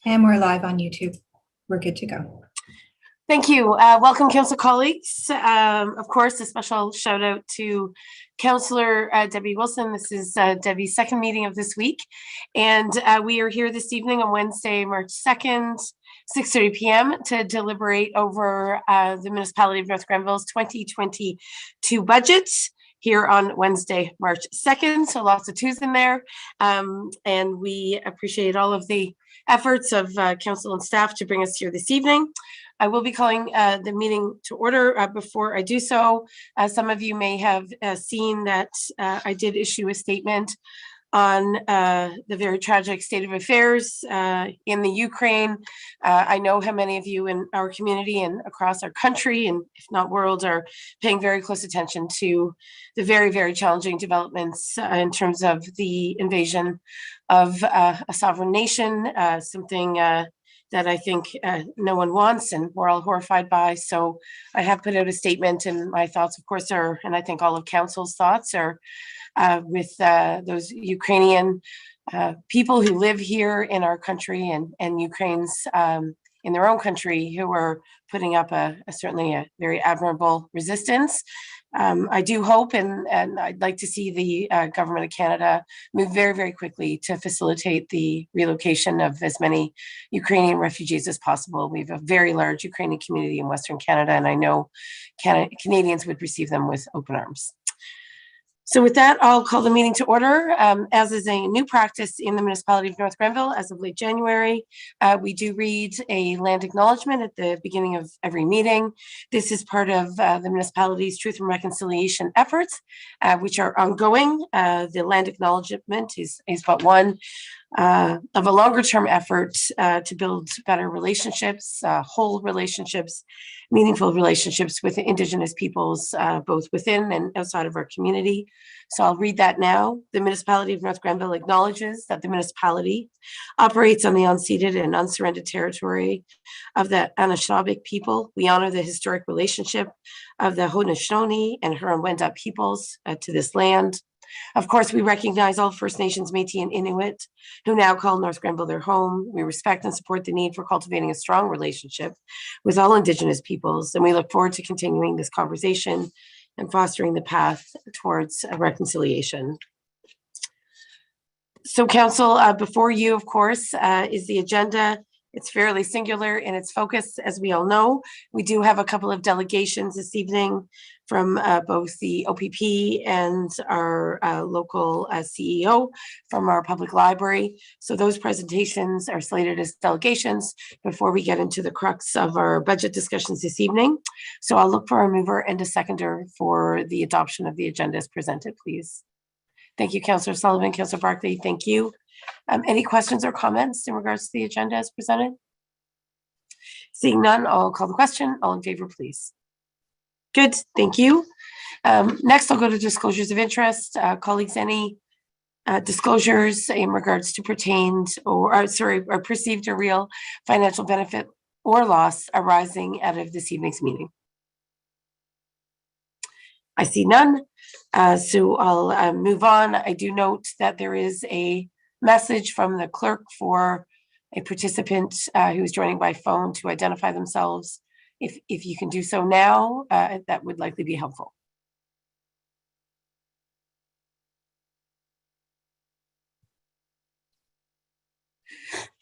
And we're live on YouTube. We're good to go. Thank you. Welcome, Council colleagues. Of course, a special shout out to Councillor Debbie Wilson. This is Debbie's second meeting of this week. And we are here this evening on Wednesday, March 2nd, 6:30 p.m. to deliberate over the Municipality of North Granville's 2022 budget here on Wednesday, March 2nd. So lots of twos in there. And we appreciate all of the efforts of council and staff to bring us here this evening. I will be calling the meeting to order. Before I do so, some of you may have seen that I did issue a statement on the very tragic state of affairs in the Ukraine. I know how many of you in our community and across our country, and if not world, are paying very close attention to the very, very challenging developments in terms of the invasion of a sovereign nation, something that I think no one wants and we're all horrified by. So I have put out a statement, and my thoughts, of course, are, and I think all of council's thoughts are with those Ukrainian people who live here in our country and Ukraine's in their own country who are putting up certainly a very admirable resistance. I do hope, and I'd like to see the government of Canada move very, very quickly to facilitate the relocation of as many Ukrainian refugees as possible. We have a very large Ukrainian community in Western Canada, and I know Canadians would receive them with open arms. So with that, I'll call the meeting to order. As is a new practice in the Municipality of North Granville as of late January, we do read a land acknowledgement at the beginning of every meeting. This is part of the municipality's truth and reconciliation efforts, which are ongoing. The land acknowledgement is but one of a longer term effort to build better relationships, whole relationships, meaningful relationships with Indigenous peoples, both within and outside of our community. So I'll read that now. The Municipality of North Granville acknowledges that the municipality operates on the unceded and unsurrendered territory of the Anishinaabe people. We honor the historic relationship of the Haudenosaunee and Huron-Wendat peoples to this land. Of course, we recognize all First Nations, Métis, and Inuit who now call North Granville their home. We respect and support the need for cultivating a strong relationship with all Indigenous peoples, and we look forward to continuing this conversation and fostering the path towards reconciliation. So, Council, before you, of course, is the agenda. It's fairly singular in its focus, as we all know. We do have a couple of delegations this evening from both the OPP and our local CEO from our public library. So those presentations are slated as delegations before we get into the crux of our budget discussions this evening. So I'll look for a mover and a seconder for the adoption of the agenda as presented, please. Thank you, Councillor Sullivan. Councillor Barkley, thank you. Any questions or comments in regards to the agenda as presented? Seeing none, I'll call the question. All in favor, please. Good, thank you. Next, I'll go to disclosures of interest. Colleagues, any disclosures in regards to pertained or perceived or real financial benefit or loss arising out of this evening's meeting? I see none, so I'll move on. I do note that there is a message from the clerk for a participant who is joining by phone to identify themselves. If you can do so now, that would likely be helpful.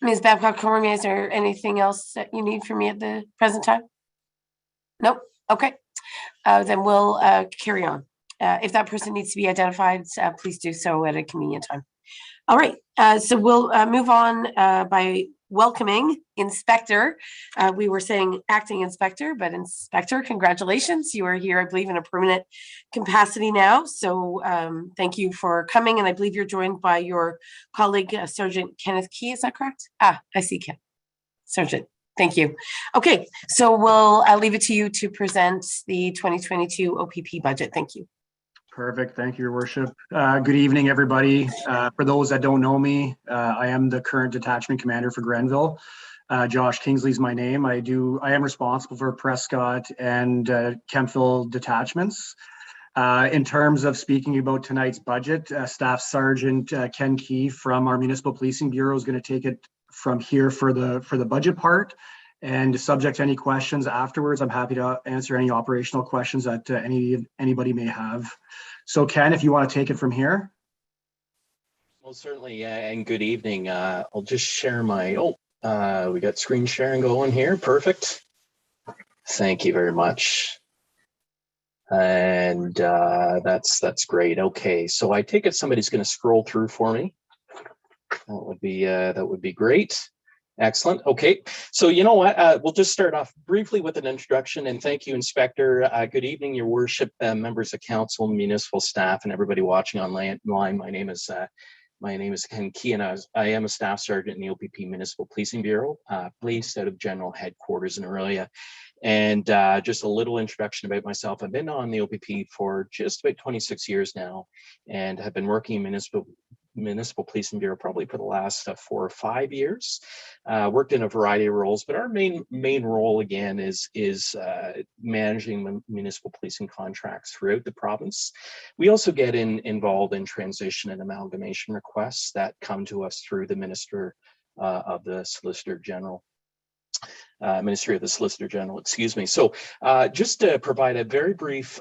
Ms. Babcock-Cormier, is there anything else that you need from me at the present time? Nope. Okay. Then we'll carry on. If that person needs to be identified, please do so at a convenient time. All right, so we'll move on by welcoming Inspector. We were saying acting inspector, but Inspector, congratulations. You are here, I believe, in a permanent capacity now. So thank you for coming. And I believe you're joined by your colleague, Sergeant Kenneth Key. Is that correct? I see Ken. Sergeant, thank you. Okay, so we'll leave it to you to present the 2022 OPP budget. Thank you. Perfect. Thank you, Your Worship. Good evening, everybody. For those that don't know me, I am the current detachment commander for Granville. Josh Kingsley is my name. I am responsible for Prescott and Kemptville detachments. In terms of speaking about tonight's budget, Staff Sergeant Ken Key from our Municipal Policing Bureau is going to take it from here for the budget part. And subject to any questions afterwards, I'm happy to answer any operational questions that anybody may have. So Ken, if you want to take it from here. Well, certainly, and good evening. I'll just share my, we got screen sharing going here. Perfect. Thank you very much. And that's great. Okay, so I take it somebody's going to scroll through for me. That would be great. Excellent. Okay, so you know what? We'll just start off briefly with an introduction, and thank you, Inspector. Good evening, Your Worship, members of council, municipal staff, and everybody watching online. My name is Ken Key, and I am a staff sergeant in the OPP Municipal Policing Bureau, based out of General Headquarters in Aurelia. And just a little introduction about myself. I've been on the OPP for just about 26 years now, and have been working in Municipal Policing Bureau probably for the last 4 or 5 years. Worked in a variety of roles, but our main role again is managing municipal policing contracts throughout the province. We also get involved in transition and amalgamation requests that come to us through the Minister of the Solicitor General. Ministry of the Solicitor General, excuse me. So just to provide a very brief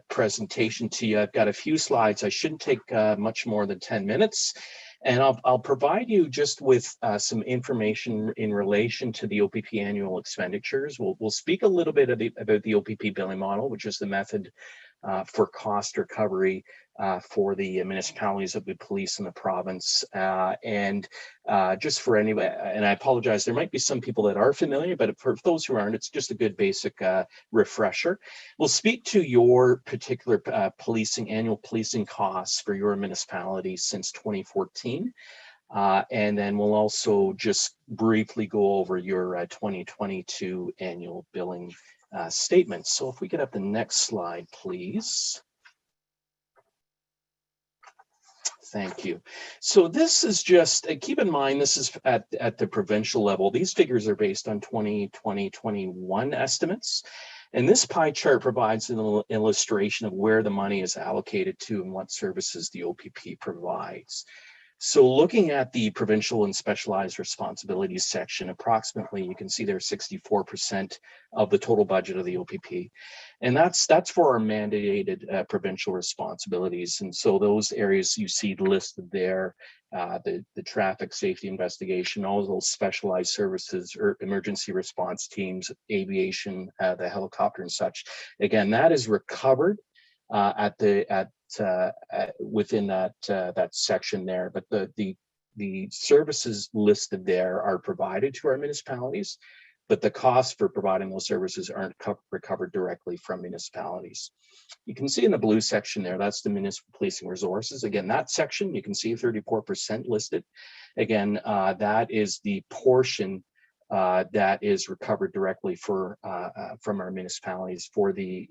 presentation to you, I've got a few slides. I shouldn't take much more than 10 minutes. And I'll provide you just with some information in relation to the OPP annual expenditures. We'll speak a little bit about the OPP billing model, which is the method for cost recovery for the municipalities that we police in the province. And just for anybody, and I apologize, there might be some people that are familiar, but for those who aren't, it's just a good basic refresher. We'll speak to your particular annual policing costs for your municipality since 2014. And then we'll also just briefly go over your 2022 annual billing statements. So if we get up the next slide, please. Thank you. So this is just, keep in mind, this is at the provincial level. These figures are based on 2020-21 estimates. And this pie chart provides an illustration of where the money is allocated to and what services the OPP provides. So looking at the provincial and specialized responsibilities section, approximately, you can see there's 64% of the total budget of the OPP. And that's for our mandated provincial responsibilities. And so those areas you see listed there, the traffic safety investigation, all those specialized services or emergency response teams, aviation, the helicopter and such. Again, that is recovered within that section there, but the services listed there are provided to our municipalities, but the costs for providing those services aren't recovered directly from municipalities. You can see in the blue section there, that's the municipal policing resources. Again, that section, you can see 34% listed. Again, that is the portion that is recovered directly from our municipalities for the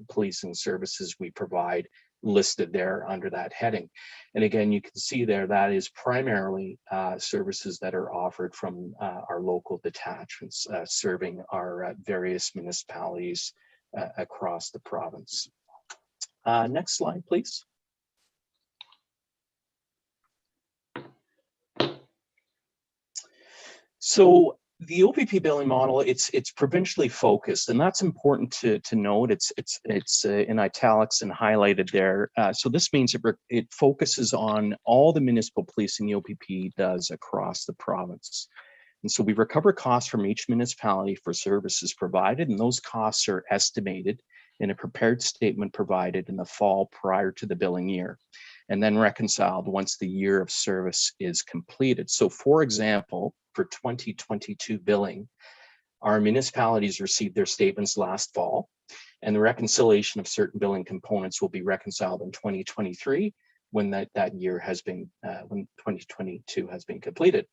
policing services we provide, listed there under that heading. And again, you can see there that is primarily services that are offered from our local detachments serving our various municipalities across the province. Next slide, please. So the OPP billing model, it's provincially focused, and that's important to note. It's in italics and highlighted there. So this means it focuses on all the municipal policing the OPP does across the province. And so we recover costs from each municipality for services provided, and those costs are estimated in a prepared statement provided in the fall prior to the billing year, and then reconciled once the year of service is completed. So for example, for 2022 billing, our municipalities received their statements last fall, and the reconciliation of certain billing components will be reconciled in 2023 when that year has been, when 2022 has been completed.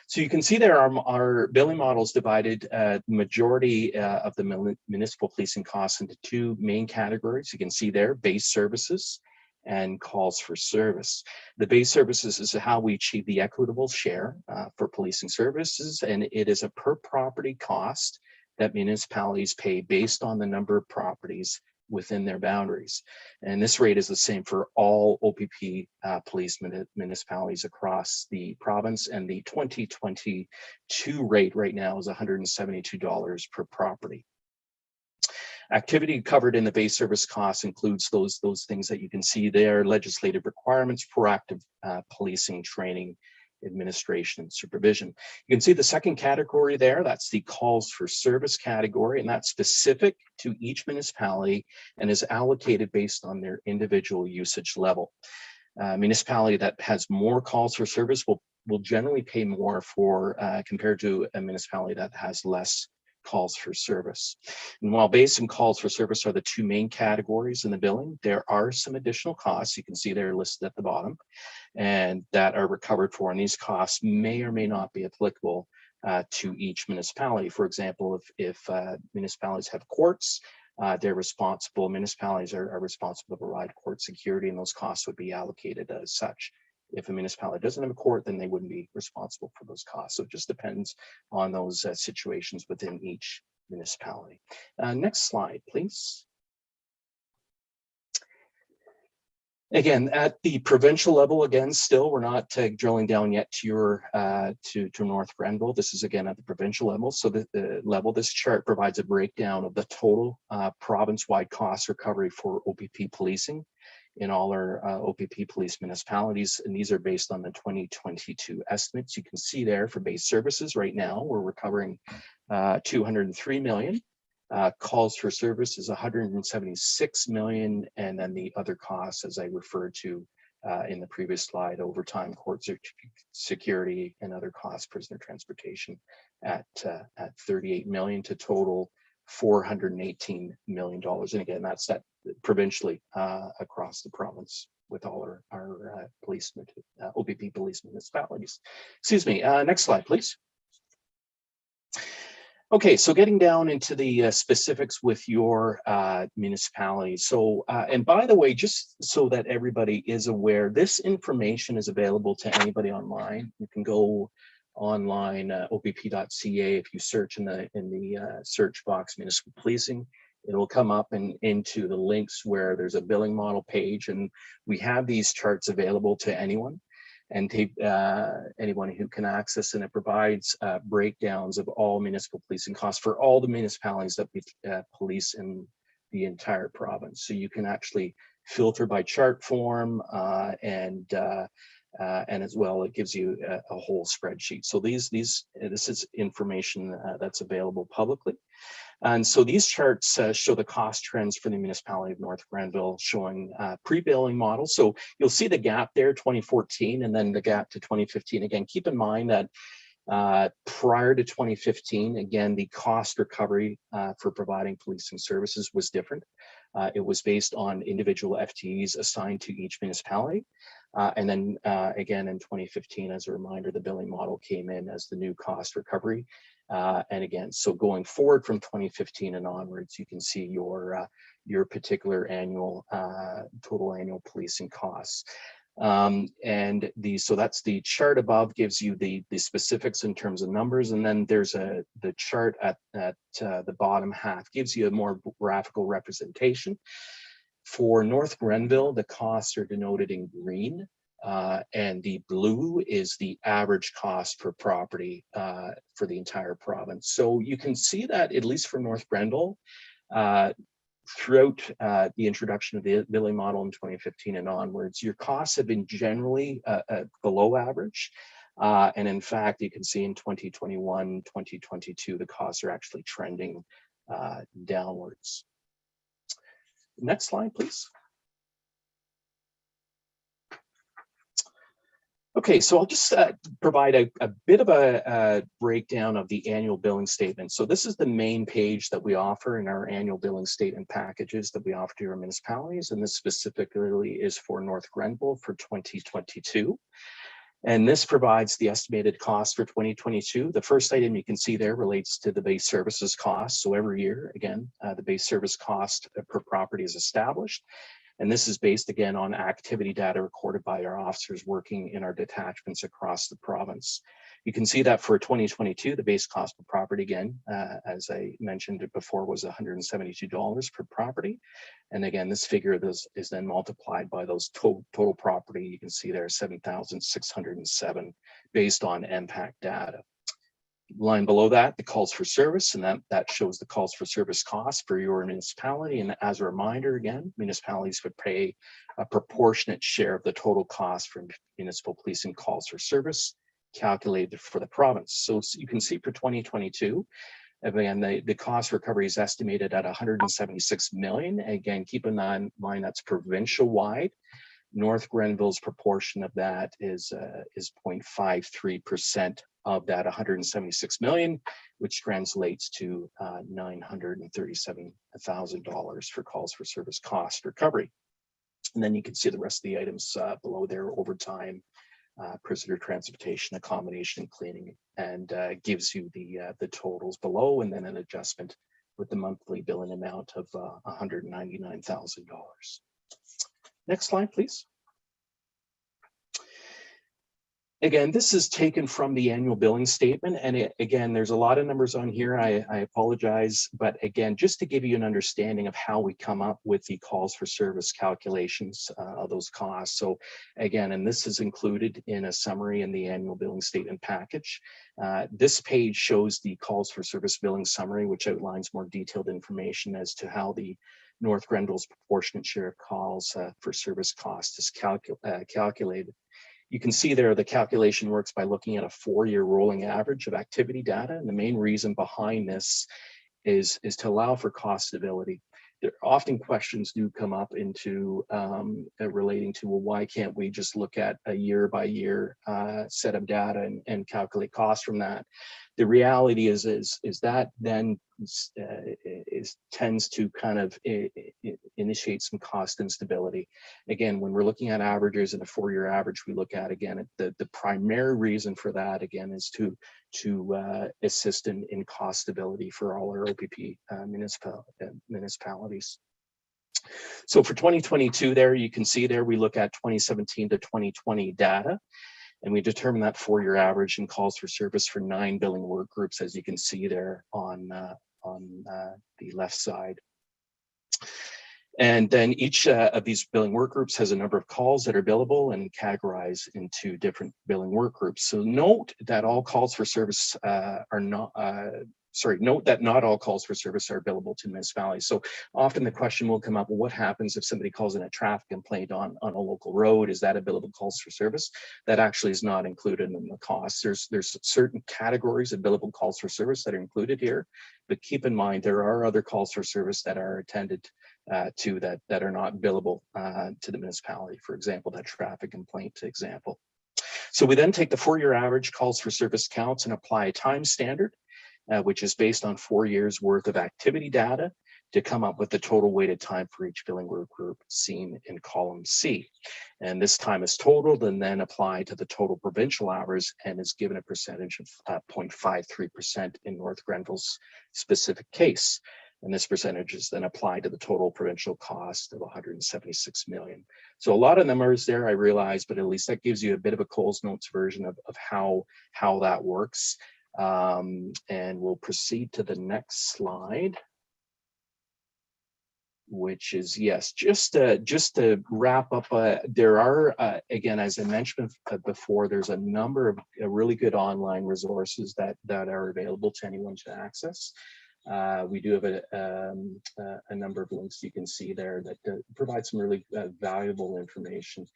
So you can see there our billing models divided majority of the municipal policing costs into two main categories. You can see there, base services and calls for service. The base services is how we achieve the equitable share for policing services, and it is a per property cost that municipalities pay based on the number of properties within their boundaries. And this rate is the same for all OPP police municipalities across the province. And the 2022 rate right now is $172 per property. Activity covered in the base service costs includes those things that you can see there: legislative requirements, proactive policing, training, administration, and supervision. You can see the second category there. That's the calls for service category, and that's specific to each municipality and is allocated based on their individual usage level. Municipality that has more calls for service will generally pay more for compared to a municipality that has less calls for service. And while base and calls for service are the two main categories in the billing, there are some additional costs you can see they're listed at the bottom and that are recovered for, and these costs may or may not be applicable to each municipality. For example, if municipalities have courts, municipalities are responsible to provide court security, and those costs would be allocated as such. If a municipality doesn't have a court, then they wouldn't be responsible for those costs. So it just depends on those situations within each municipality. Next slide, please. Again, at the provincial level, again, still we're not drilling down yet to your to North Granville. This is again at the provincial level. So the level, this chart provides a breakdown of the total province-wide cost recovery for OPP policing in all our OPP police municipalities, and these are based on the 2022 estimates. You can see there for base services right now, we're recovering 203 million. Calls for service is 176 million, and then the other costs, as I referred to in the previous slide, overtime, court security, and other costs, prisoner transportation at 38 million to total $418 million. And again, that's that provincially across the province with all our policemen, OPP police municipalities. Excuse me, next slide, please. Okay, so getting down into the specifics with your municipality. So, and by the way, just so that everybody is aware, this information is available to anybody online. You can go online, opp.ca. If you search in the search box, municipal policing, it will come up and into the links where there's a billing model page, and we have these charts available to anyone. And anyone who can access, and it provides breakdowns of all municipal policing costs for all the municipalities that we police in the entire province. So you can actually filter by chart form, and as well, it gives you a whole spreadsheet. So this is information that's available publicly. And so these charts show the cost trends for the municipality of North Granville, showing pre-billing models. So you'll see the gap there, 2014, and then the gap to 2015. Again, keep in mind that prior to 2015, again, the cost recovery for providing policing services was different. It was based on individual FTEs assigned to each municipality. And then again, in 2015, as a reminder, the billing model came in as the new cost recovery. And again, so going forward from 2015 and onwards, you can see your particular annual total annual policing costs. So that's the chart above, gives you the specifics in terms of numbers, and then there's the chart at the bottom half gives you a more graphical representation. For North Granville, the costs are denoted in green. And the blue is the average cost per property for the entire province. So you can see that, at least for North Granville, throughout the introduction of the billing model in 2015 and onwards, your costs have been generally below average. And in fact, you can see in 2021, 2022, the costs are actually trending downwards. Next slide, please. Okay, so I'll just provide a bit of a breakdown of the annual billing statement. So this is the main page that we offer in our annual billing statement packages that we offer to our municipalities, and this specifically is for North Granville for 2022. And this provides the estimated cost for 2022. The first item you can see there relates to the base services cost. So every year, again, the base service cost per property is established. And this is based, again, on activity data recorded by our officers working in our detachments across the province. You can see that for 2022, the base cost per property, again, as I mentioned before, was $172 per property. And again, this figure is then multiplied by those total property. You can see there 7,607 based on MPAC data. Line below that, the calls for service, and that shows the calls for service costs for your municipality. And as a reminder, again, municipalities would pay a proportionate share of the total cost for municipal policing calls for service calculated for the province. So you can see for 2022, again, the cost recovery is estimated at 176 million. Again, keep in mind that's provincial wide. North Granville's proportion of that is 0.53% of that 176 million, which translates to $937,000 for calls for service cost recovery. And then you can see the rest of the items below there: overtime, prisoner transportation, accommodation, cleaning, and gives you the totals below, and then an adjustment with the monthly billing amount of $199,000. Next slide, please. Again, this is taken from the annual billing statement. And again, there's a lot of numbers on here. I apologize. But again, just to give you an understanding of how we come up with the calls for service calculations of those costs. So again, and this is included in a summary in the annual billing statement package. This page shows the calls for service billing summary, which outlines more detailed information as to how the North Grenville's proportionate share of calls for service cost is calculated. You can see there the calculation works by looking at a 4-year rolling average of activity data. And the main reason behind this is to allow for cost stability. There often questions do come up into relating to, well, why can't we just look at a year by year set of data and calculate costs from that? The reality is that then tends to kind of initiate some cost instability. Again, when we're looking at averages and a 4-year average, we look at, again, the primary reason for that, again, is to assist in cost stability for all our OPP municipalities. So for 2022 there, you can see there, we look at 2017 to 2020 data. And we determine that 4-year average and calls for service for 9 billing work groups, as you can see there on the left side. And then each of these billing work groups has a number of calls that are billable and categorized into different billing work groups. So note that all calls for service note that not all calls for service are billable to municipalities. So often the question will come up, well, what happens if somebody calls in a traffic complaint on a local road? Is that a billable calls for service? That actually is not included in the cost. There's certain categories of billable calls for service that are included here, but keep in mind there are other calls for service that are attended to that are not billable to the municipality. For example, that traffic complaint example. So we then take the 4-year average calls for service counts and apply a time standard, which is based on 4 years worth of activity data to come up with the total weighted time for each billing work group seen in column C. And this time is totaled and then applied to the total provincial hours and is given a percentage of 0.53% in North Grenville's specific case. And this percentage is then applied to the total provincial cost of 176 million. So a lot of numbers there, I realize, but at least that gives you a bit of a Coles Notes version of how that works. And we'll proceed to the next slide, which is, yes, just to wrap up, there are, again, as I mentioned before, there's a number of really good online resources that are available to anyone to access. We do have a number of links you can see there that provide some really valuable information.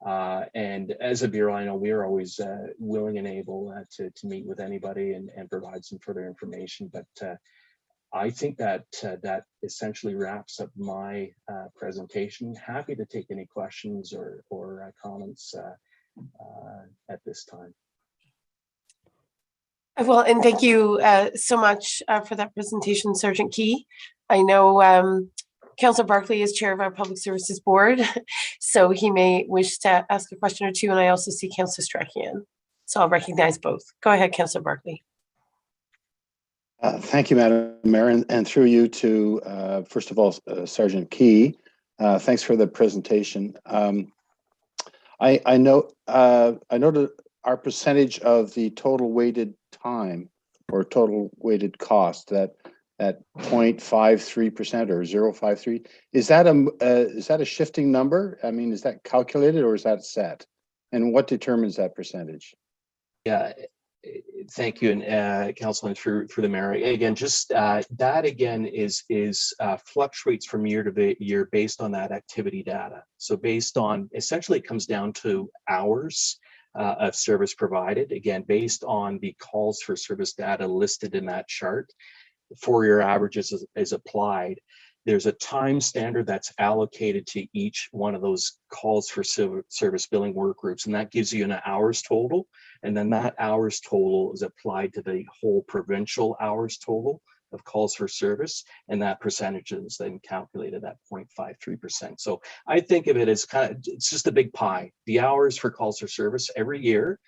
And as a bureau, I know we are always willing and able to meet with anybody and provide some further information. But I think that essentially wraps up my presentation. Happy to take any questions or comments at this time. Well, and thank you so much for that presentation, Sergeant Key. I know Councillor Barkley is chair of our Public Services Board, so he may wish to ask a question or two, and I also see Councillor Strachian. So I'll recognize both. Go ahead, Councillor Barkley. Thank you, Madam Mayor, and through you to, first of all, Sergeant Key. Thanks for the presentation. I noted our percentage of the total weighted time or total weighted cost, that 0.53% or 0.53, is that a shifting number? I mean, is that calculated or is that set? And what determines that percentage? Yeah, thank you, and Councilman through the mayor. Again, just that again is fluctuates from year to year based on that activity data. So based on, essentially it comes down to hours of service provided, again, based on the calls for service data listed in that chart. 4-year averages is applied. There's a time standard that's allocated to each one of those calls for service billing work groups, and that gives you an hours total. And then that hours total is applied to the whole provincial hours total of calls for service, and that percentage is then calculated at 0.53%. So I think of it as it's just a big pie. The hours for calls for service every year,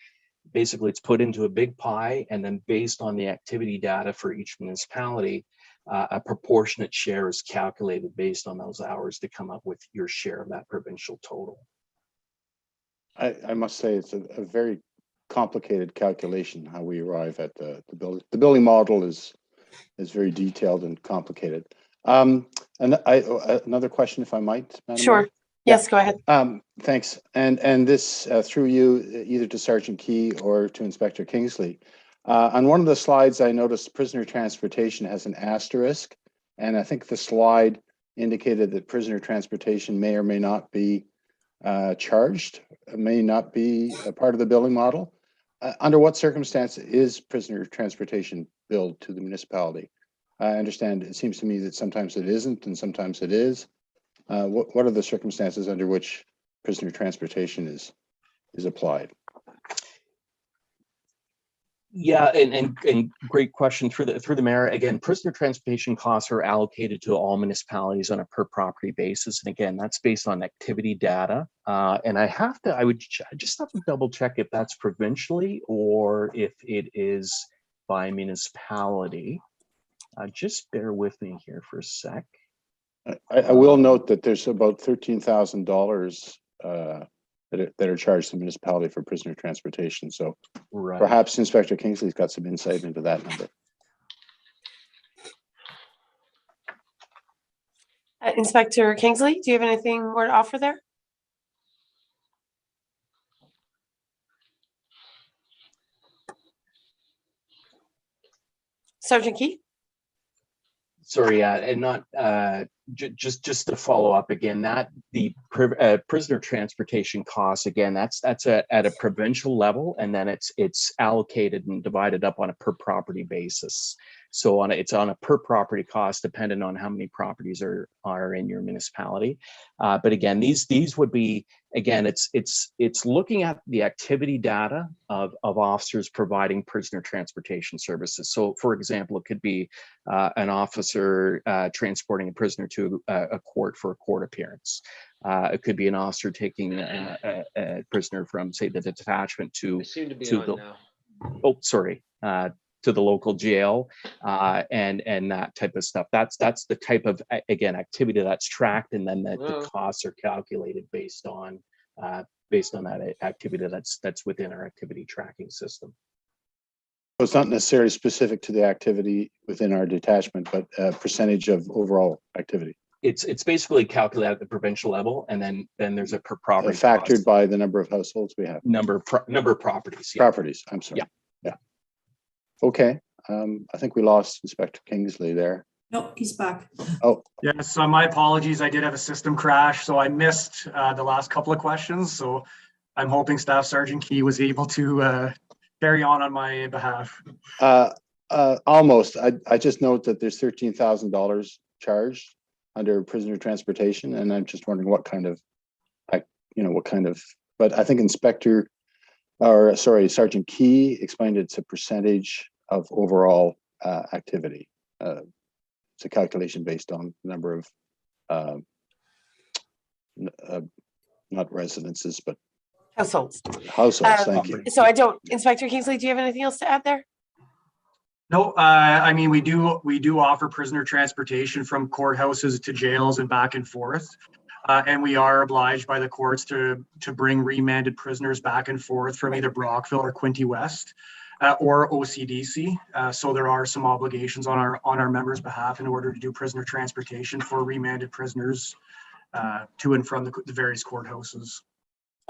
basically it's put into a big pie, and then based on the activity data for each municipality, a proportionate share is calculated based on those hours to come up with your share of that provincial total. I must say it's a very complicated calculation how we arrive at the building. The building model is very detailed and complicated. And another question, if I might, Madam Sure. Mayor? Yes, go ahead. Thanks. And this through you, either to Sergeant Key or to Inspector Kingsley. On one of the slides, I noticed prisoner transportation has an asterisk, and I think the slide indicated that prisoner transportation may or may not be charged, may not be a part of the billing model. Under what circumstance is prisoner transportation billed to the municipality? I understand it seems to me that sometimes it isn't and sometimes it is. What are the circumstances under which prisoner transportation is applied? Yeah, and great question through the mayor. Again, prisoner transportation costs are allocated to all municipalities on a per property basis, and again, that's based on activity data. And I just have to double check if that's provincially or if it is by municipality. Just bear with me here for a sec. I will note that there's about $13,000 that are charged to the municipality for prisoner transportation. So right. Perhaps Inspector Kingsley's got some insight into that number. Inspector Kingsley, do you have anything more to offer there? Sergeant Key? Sorry, and not just to follow up again, that the prisoner transportation costs, again, that's at a provincial level, and then it's allocated and divided up on a per property basis. So it's on a per property cost dependent on how many properties are in your municipality. But again, these would be, again, it's looking at the activity data of officers providing prisoner transportation services. So for example, it could be an officer transporting a prisoner to a court for a court appearance. It could be an officer taking a prisoner from, say, the detachment to to the local jail, and that type of stuff. That's the type of, again, activity that's tracked, and then the costs are calculated based on that activity that's within our activity tracking system. So it's not necessarily specific to the activity within our detachment, but a percentage of overall activity. It's basically calculated at the provincial level, and then there's a per property factored cost. by the number of households we have. Number of properties. Yeah. Properties. I'm sorry. Yeah. Okay. I think we lost Inspector Kingsley there. Nope, he's back. Oh, Yes, so my apologies. I did have a system crash, so I missed the last couple of questions. So I'm hoping Staff Sergeant Key was able to carry on my behalf. almost. I just note that there's $13,000 charged under prisoner transportation, and I'm just wondering what kind of, but I think Sergeant Key explained it's a percentage of overall activity. It's a calculation based on the number of not residences, but Households. Thank you. So Inspector Kingsley, do you have anything else to add there? No, I mean, we do offer prisoner transportation from courthouses to jails and back and forth. And we are obliged by the courts to bring remanded prisoners back and forth from either Brockville or Quinte West or OCDC. So there are some obligations on our members' behalf in order to do prisoner transportation for remanded prisoners to and from the various courthouses.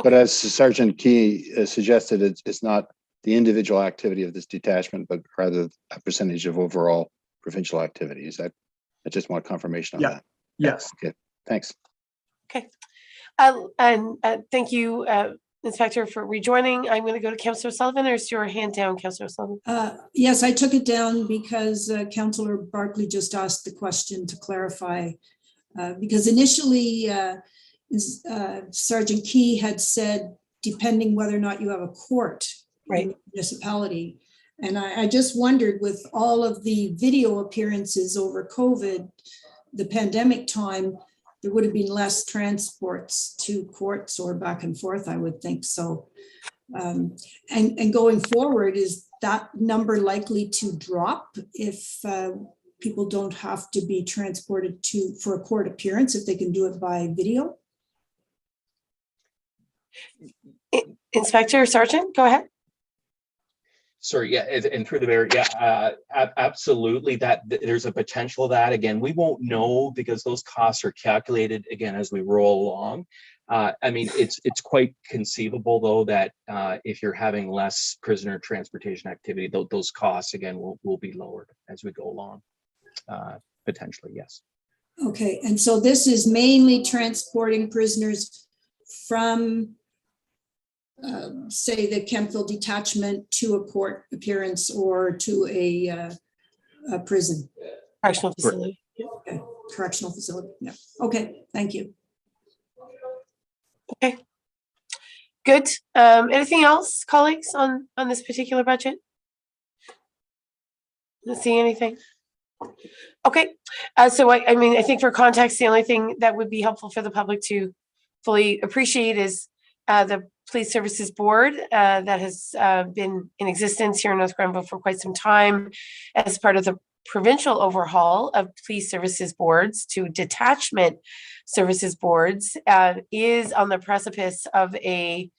But as Sergeant Key suggested, it's not the individual activity of this detachment, but rather a percentage of overall provincial activity. Is that? I just want confirmation on that. Yes. Okay. Thanks. Okay. And thank you, Inspector, for rejoining. I'm going to go to Councillor Sullivan, or is your hand down, Councillor Sullivan? Yes, I took it down because Councillor Barkley just asked the question to clarify. Because initially, Sergeant Key had said, depending whether or not you have a court in the municipality. And I just wondered, with all of the video appearances over COVID, the pandemic time, there would have been less transports to courts or back and forth, I would think so. And going forward, is that number likely to drop if people don't have to be transported for a court appearance, if they can do it by video? Inspector, Sergeant, go ahead. Sorry, yeah, and through the mayor, yeah, absolutely. That there's a potential of that. Again, we won't know because those costs are calculated again as we roll along. I mean, it's quite conceivable though that if you're having less prisoner transportation activity, those costs again will be lowered as we go along. Potentially, yes. Okay, and so this is mainly transporting prisoners from say the Kemptville detachment to a court appearance or to a prison. Correctional facility. Okay. Correctional facility. Yeah. Okay. Thank you. Okay. Good. Anything else, colleagues, on this particular budget? Not seeing anything. Okay. So I mean, I think for context, the only thing that would be helpful for the public to fully appreciate is the Police Services Board that has been in existence here in North Granville for quite some time as part of the provincial overhaul of police services boards to detachment services boards is on the precipice of a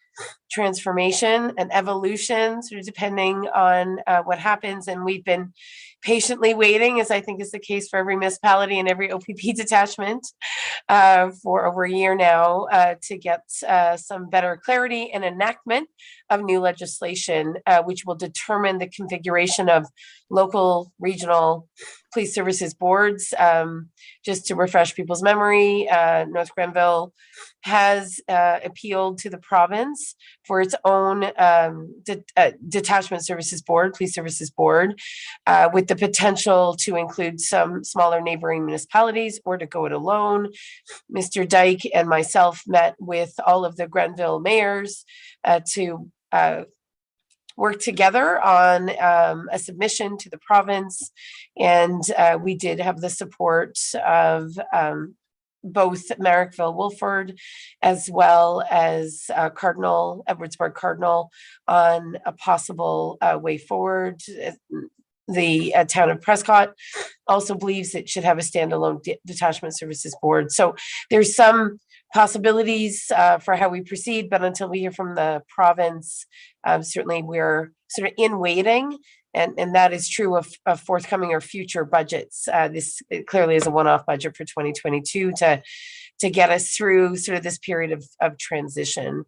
transformation, an evolution, sort of depending on what happens. And we've been patiently waiting, as I think is the case for every municipality and every OPP detachment for over a year now to get some better clarity and enactment of new legislation, which will determine the configuration of local, regional police services boards. Just to refresh people's memory, North Granville has appealed to the province for its own detachment services board, police services board, with the potential to include some smaller neighboring municipalities or to go it alone. Mr. Dyke and myself met with all of the Granville mayors to work together on a submission to the province, and we did have the support of both Marrickville Wolford as well as Edwardsburg Cardinal on a possible way forward. The town of Prescott also believes it should have a standalone detachment services board. So there's some possibilities for how we proceed, but until we hear from the province, certainly we're sort of in waiting, and that is true of forthcoming or future budgets. This clearly is a one-off budget for 2022 to get us through sort of this period of transition.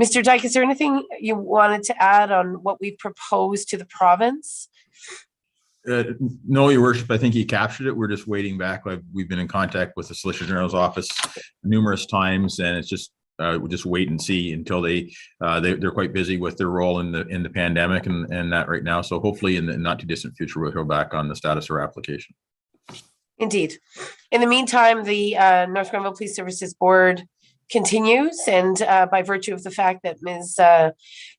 Mr. Dyke, is there anything you wanted to add on what we proposed to the province? No, Your Worship, I think he captured it. We're just waiting back. We've been in contact with the Solicitor General's office numerous times, and it's just we'll just wait and see until they're quite busy with their role in the pandemic and that right now. So hopefully in the not too distant future, we'll go back on the status of our application. Indeed. In the meantime, the North Granville Police Services Board continues, and by virtue of the fact that Ms.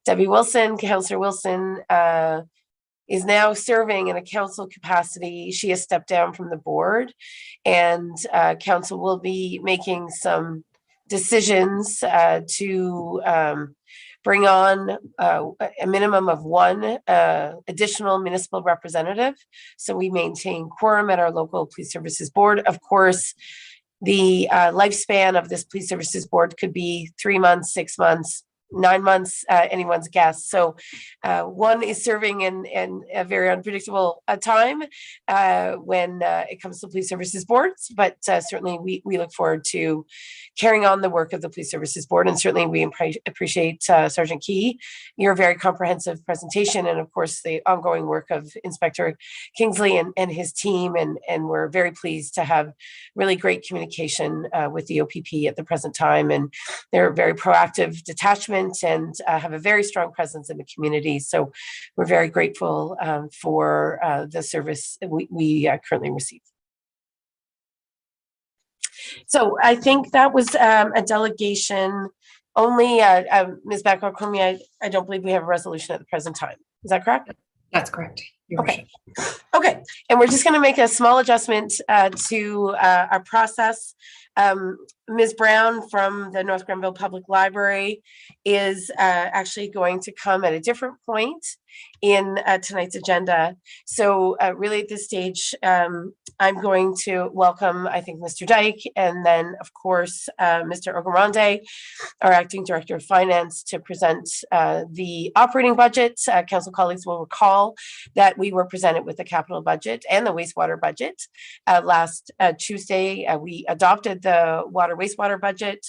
Debbie Wilson, Councillor Wilson, is now serving in a council capacity, she has stepped down from the board, and council will be making some decisions to bring on a minimum of one additional municipal representative. So we maintain quorum at our local police services board. Of course, the lifespan of this police services board could be 3 months, 6 months, 9 months, anyone's guess. So one is serving in a very unpredictable time when it comes to police services boards, but certainly we look forward to carrying on the work of the police services board, and certainly we appreciate Sergeant Key, your very comprehensive presentation, and of course the ongoing work of Inspector Kingsley and his team, and we're very pleased to have really great communication with the OPP at the present time, and they're a very proactive detachment and have a very strong presence in the community. So we're very grateful for the service we currently receive. So I think that was a delegation only. Ms. Backwell-Crummy, I don't believe we have a resolution at the present time. Is that correct? That's correct. Your Okay. worship. Okay, and we're just going to make a small adjustment to our process. Ms. Brown from the North Granville Public Library is actually going to come at a different point in tonight's agenda. So really at this stage, I'm going to welcome, I think, Mr. Dyke, and then of course, Mr. Ogarande, our Acting Director of Finance, to present the operating budget. Council colleagues will recall that we were presented with the capital budget and the wastewater budget. Last Tuesday, we adopted the water wastewater budget.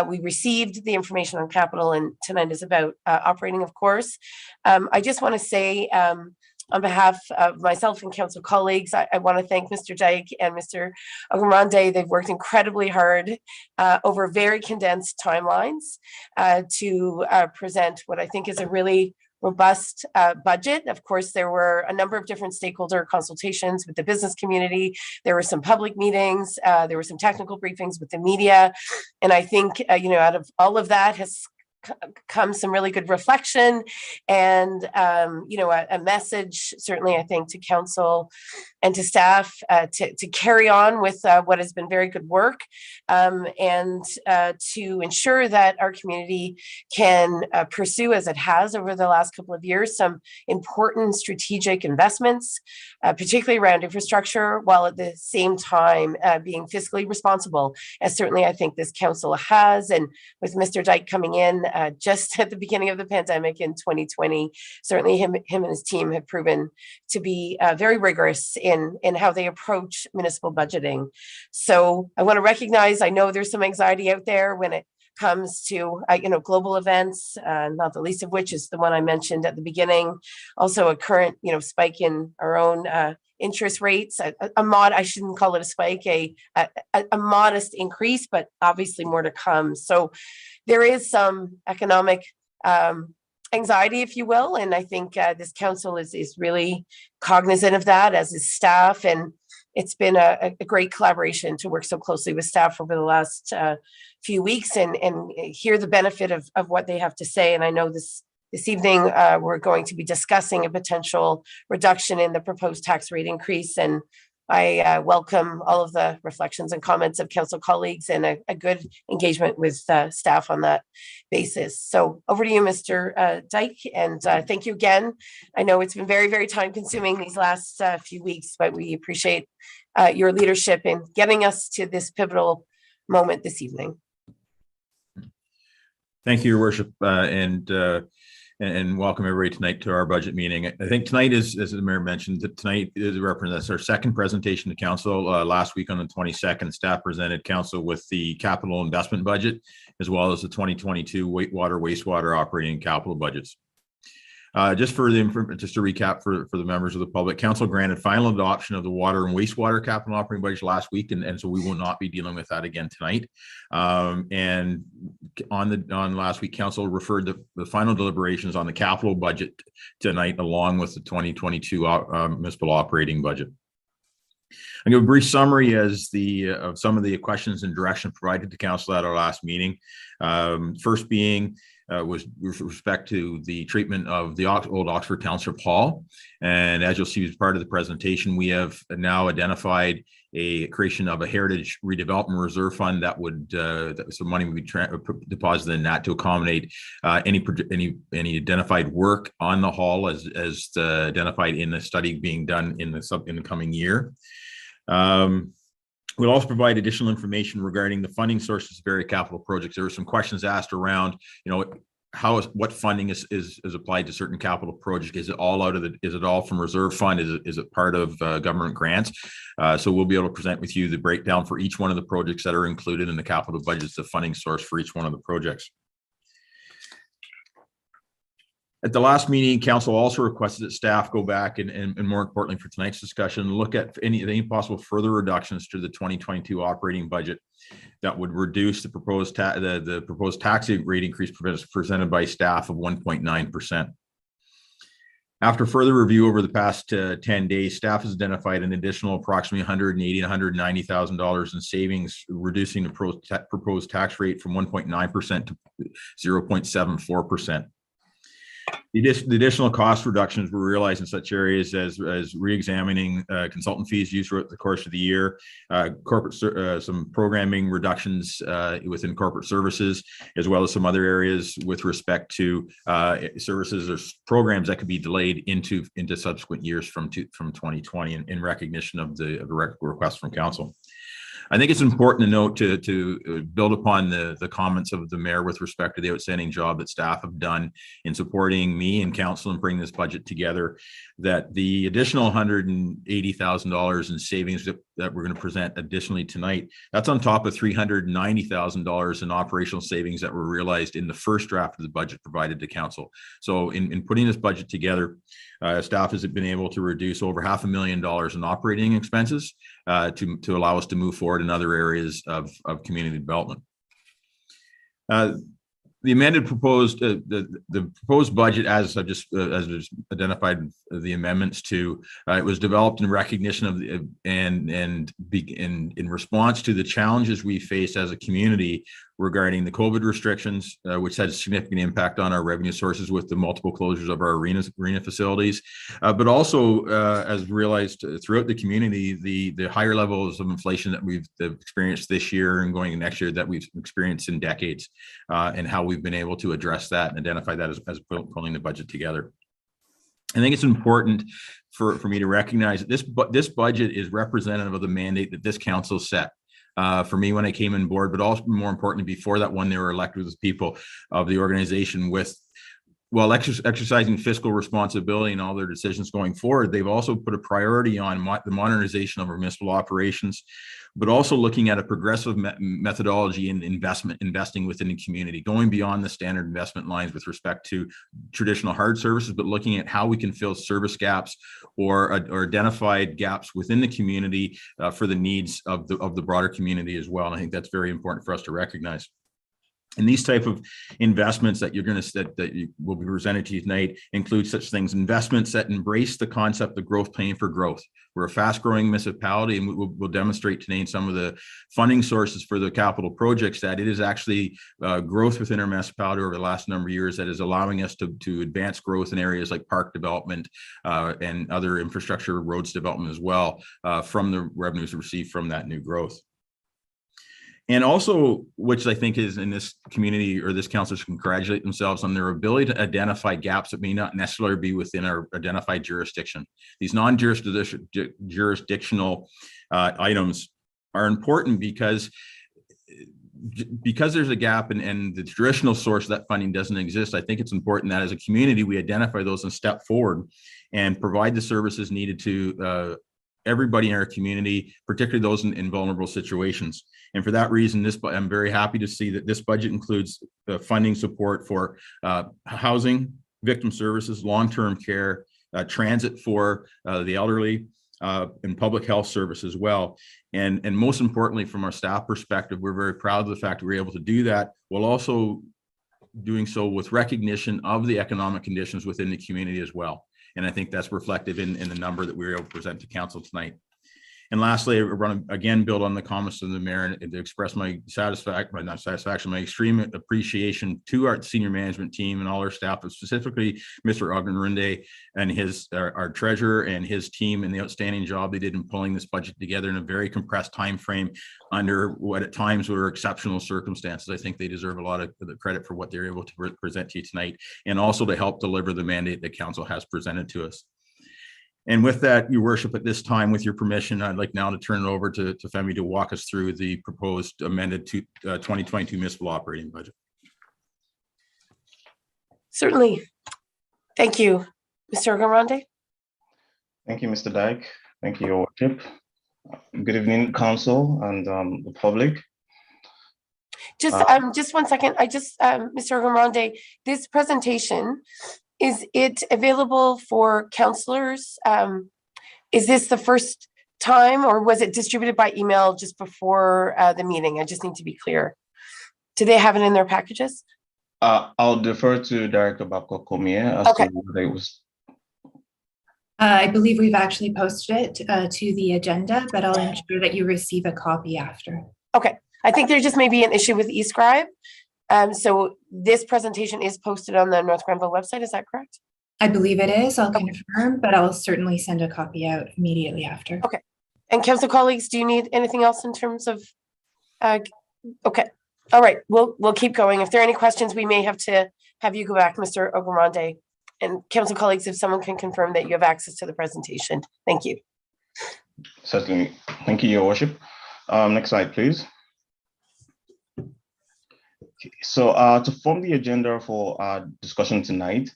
We received the information on capital, and tonight is about operating, of course. I just want to say, on behalf of myself and council colleagues, I want to thank Mr. Dyke and Mr. Ogarande. They've worked incredibly hard over very condensed timelines to present what I think is a really robust budget. Of course, there were a number of different stakeholder consultations with the business community. There were some public meetings. There were some technical briefings with the media. And I think, out of all of that has come some really good reflection and, a message, certainly, I think, to council and to staff to carry on with what has been very good work and to ensure that our community can pursue, as it has over the last couple of years, some important strategic investments, particularly around infrastructure, while at the same time being fiscally responsible, as certainly I think this council has. And with Mr. Dyke coming in just at the beginning of the pandemic in 2020, certainly him and his team have proven to be very rigorous in how they approach municipal budgeting. So I want to recognize, I know there's some anxiety out there when it comes to global events, not the least of which is the one I mentioned at the beginning. Also a current spike in our own interest rates, I shouldn't call it a spike, a modest increase, but obviously more to come. So there is some economic anxiety, if you will, and I think this council is really cognizant of that, as is staff, and it's been a great collaboration to work so closely with staff over the last few weeks and hear the benefit of what they have to say. And I know this evening we're going to be discussing a potential reduction in the proposed tax rate increase, and I welcome all of the reflections and comments of council colleagues and a good engagement with staff on that basis. So over to you, Mr. Dyke, and thank you again. I know it's been very, very time consuming these last few weeks, but we appreciate your leadership in getting us to this pivotal moment this evening. Thank you, Your Worship, and welcome everybody tonight to our budget meeting. I think tonight is, as the mayor mentioned, that tonight represents our second presentation to council. Last week on the 22nd, staff presented council with the capital investment budget, as well as the 2022 wastewater operating capital budgets. Just to recap for the members of the public, council granted final adoption of the water and wastewater capital operating budget last week, and so we will not be dealing with that again tonight. And on last week, council referred the final deliberations on the capital budget tonight, along with the 2022 municipal operating budget. I'll give a brief summary of some of the questions and direction provided to council at our last meeting. First being was with respect to the treatment of the old Oxford Township Hall. And as you'll see as part of the presentation, we have now identified a creation of a heritage redevelopment reserve fund that would some money would be deposited in that to accommodate any identified work on the hall as identified in the study being done in the coming year. We'll also provide additional information regarding the funding sources of various capital projects. There were some questions asked around, what funding is applied to certain capital projects. Is it all is it all from reserve fund? Is it part of government grants? So we'll be able to present with you the breakdown for each one of the projects that are included in the capital budgets, the funding source for each one of the projects. At the last meeting, council also requested that staff go back and more importantly for tonight's discussion, look at any possible further reductions to the 2022 operating budget that would reduce the proposed tax rate increase presented by staff of 1.9%. After further review over the past 10 days, staff has identified an additional approximately $180,000 to $190,000 in savings, reducing the proposed tax rate from 1.9% to 0.74%. The additional cost reductions were realized in such areas as re-examining consultant fees used throughout the course of the year, some programming reductions within corporate services, as well as some other areas with respect to services or programs that could be delayed into subsequent years from 2020 in recognition of the request from council. I think it's important to note to build upon the comments of the mayor with respect to the outstanding job that staff have done in supporting me and council and bring this budget together, that the additional $180,000 in savings that we're going to present additionally tonight, that's on top of $390,000 in operational savings that were realized in the first draft of the budget provided to council. So in putting this budget together, staff has been able to reduce over $500,000 in operating expenses to allow us to move forward in other areas of community development. The amended proposed the proposed budget, as I've just identified the amendments to, it was developed in recognition of in response to the challenges we face as a community regarding the COVID restrictions, which had a significant impact on our revenue sources with the multiple closures of our arena facilities, but also as realized throughout the community, the higher levels of inflation that we've experienced this year and going next year that we've experienced in decades, and how we've been able to address that and identify that as pulling the budget together. I think it's important for me to recognize that this budget is representative of the mandate that this council set. For me when I came on board, but also more importantly, before that, when they were elected as people of the organization, while exercising fiscal responsibility in all their decisions going forward, they've also put a priority on the modernization of our municipal operations, but also looking at a progressive methodology in investing within the community, going beyond the standard investment lines with respect to traditional hard services, but looking at how we can fill service gaps or identified gaps within the community for the needs of the broader community as well. And I think that's very important for us to recognize. And these type of investments that that will be presented to you tonight include such things: investments that embrace the concept of growth paying for growth. We're a fast-growing municipality, and we'll demonstrate today in some of the funding sources for the capital projects that it is actually growth within our municipality over the last number of years that is allowing us to advance growth in areas like park development and other infrastructure, roads development as well, from the revenues received from that new growth. And also, which I think is in this community or this council should congratulate themselves on their ability to identify gaps that may not necessarily be within our identified jurisdiction. These non-jurisdictional items are important because there's a gap and the traditional source of that funding doesn't exist. I think it's important that as a community, we identify those and step forward and provide the services needed to everybody in our community, particularly those in vulnerable situations. And for that reason, I'm very happy to see that this budget includes funding support for housing, victim services, long-term care, transit for the elderly, and public health service as well. And most importantly, from our staff perspective, we're very proud of the fact that we're able to do that while also doing so with recognition of the economic conditions within the community as well. And I think that's reflective in the number that we were able to present to council tonight. And lastly, I want to again build on the comments of the mayor and to express my my extreme appreciation to our senior management team and all our staff, but specifically Mr. Ogdenrinde and our treasurer and his team, and the outstanding job they did in pulling this budget together in a very compressed time frame under what at times were exceptional circumstances. I think they deserve a lot of the credit for what they're able to present to you tonight, and also to help deliver the mandate that council has presented to us. And with that, Your Worship, at this time, with your permission, I'd like now to turn it over to Femi to walk us through the proposed amended 2022 municipal operating budget. Certainly. Thank you. Mr. Ogunronde? Thank you, Mr. Dyke. Thank you, Your Worship. Good evening, Council and the public. Just 1 second. Mr. Ogunronde, this presentation, is it available for councillors? Is this the first time, or was it distributed by email just before the meeting? I just need to be clear. Do they have it in their packages? I'll defer to Director Babcock Cormier as to whether it was. I believe we've actually posted it to the agenda, but I'll ensure that you receive a copy after. Okay. I think there just may be an issue with eScribe. So this presentation is posted on the North Granville website. Is that correct? I believe it is. I'll confirm, but I'll certainly send a copy out immediately after. Okay. And council colleagues, do you need anything else in terms of? Okay. All right. We'll keep going. If there are any questions, we may have to have you go back, Mr. Ogunronde. And council colleagues, if someone can confirm that you have access to the presentation. Thank you. Certainly. Thank you, Your Worship. Next slide, please. So to form the agenda for our discussion tonight,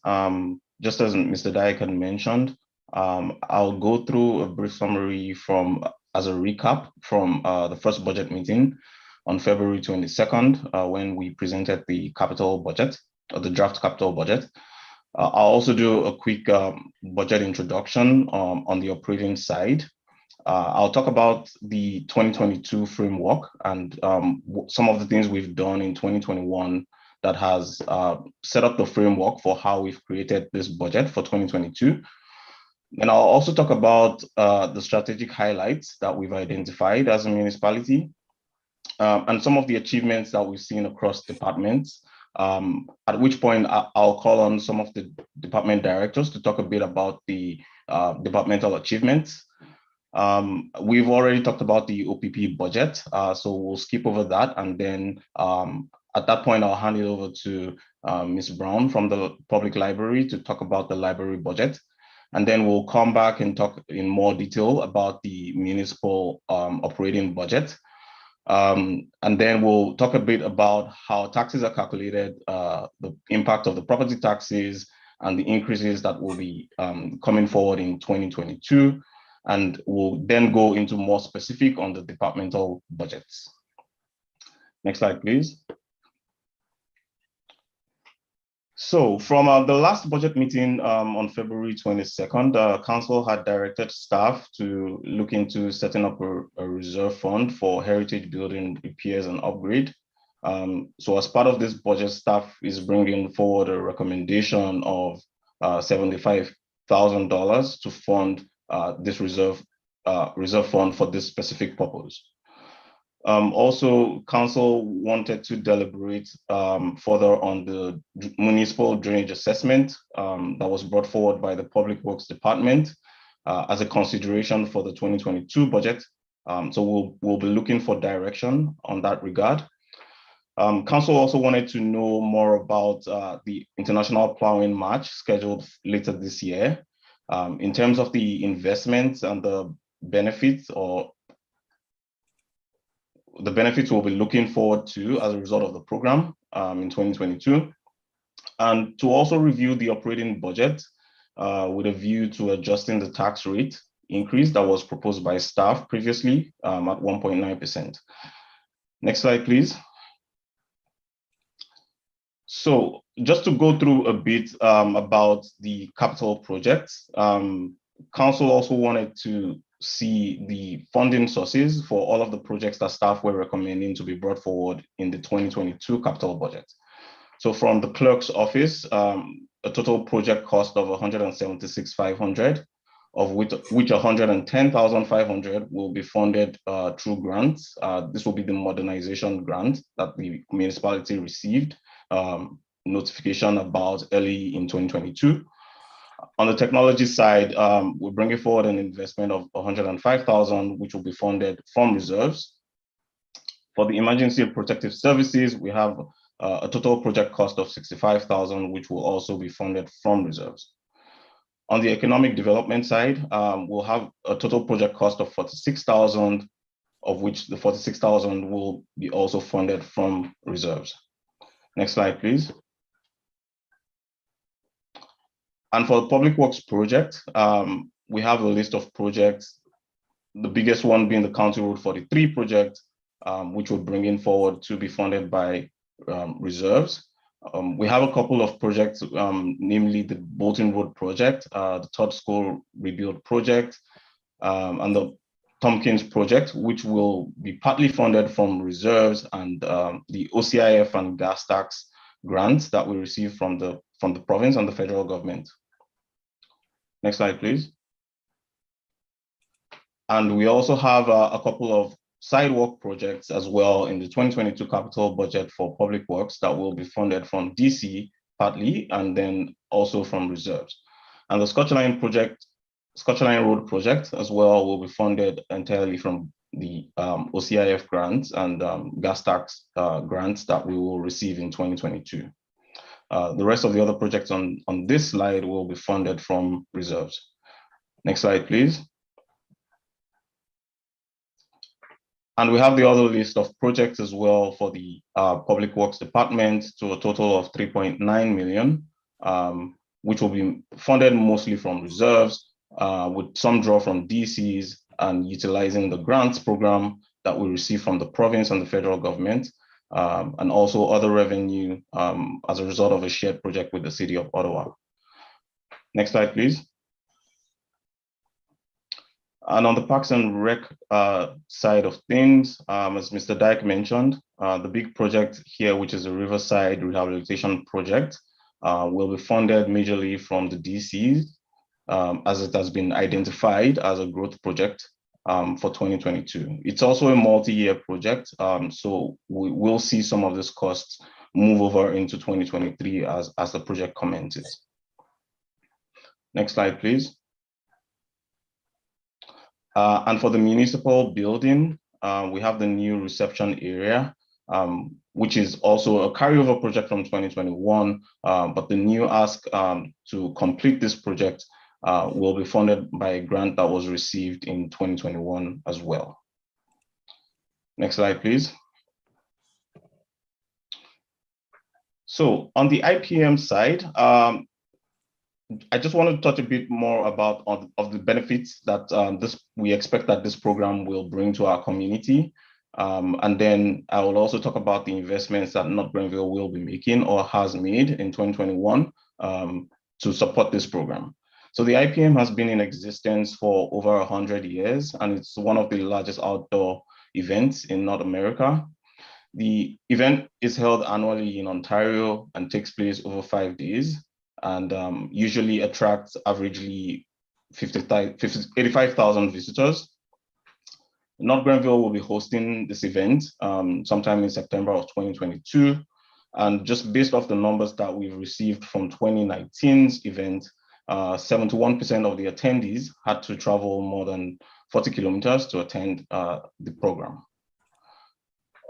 just as Mr. Dyke had mentioned, I'll go through a brief summary as a recap from the first budget meeting on February 22nd, when we presented the capital budget, or the draft capital budget. I'll also do a quick budget introduction on the operating side. I'll talk about the 2022 framework and some of the things we've done in 2021 that has set up the framework for how we've created this budget for 2022. And I'll also talk about the strategic highlights that we've identified as a municipality and some of the achievements that we've seen across departments. At which point I'll call on some of the department directors to talk a bit about the departmental achievements. We've already talked about the OPP budget, so we'll skip over that. And then at that point, I'll hand it over to Ms. Brown from the Public Library to talk about the library budget. And then we'll come back and talk in more detail about the municipal operating budget. And then we'll talk a bit about how taxes are calculated, the impact of the property taxes, and the increases that will be coming forward in 2022. And we'll then go into more specific on the departmental budgets. Next slide, please. So from the last budget meeting on February 22nd, Council had directed staff to look into setting up a reserve fund for heritage building repairs and upgrade. So as part of this budget, staff is bringing forward a recommendation of $75,000 to fund this reserve fund for this specific purpose. Also, Council wanted to deliberate further on the municipal drainage assessment that was brought forward by the Public Works Department as a consideration for the 2022 budget. So we'll be looking for direction on that regard. Council also wanted to know more about the International Plowing March scheduled later this year. In terms of the investments and the benefits we'll be looking forward to as a result of the program in 2022, and to also review the operating budget with a view to adjusting the tax rate increase that was proposed by staff previously at 1.9%. Next slide, please. So just to go through a bit about the capital projects, Council also wanted to see the funding sources for all of the projects that staff were recommending to be brought forward in the 2022 capital budget. So from the Clerk's office, a total project cost of $176,500, of which $110,500 will be funded through grants. This will be the modernization grant that the municipality received notification about early in 2022. On the technology side, we're bringing forward an investment of $105,000, which will be funded from reserves. For the emergency and protective services, we have a total project cost of $65,000, which will also be funded from reserves. On the economic development side, we'll have a total project cost of 46,000, of which the 46,000 will be also funded from reserves. Next slide, please. And for the public works project, we have a list of projects, the biggest one being the County Road 43 project, which we're bringing forward to be funded by reserves. We have a couple of projects, namely the Bolton Road project, the Todd School Rebuild project, and the Tompkins project, which will be partly funded from reserves and the OCIF and gas tax grants that we receive from the province and the federal government. Next slide, please. And we also have a couple of sidewalk projects as well in the 2022 capital budget for public works that will be funded from DC partly, and then also from reserves. And the Scotchline Road project as well will be funded entirely from the OCIF grants and gas tax grants that we will receive in 2022. The rest of the other projects on this slide will be funded from reserves. Next slide, please. And we have the other list of projects as well for the Public Works Department to a total of 3.9 million, which will be funded mostly from reserves, with some draw from DCs and utilizing the grants program that we receive from the province and the federal government, and also other revenue as a result of a shared project with the City of Ottawa. Next slide, please. And on the Parks and Rec side of things, as Mr. Dyke mentioned, the big project here, which is a Riverside Rehabilitation Project, will be funded majorly from the DCs, as it has been identified as a growth project for 2022. It's also a multi-year project, so we will see some of this costs move over into 2023 as the project commences. Next slide, please. And for the municipal building, we have the new reception area, which is also a carryover project from 2021, but the new ask to complete this project will be funded by a grant that was received in 2021 as well. Next slide, please. So on the IPM side, I just want to touch a bit more about of the benefits that we expect that this program will bring to our community. And then I will also talk about the investments that North Granville will be making or has made in 2021 to support this program. So the IPM has been in existence for over 100 years, and it's one of the largest outdoor events in North America. The event is held annually in Ontario and takes place over 5 days, and usually attracts averagely 85,000 visitors. North Granville will be hosting this event sometime in September of 2022. And just based off the numbers that we've received from 2019's event, 71% of the attendees had to travel more than 40 kilometers to attend the program.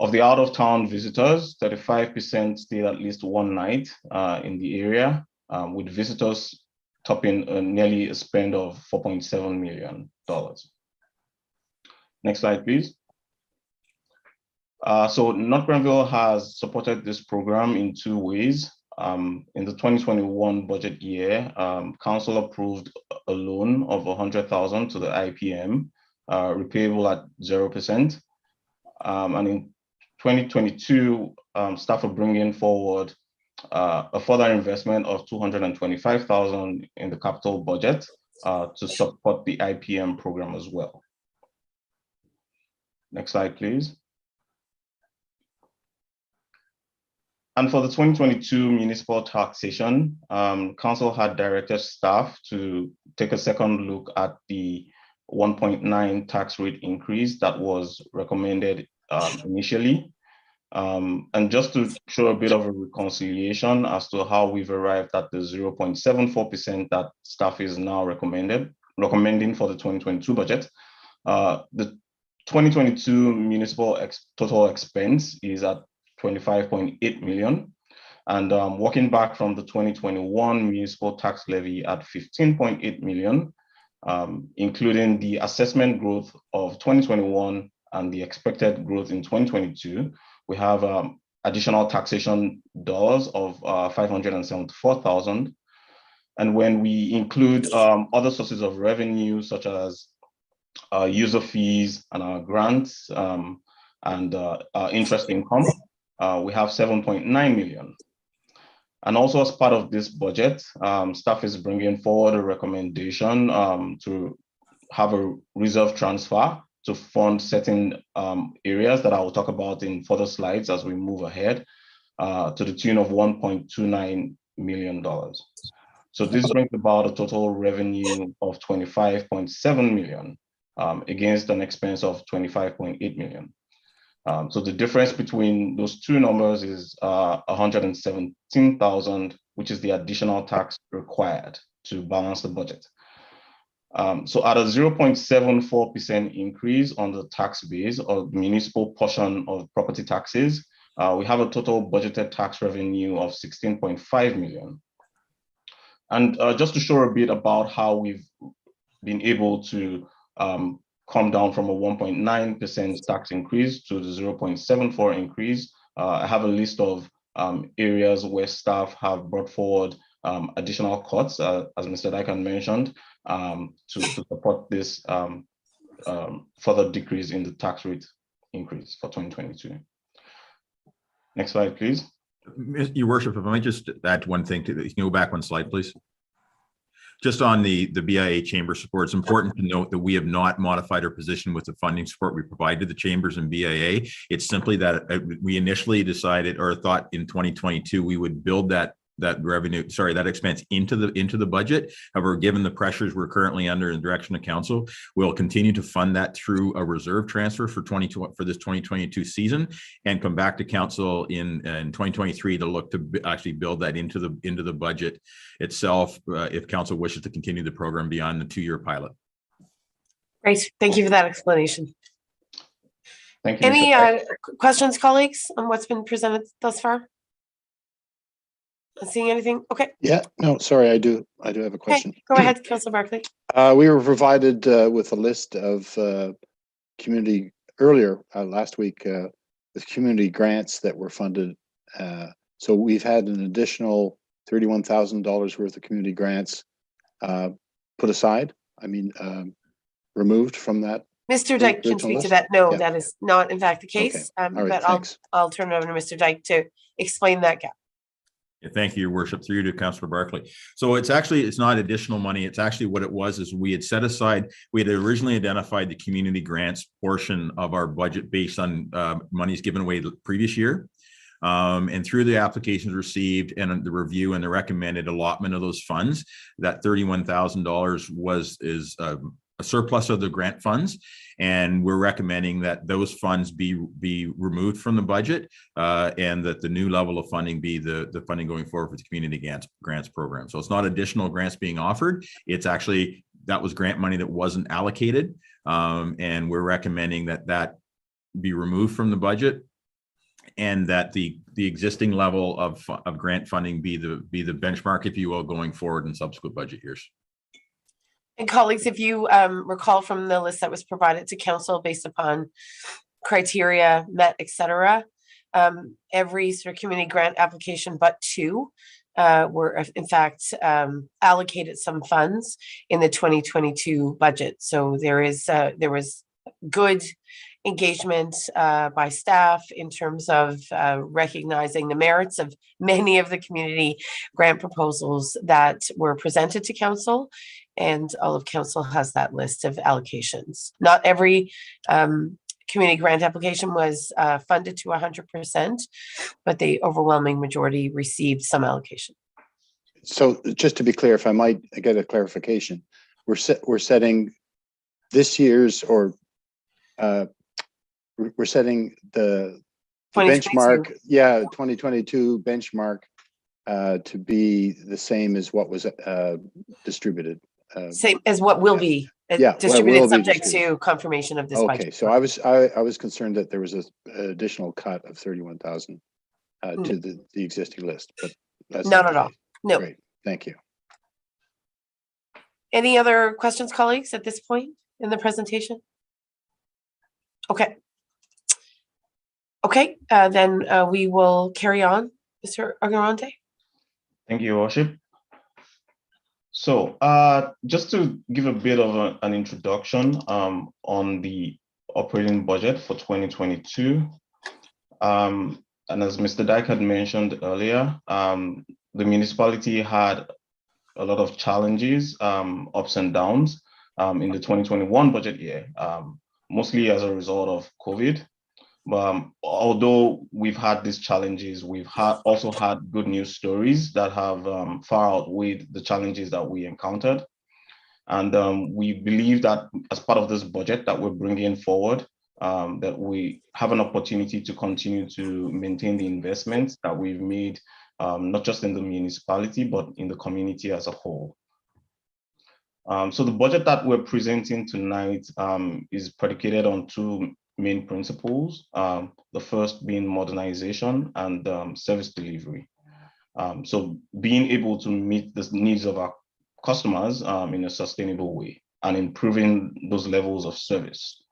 Of the out-of-town visitors, 35% stayed at least one night in the area, with visitors topping nearly a spend of $4.7 million. Next slide, please. So North Granville has supported this program in 2 ways. In the 2021 budget year, Council approved a loan of $100,000 to the IPM, repayable at 0%. And in 2022, staff are bringing forward a further investment of $225,000 in the capital budget to support the IPM program as well. Next slide, please. And for the 2022 municipal taxation, Council had directed staff to take a second look at the 1.9 tax rate increase that was recommended initially. And just to show a bit of a reconciliation as to how we've arrived at the 0.74% that staff is now recommending for the 2022 budget. The 2022 municipal total expense is at 25.8 million. And working back from the 2021 municipal tax levy at 15.8 million, including the assessment growth of 2021 and the expected growth in 2022, we have additional taxation dollars of 574,000. And when we include other sources of revenue, such as user fees and grants and interest income, we have 7.9 million. And also as part of this budget, staff is bringing forward a recommendation to have a reserve transfer to fund certain areas that I will talk about in further slides as we move ahead, to the tune of $1.29 million. So this brings about a total revenue of 25.7 million against an expense of 25.8 million. So the difference between those two numbers is 117,000, which is the additional tax required to balance the budget. So at a 0.74% increase on the tax base or municipal portion of property taxes, we have a total budgeted tax revenue of 16.5 million. And just to show a bit about how we've been able to come down from a 1.9% tax increase to the 0.74 increase, I have a list of areas where staff have brought forward additional cuts, as Mr. Dykan mentioned, to support this further decrease in the tax rate increase for 2022. Next slide, please. Your Worship, if I might just add one thing to that. You can go back one slide, please. Just on the BIA chamber support, it's important to note that we have not modified our position with the funding support we provide to the chambers and BIA. It's simply that we initially decided or thought in 2022 we would build that expense into the budget. However, given the pressures we're currently under in the direction of council, we'll continue to fund that through a reserve transfer for this 2022 season, and come back to council in 2023 to look to actually build that into the budget itself, if council wishes to continue the program beyond the 2-year pilot. Great, thank you for that explanation. Thank you. Any questions, colleagues, on what's been presented thus far? Not seeing anything? Okay. Yeah, no, sorry, I do have a question. Okay, go ahead, Councillor Barclay. We were provided with a list of community earlier last week with community grants that were funded. So we've had an additional $31,000 worth of community grants put aside. I mean, removed from that. Mr. Dyke can speak to that. No, that is not in fact the case. Okay. All right, but I'll turn it over to Mr. Dyke to explain that gap. Thank you, Your Worship, through you to Councillor Barclay. So it's not additional money. It's actually what it was is we had set aside, we had originally identified the community grants portion of our budget based on monies given away the previous year. And through the applications received and the review and the recommended allotment of those funds, that $31,000 is a surplus of the grant funds, and we're recommending that those funds be removed from the budget, and that the new level of funding be the funding going forward for the community grants program. So it's not additional grants being offered. It's actually, that was grant money that wasn't allocated, and we're recommending that be removed from the budget, and that the existing level of grant funding be the benchmark, if you will, going forward in subsequent budget years. And colleagues, if you recall from the list that was provided to council based upon criteria met, etc., every sort of community grant application but two were in fact allocated some funds in the 2022 budget. So there was good engagement by staff in terms of recognizing the merits of many of the community grant proposals that were presented to council, and all of council has that list of allocations. Not every community grant application was funded to 100%, but the overwhelming majority received some allocation. So just to be clear, if I might get a clarification, we're setting this year's or we're setting the benchmark, 2022 benchmark to be the same as what was distributed. Same as what will be distributed, subject to confirmation of this budget. Okay, so I was concerned that there was an additional cut of 31,000. to the existing list, but that's Not the at all. case. No. Great, thank you. Any other questions, colleagues, at this point in the presentation? Okay. Okay, then we will carry on, Mr. Agarante. Thank you, Your Worship. So just to give a bit of an introduction on the operating budget for 2022. And as Mr. Dyke had mentioned earlier, the municipality had a lot of challenges, ups and downs in the 2021 budget year, mostly as a result of COVID. Although we've had these challenges, we've also had good news stories that have far outweighed the challenges that we encountered. And we believe that as part of this budget that we're bringing forward, that we have an opportunity to continue to maintain the investments that we've made, not just in the municipality, but in the community as a whole. So the budget that we're presenting tonight is predicated on two main principles, the first being modernization and service delivery. So being able to meet the needs of our customers in a sustainable way and improving those levels of service.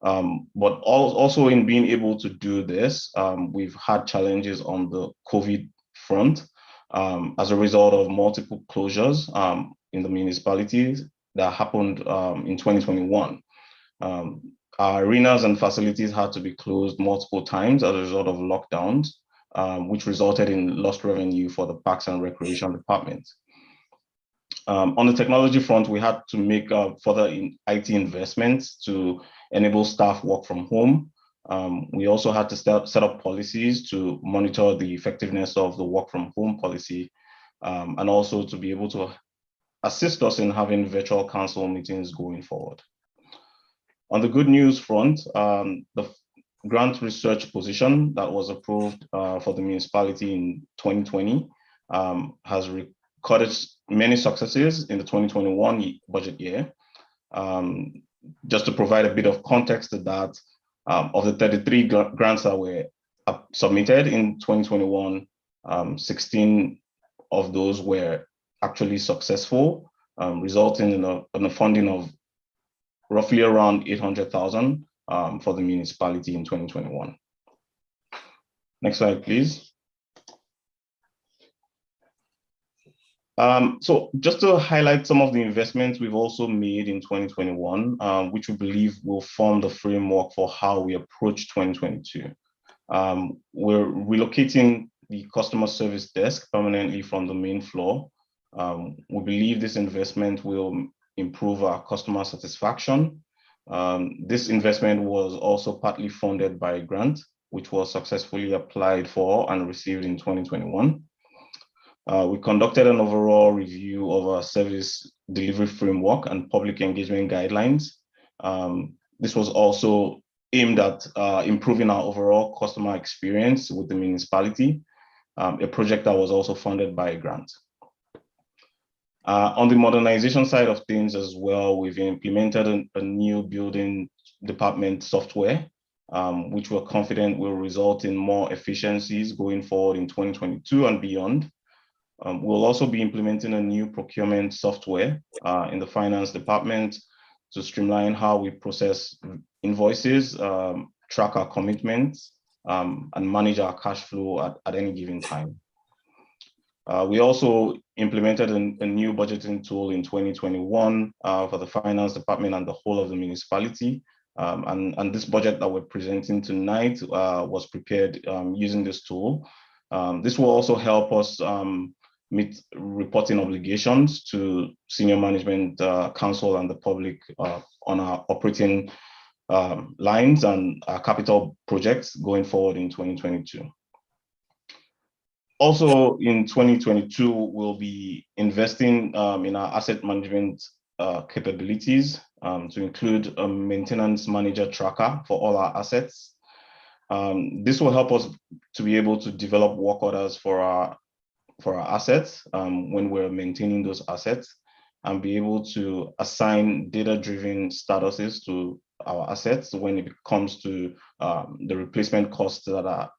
But also in being able to do this, we've had challenges on the COVID front as a result of multiple closures in the municipalities that happened in 2021. Our arenas and facilities had to be closed multiple times as a result of lockdowns, which resulted in lost revenue for the Parks and Recreation Department. On the technology front, we had to make further IT investments to enable staff work from home. We also had to set up policies to monitor the effectiveness of the work from home policy, and also to be able to assist us in having virtual council meetings going forward. On the good news front, the grant research position that was approved for the municipality in 2020 has recorded many successes in the 2021 budget year. Just to provide a bit of context to that, of the 33 grants that were submitted in 2021, 16 of those were actually successful, resulting in a funding of roughly around 800,000 for the municipality in 2021. Next slide, please. So just to highlight some of the investments we've also made in 2021, which we believe will form the framework for how we approach 2022. We're relocating the customer service desk permanently from the main floor. We believe this investment will improve our customer satisfaction. This investment was also partly funded by a grant, which was successfully applied for and received in 2021. We conducted an overall review of our service delivery framework and public engagement guidelines. This was also aimed at improving our overall customer experience with the municipality, a project that was also funded by a grant. On the modernization side of things as well, we've implemented a new building department software, which we're confident will result in more efficiencies going forward in 2022 and beyond. We'll also be implementing a new procurement software in the finance department to streamline how we process invoices, track our commitments, and manage our cash flow at any given time. We also implemented a new budgeting tool in 2021 for the finance department and the whole of the municipality. And this budget that we're presenting tonight was prepared using this tool. This will also help us meet reporting obligations to senior management, council, and the public on our operating lines and our capital projects going forward in 2022. Also in 2022, we'll be investing in our asset management capabilities to include a maintenance manager tracker for all our assets. This will help us to be able to develop work orders for our assets when we're maintaining those assets, and be able to assign data-driven statuses to our assets when it comes to the replacement costs that are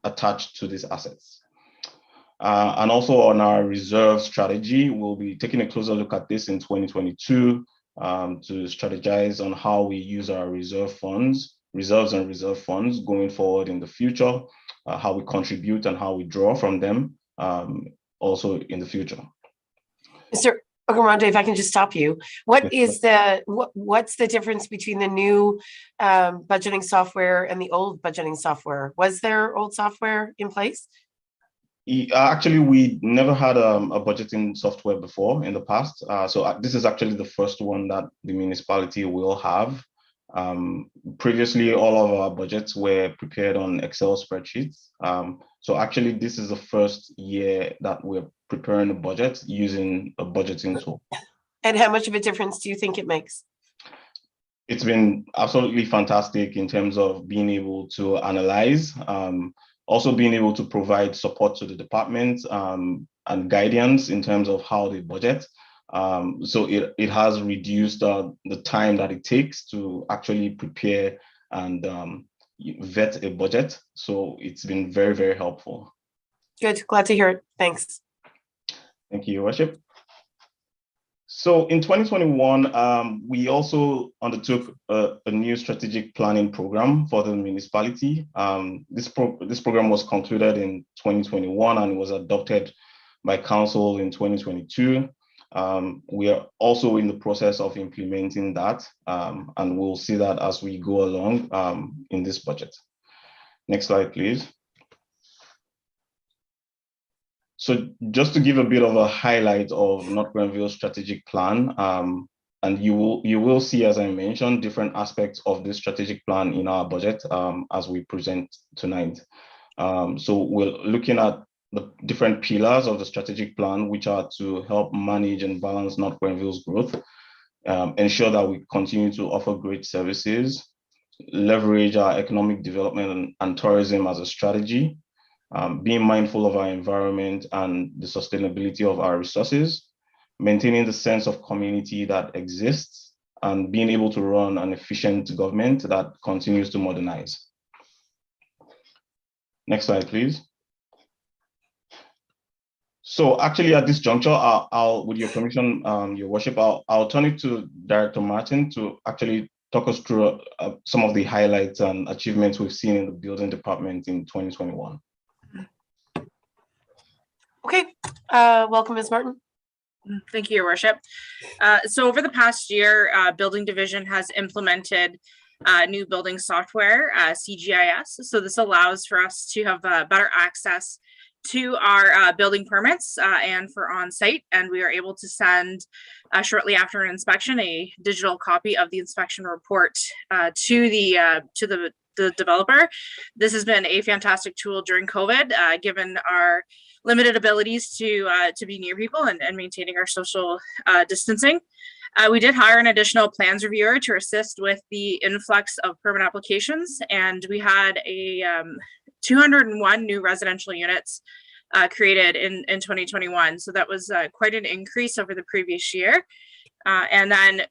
attached to these assets. And also on our reserve strategy, we'll be taking a closer look at this in 2022 to strategize on how we use our reserves and reserve funds going forward in the future, how we contribute and how we draw from them also in the future. Mr. Ogamonde, if I can just stop you, what's the difference between the new budgeting software and the old budgeting software? Was there old software in place? Actually, we never had a budgeting software before in the past. So this is actually the first one that the municipality will have. Previously, all of our budgets were prepared on Excel spreadsheets. So actually, this is the first year that we're preparing a budget using a budgeting tool. And how much of a difference do you think it makes? It's been absolutely fantastic in terms of being able to analyze, also being able to provide support to the department and guidance in terms of how they budget. So it has reduced the time that it takes to actually prepare and vet a budget. So it's been very, very helpful. Good, glad to hear it. Thanks. Thank you, Your Worship. So in 2021, we also undertook a new strategic planning program for the municipality. This program was concluded in 2021 and was adopted by council in 2022. We are also in the process of implementing that, and we'll see that as we go along in this budget. Next slide, please. So just to give a bit of a highlight of North Granville's strategic plan, and you will see, as I mentioned, different aspects of this strategic plan in our budget as we present tonight. So we're looking at the different pillars of the strategic plan, which are to help manage and balance North Granville's growth, ensure that we continue to offer great services, leverage our economic development and tourism as a strategy, being mindful of our environment and the sustainability of our resources, maintaining the sense of community that exists, and being able to run an efficient government that continues to modernize. Next slide, please. So actually at this juncture, I'll with your permission, Your Worship, I'll turn it to Director Martin to actually talk us through some of the highlights and achievements we've seen in the building department in 2021. Okay, welcome, Ms. Martin. Thank you, Your Worship. So over the past year, Building Division has implemented new building software, CGIS. So this allows for us to have better access to our building permits and for on-site, and we are able to send shortly after an inspection a digital copy of the inspection report to the developer. This has been a fantastic tool during COVID, given our limited abilities to be near people and maintaining our social distancing. We did hire an additional plans reviewer to assist with the influx of permit applications, and we had a 201 new residential units created in 2021. So that was quite an increase over the previous year. And then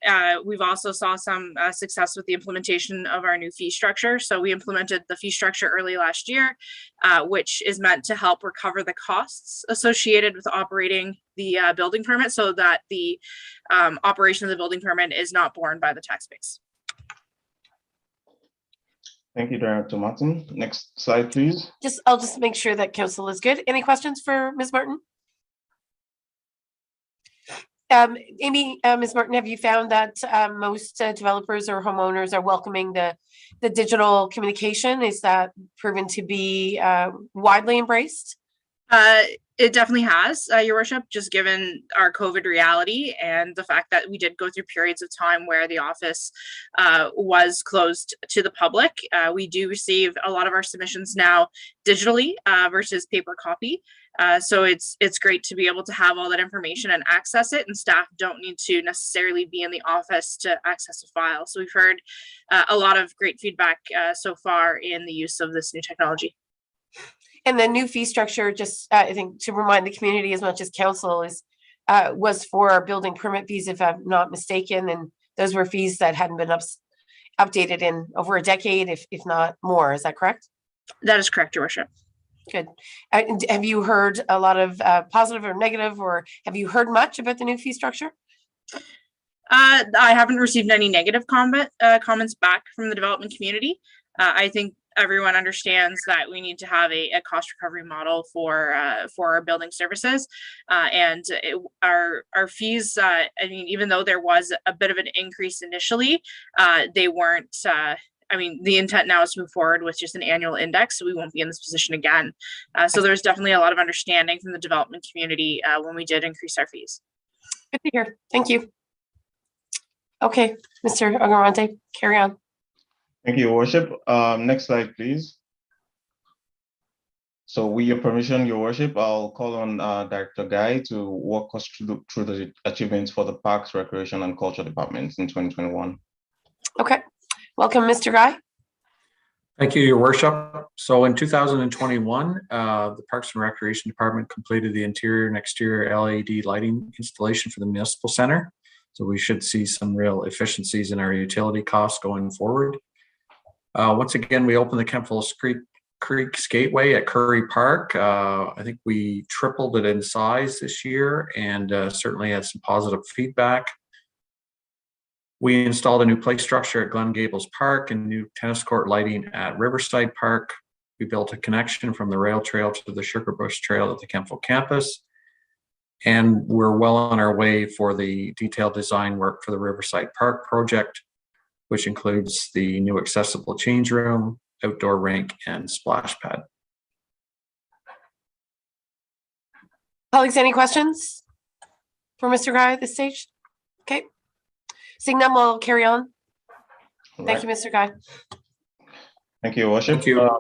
we've also saw some success with the implementation of our new fee structure. So we implemented the fee structure early last year, which is meant to help recover the costs associated with operating the building permit so that the operation of the building permit is not borne by the tax base. Thank you, Director Martin. Next slide, please. I'll just make sure that council is good. Any questions for Ms. Martin? Amy, Ms. Martin, have you found that most developers or homeowners are welcoming the digital communication? Is that proven to be widely embraced? It definitely has, Your Worship, just given our COVID reality and the fact that we did go through periods of time where the office was closed to the public. We do receive a lot of our submissions now digitally versus paper copy. So it's great to be able to have all that information and access it, and staff don't need to necessarily be in the office to access a file. So we've heard a lot of great feedback so far in the use of this new technology. And the new fee structure, just I think to remind the community as much as council, was for our building permit fees, if I'm not mistaken, and those were fees that hadn't been updated in over a decade, if not more. Is that correct? That is correct, Your Worship. Good. And have you heard a lot of positive or negative, or have you heard much about the new fee structure? I haven't received any negative comments back from the development community. I think everyone understands that we need to have a cost recovery model for our building services, and our fees. I mean, even though there was a bit of an increase initially, they weren't. I mean, the intent now is to move forward with just an annual index, so we won't be in this position again. So there's definitely a lot of understanding from the development community when we did increase our fees. Good to hear. Thank you. Okay, Mr. Agarante, carry on. Thank you, Your Worship. Next slide, please. So with your permission, Your Worship, I'll call on Director Guy to walk us through the achievements for the Parks, Recreation and Culture departments in 2021. Okay, welcome, Mr. Guy. Thank you, Your Worship. So in 2021, the Parks and Recreation Department completed the interior and exterior LED lighting installation for the Municipal Center. So we should see some real efficiencies in our utility costs going forward. Once again, we opened the Kempfills Creek Skateway at Curry Park. I think we tripled it in size this year and certainly had some positive feedback. We installed a new play structure at Glen Gables Park and new tennis court lighting at Riverside Park. We built a connection from the rail trail to the Sugarbush Trail at the Kempville campus. And we're well on our way for the detailed design work for the Riverside Park project, which includes the new accessible change room, outdoor rink, and splash pad. Colleagues, any questions for Mr. Guy at this stage? Okay. Seeing none, we'll carry on. Thank you, Mr. Guy. Thank you, Your Worship. Thank you.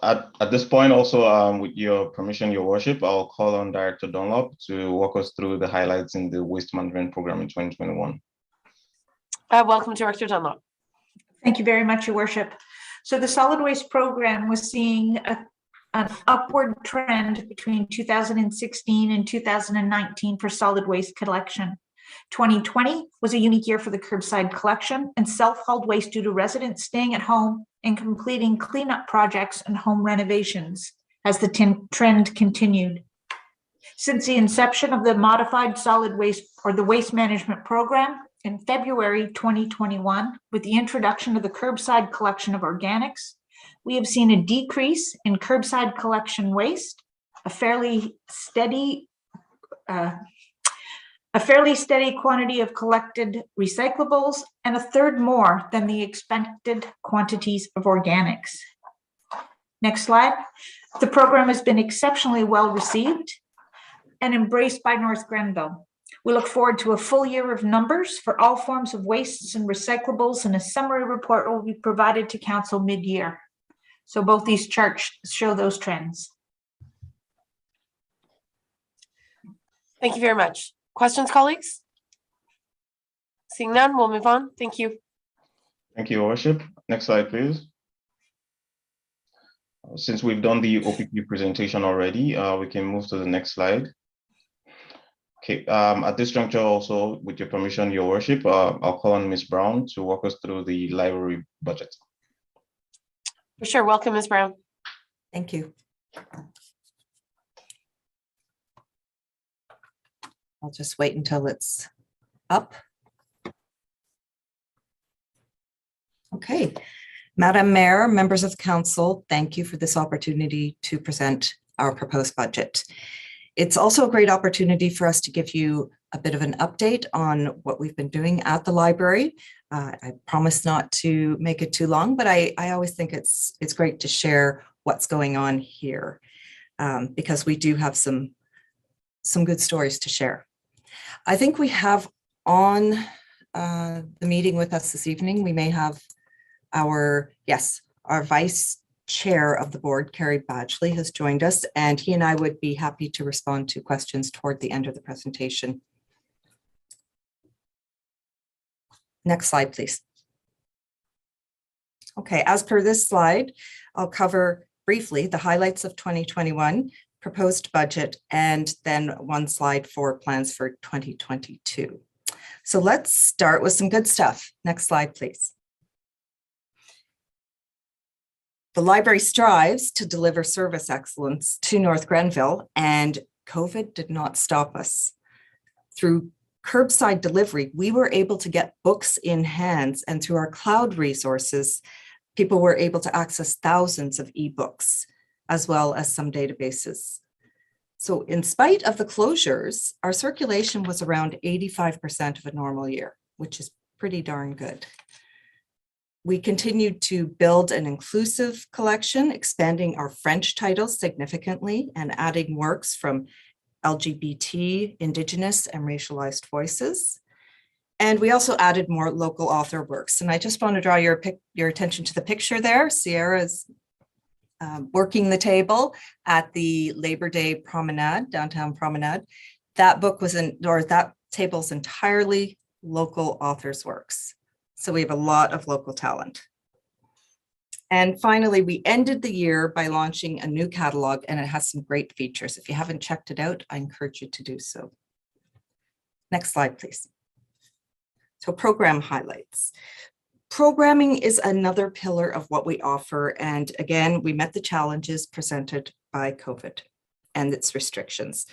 At this point, also, with your permission, Your Worship, I'll call on Director Dunlop to walk us through the highlights in the waste management program in 2021. Welcome, Director Dunlop. Thank you very much, Your Worship. So the solid waste program was seeing an upward trend between 2016 and 2019 for solid waste collection. 2020 was a unique year for the curbside collection and self-hauled waste due to residents staying at home and completing cleanup projects and home renovations as the trend continued. Since the inception of the modified solid waste or the waste management program in February 2021, with the introduction of the curbside collection of organics, we have seen a decrease in curbside collection waste, a fairly steady quantity of collected recyclables, and a third more than the expected quantities of organics. Next slide. The program has been exceptionally well received and embraced by North Granville. We look forward to a full year of numbers for all forms of wastes and recyclables, and a summary report will be provided to Council mid-year. So both these charts show those trends. Thank you very much. Questions, colleagues? Seeing none, we'll move on. Thank you. Thank you, Your Worship. Next slide, please. Since we've done the OPP presentation already, we can move to the next slide. Okay, at this juncture also, with your permission, Your Worship, I'll call on Ms. Brown to walk us through the library budget. For sure. Welcome, Ms. Brown. Thank you. I'll just wait until it's up. Okay. Madam Mayor, members of council, thank you for this opportunity to present our proposed budget. It's also a great opportunity for us to give you a bit of an update on what we've been doing at the library. I promise not to make it too long, but I always think it's great to share what's going on here because we do have some good stories to share. I think we have on the meeting with us this evening, we may have our vice chair of the board, Carrie Badgley, has joined us, and he and I would be happy to respond to questions toward the end of the presentation. Next slide, please. Okay, as per this slide, I'll cover briefly the highlights of 2021, proposed budget, and then one slide for plans for 2022. So let's start with some good stuff. Next slide, please. The library strives to deliver service excellence to North Granville, and COVID did not stop us. Through curbside delivery, we were able to get books in hands, and through our cloud resources, people were able to access thousands of ebooks, as well as some databases. So in spite of the closures, our circulation was around 85% of a normal year, which is pretty darn good. We continued to build an inclusive collection, expanding our French titles significantly and adding works from LGBT, Indigenous, and racialized voices. And we also added more local author works. And I just want to draw your attention to the picture there. Sierra's working the table at the Labor Day Promenade, downtown Promenade. That book was that table's entirely local authors' works. So we have a lot of local talent. And finally, we ended the year by launching a new catalog, and it has some great features. If you haven't checked it out, I encourage you to do so. Next slide, please. So program highlights. Programming is another pillar of what we offer. And again, we met the challenges presented by COVID and its restrictions.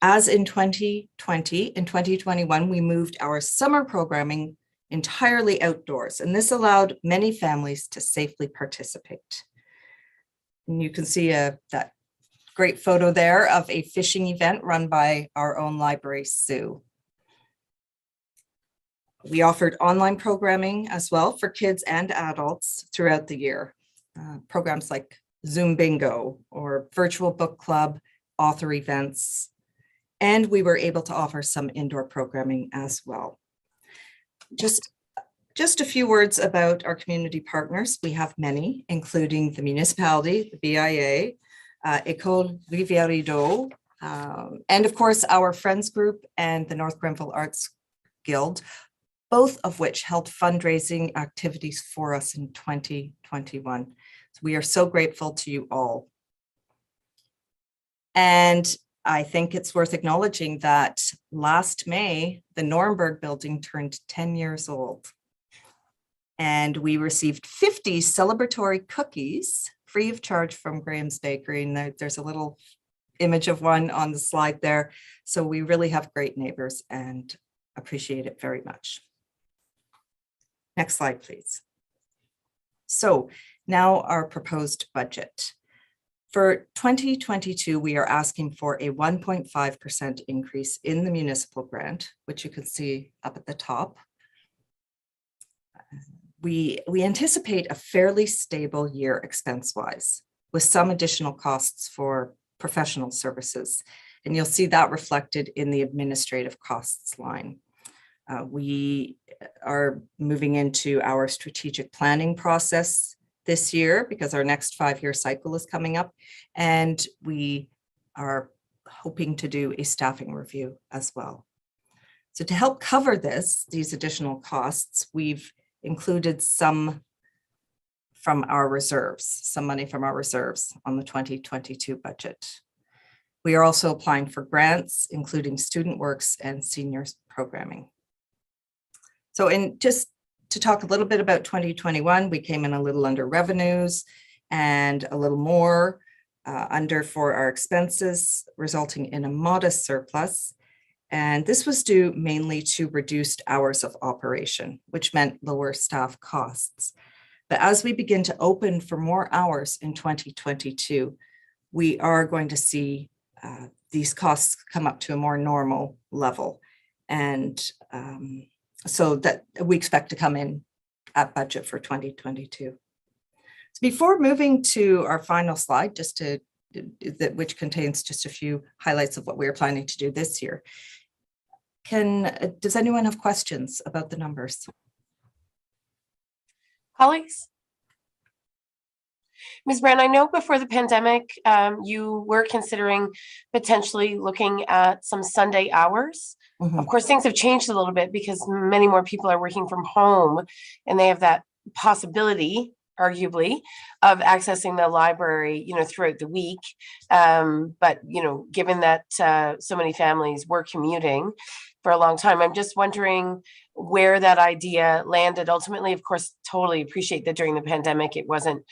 As in 2020, in 2021, we moved our summer programming entirely outdoors, and this allowed many families to safely participate. And you can see that great photo there of a fishing event run by our own library, Sue. We offered online programming as well for kids and adults throughout the year. Programs like Zoom Bingo or Virtual Book Club, author events, and we were able to offer some indoor programming as well. Just a few words about our community partners. We have many, including the Municipality, the BIA, École Rivière d'Eau, and of course our Friends Group and the North Granville Arts Guild, both of which held fundraising activities for us in 2021. So we are so grateful to you all. And I think it's worth acknowledging that last May, the Nuremberg building turned 10 years old. And we received 50 celebratory cookies free of charge from Graham's Bakery. And there's a little image of one on the slide there. So we really have great neighbors and appreciate it very much. Next slide, please. So now our proposed budget. For 2022, we are asking for a 1.5% increase in the municipal grant, which you can see up at the top. We anticipate a fairly stable year expense-wise, with some additional costs for professional services. And you'll see that reflected in the administrative costs line. We are moving into our strategic planning process this year because our next 5-year cycle is coming up, and we are hoping to do a staffing review as well. So to help cover these additional costs, we've included some from our reserves, some money from our reserves on the 2022 budget. We are also applying for grants, including Student Works and Seniors Programming. So just to talk a little bit about 2021, we came in a little under revenues and a little more under for our expenses, resulting in a modest surplus. And this was due mainly to reduced hours of operation, which meant lower staff costs. But as we begin to open for more hours in 2022, we are going to see these costs come up to a more normal level. And so that we expect to come in at budget for 2022. So before moving to our final slide, which contains just a few highlights of what we are planning to do this year, does anyone have questions about the numbers? Colleagues? Ms. Brown, I know before the pandemic, you were considering potentially looking at some Sunday hours. Mm-hmm. Of course, things have changed a little bit because many more people are working from home and they have that possibility, arguably, of accessing the library, throughout the week. But, given that so many families were commuting for a long time, I'm just wondering where that idea landed ultimately. Of course, totally appreciate that during the pandemic, it wasn't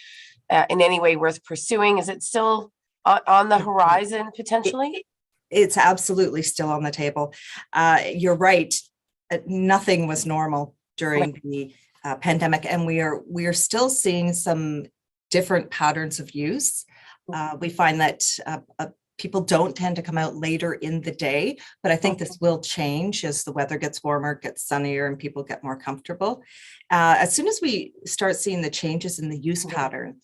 in any way worth pursuing? Is it still on the horizon potentially? It's absolutely still on the table. You're right. Nothing was normal during the pandemic, and we are still seeing some different patterns of use. We find that people don't tend to come out later in the day, but I think this will change as the weather gets warmer, gets sunnier, and people get more comfortable. As soon as we start seeing the changes in the use pattern,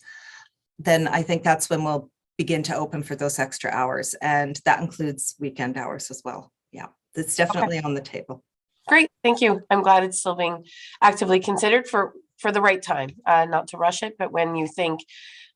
then I think that's when we'll begin to open for those extra hours. And that includes weekend hours as well. Yeah, it's definitely on the table. Great, thank you. I'm glad it's still being actively considered for the right time, not to rush it, but when you think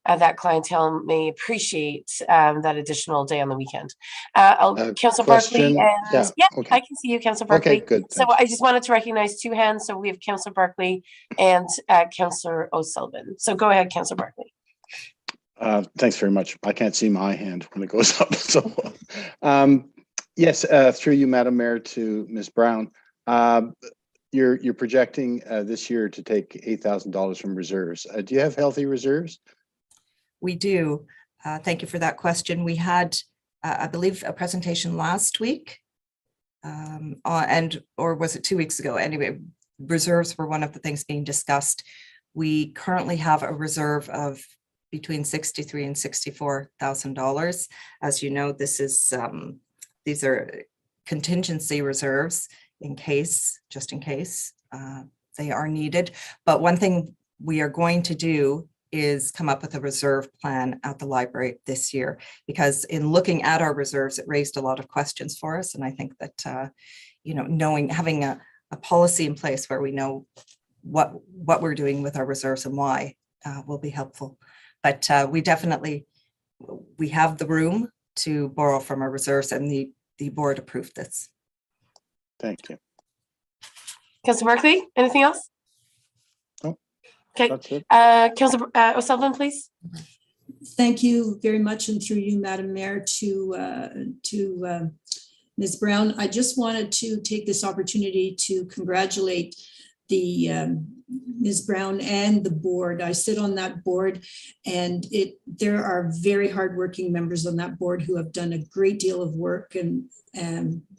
that clientele may appreciate that additional day on the weekend. Councillor Barkley, and okay. I can see you, Councillor Barkley. Okay, good. So I just wanted to recognize two hands. So we have Councillor Barkley and Councillor O'Sullivan. So go ahead, Councillor Barkley. Thanks very much. I can't see my hand when it goes up. So, yes, through you, Madam Mayor, to Ms. Brown. You're projecting this year to take $8,000 from reserves. Do you have healthy reserves? We do. Thank you for that question. We had, I believe, a presentation last week, or was it 2 weeks ago? Anyway, reserves were one of the things being discussed. We currently have a reserve of between $63,000 and $64,000. As you know, this is these are contingency reserves just in case they are needed. But one thing we are going to do is come up with a reserve plan at the library this year, because in looking at our reserves, it raised a lot of questions for us. And I think that, having a policy in place where we know what we're doing with our reserves and why will be helpful. But we have the room to borrow from our reserves, and the board approved this. Thank you. Councillor Barkley, anything else? No. Okay. Councillor O'Sullivan, please. Thank you very much, and through you, Madam Mayor, to Ms. Brown. I just wanted to take this opportunity to congratulate the Ms. Brown and the board. I sit on that board, and there are very hardworking members on that board who have done a great deal of work and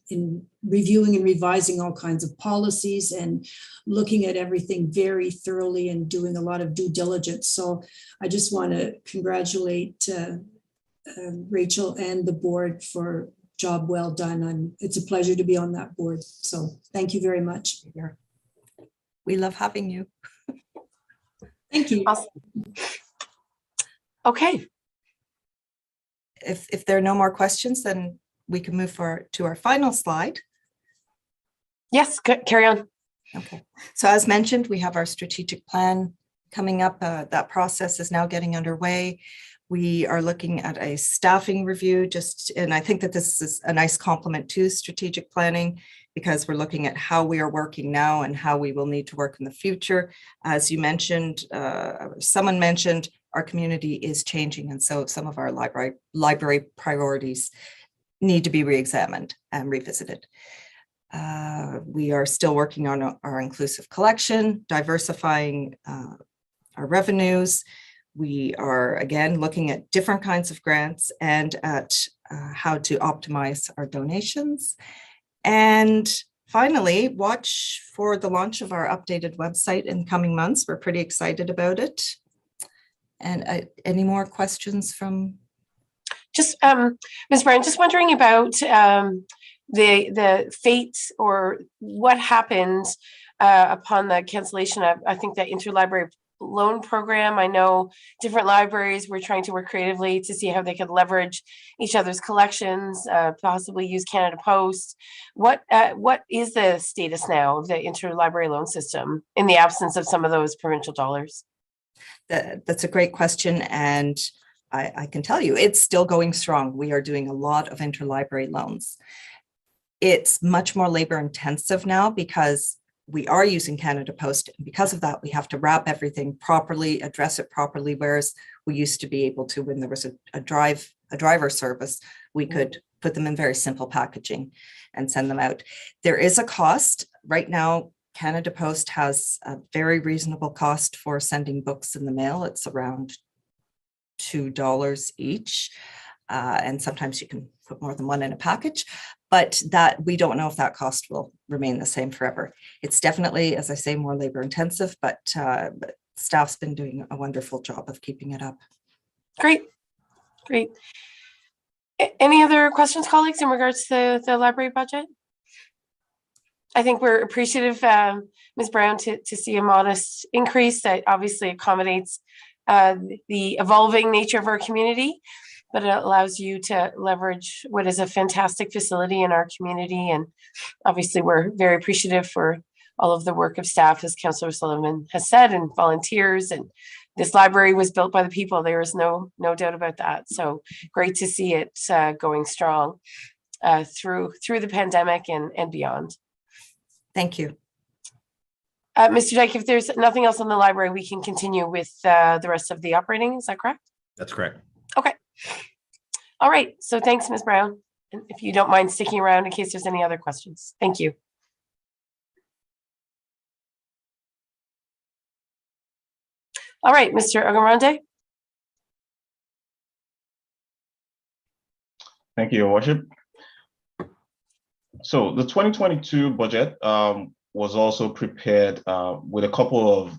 in reviewing and revising all kinds of policies and looking at everything very thoroughly and doing a lot of due diligence. So I just want to congratulate Rachel and the board for job well done. It's a pleasure to be on that board. So thank you very much. We love having you. Thank you. Awesome. Okay. If there are no more questions, then we can move to our final slide. Yes, carry on. Okay. So as mentioned, we have our strategic plan coming up. That process is now getting underway. We are looking at a staffing review, and I think that this is a nice complement to strategic planning, because we're looking at how we are working now and how we will need to work in the future. As you mentioned, someone mentioned, our community is changing, and so some of our library priorities need to be re-examined and revisited. We are still working on our inclusive collection, diversifying our revenues. We are, again, looking at different kinds of grants and at how to optimize our donations. And finally, watch for the launch of our updated website in coming months. We're pretty excited about it. And any more questions from? Just, Ms. Brown, just wondering about the fate or what happened upon the cancellation of, I think, that interlibrary loan program. I know different libraries were trying to work creatively to see how they could leverage each other's collections, possibly use Canada Post. What is the status now of the interlibrary loan system in the absence of some of those provincial dollars? That's a great question, and I can tell you it's still going strong. We are doing a lot of interlibrary loans. It's much more labor intensive now because we are using Canada Post. And because of that, we have to wrap everything properly, address it properly, whereas we used to be able to, when there was a driver service, we could put them in very simple packaging and send them out. There is a cost. Right now, Canada Post has a very reasonable cost for sending books in the mail. It's around $2 each. And sometimes you can put more than one in a package, but that we don't know if that cost will remain the same forever. It's definitely, as I say, more labor intensive, but staff's been doing a wonderful job of keeping it up. Great. Any other questions, colleagues, in regards to the library budget? I think we're appreciative, Ms. Brown, to see a modest increase that obviously accommodates the evolving nature of our community, but it allows you to leverage what is a fantastic facility in our community. And obviously we're very appreciative for all of the work of staff, as Councillor Sullivan has said, and volunteers. And this library was built by the people. There is no doubt about that. So great to see it going strong through the pandemic and beyond. Thank you. Mr. Dyke, if there's nothing else on the library, we can continue with the rest of the operating. Is that correct? That's correct. Okay. All right. So thanks, Ms. Brown. And if you don't mind sticking around in case there's any other questions. Thank you. All right, Mr. Ogunrande. Thank you, Your Worship. So the 2022 budget was also prepared with a couple of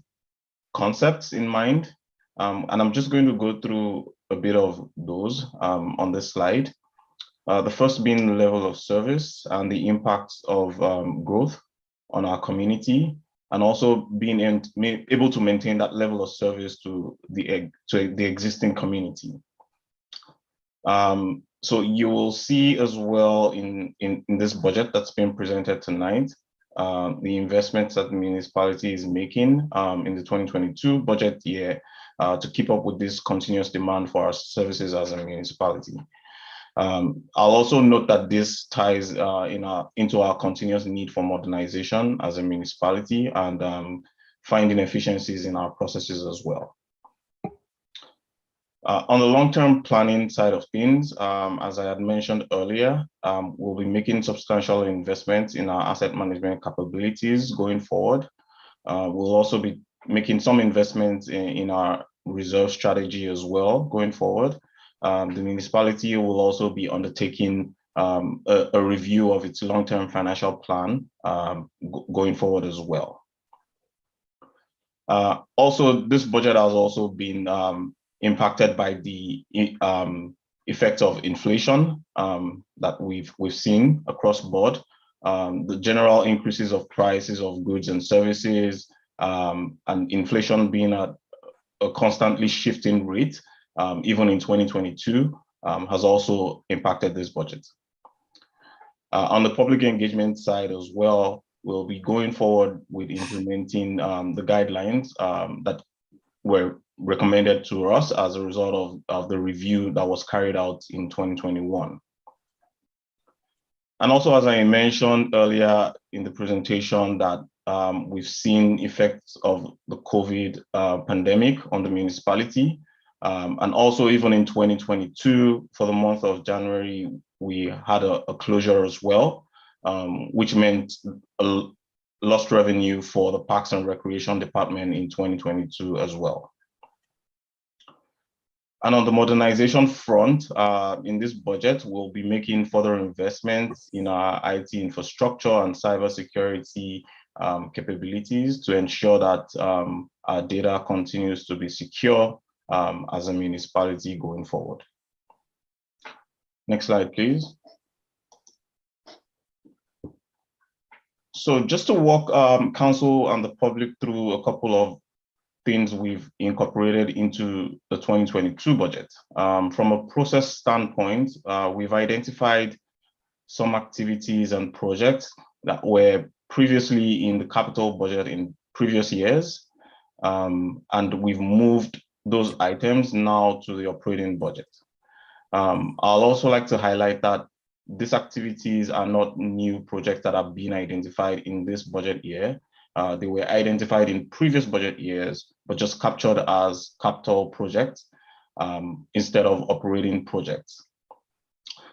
concepts in mind. And I'm just going to go through a bit of those on this slide. The first being the level of service and the impact of growth on our community, and also being able to maintain that level of service to the existing community. So you will see as well in this budget that's been presented tonight, the investments that the municipality is making in the 2022 budget year to keep up with this continuous demand for our services as a municipality. I'll also note that this ties into our continuous need for modernization as a municipality and finding efficiencies in our processes as well. On the long-term planning side of things, as I had mentioned earlier, we'll be making substantial investments in our asset management capabilities going forward. We'll also be making some investments in our reserve strategy as well going forward. The municipality will also be undertaking a review of its long-term financial plan going forward as well. Also, this budget has also been impacted by the effect of inflation that we've seen across board. The general increases of prices of goods and services, and inflation being at a constantly shifting rate, even in 2022, has also impacted this budget. On the public engagement side as well, we'll be going forward with implementing the guidelines that were recommended to us as a result of the review that was carried out in 2021. And also, as I mentioned earlier in the presentation, that we've seen effects of the COVID pandemic on the municipality. And also even in 2022, for the month of January, we had a closure as well, which meant a lost revenue for the Parks and Recreation Department in 2022 as well. And on the modernization front, in this budget, we'll be making further investments in our IT infrastructure and cybersecurity capabilities to ensure that our data continues to be secure as a municipality going forward. Next slide, please. So just to walk council and the public through a couple of things we've incorporated into the 2022 budget. From a process standpoint, we've identified some activities and projects that were previously in the capital budget in previous years, and we've moved those items now to the operating budget. I'll also like to highlight that these activities are not new projects that have been identified in this budget year. They were identified in previous budget years, but just captured as capital projects instead of operating projects.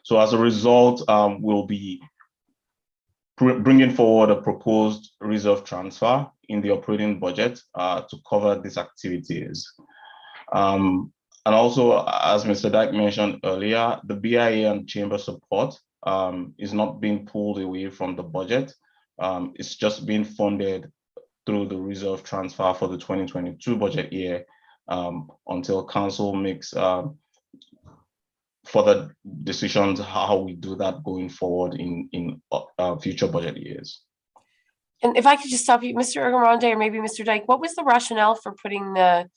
So as a result, we'll be bringing forward a proposed reserve transfer in the operating budget to cover these activities. also, as Mr. Dyke mentioned earlier, the BIA and chamber support is not being pulled away from the budget. It's just being funded through the reserve transfer for the 2022 budget year until council makes further decisions how we do that going forward in future budget years. And if I could just stop you, Mr. Ergamonde, or maybe Mr. Dyke, what was the rationale for putting the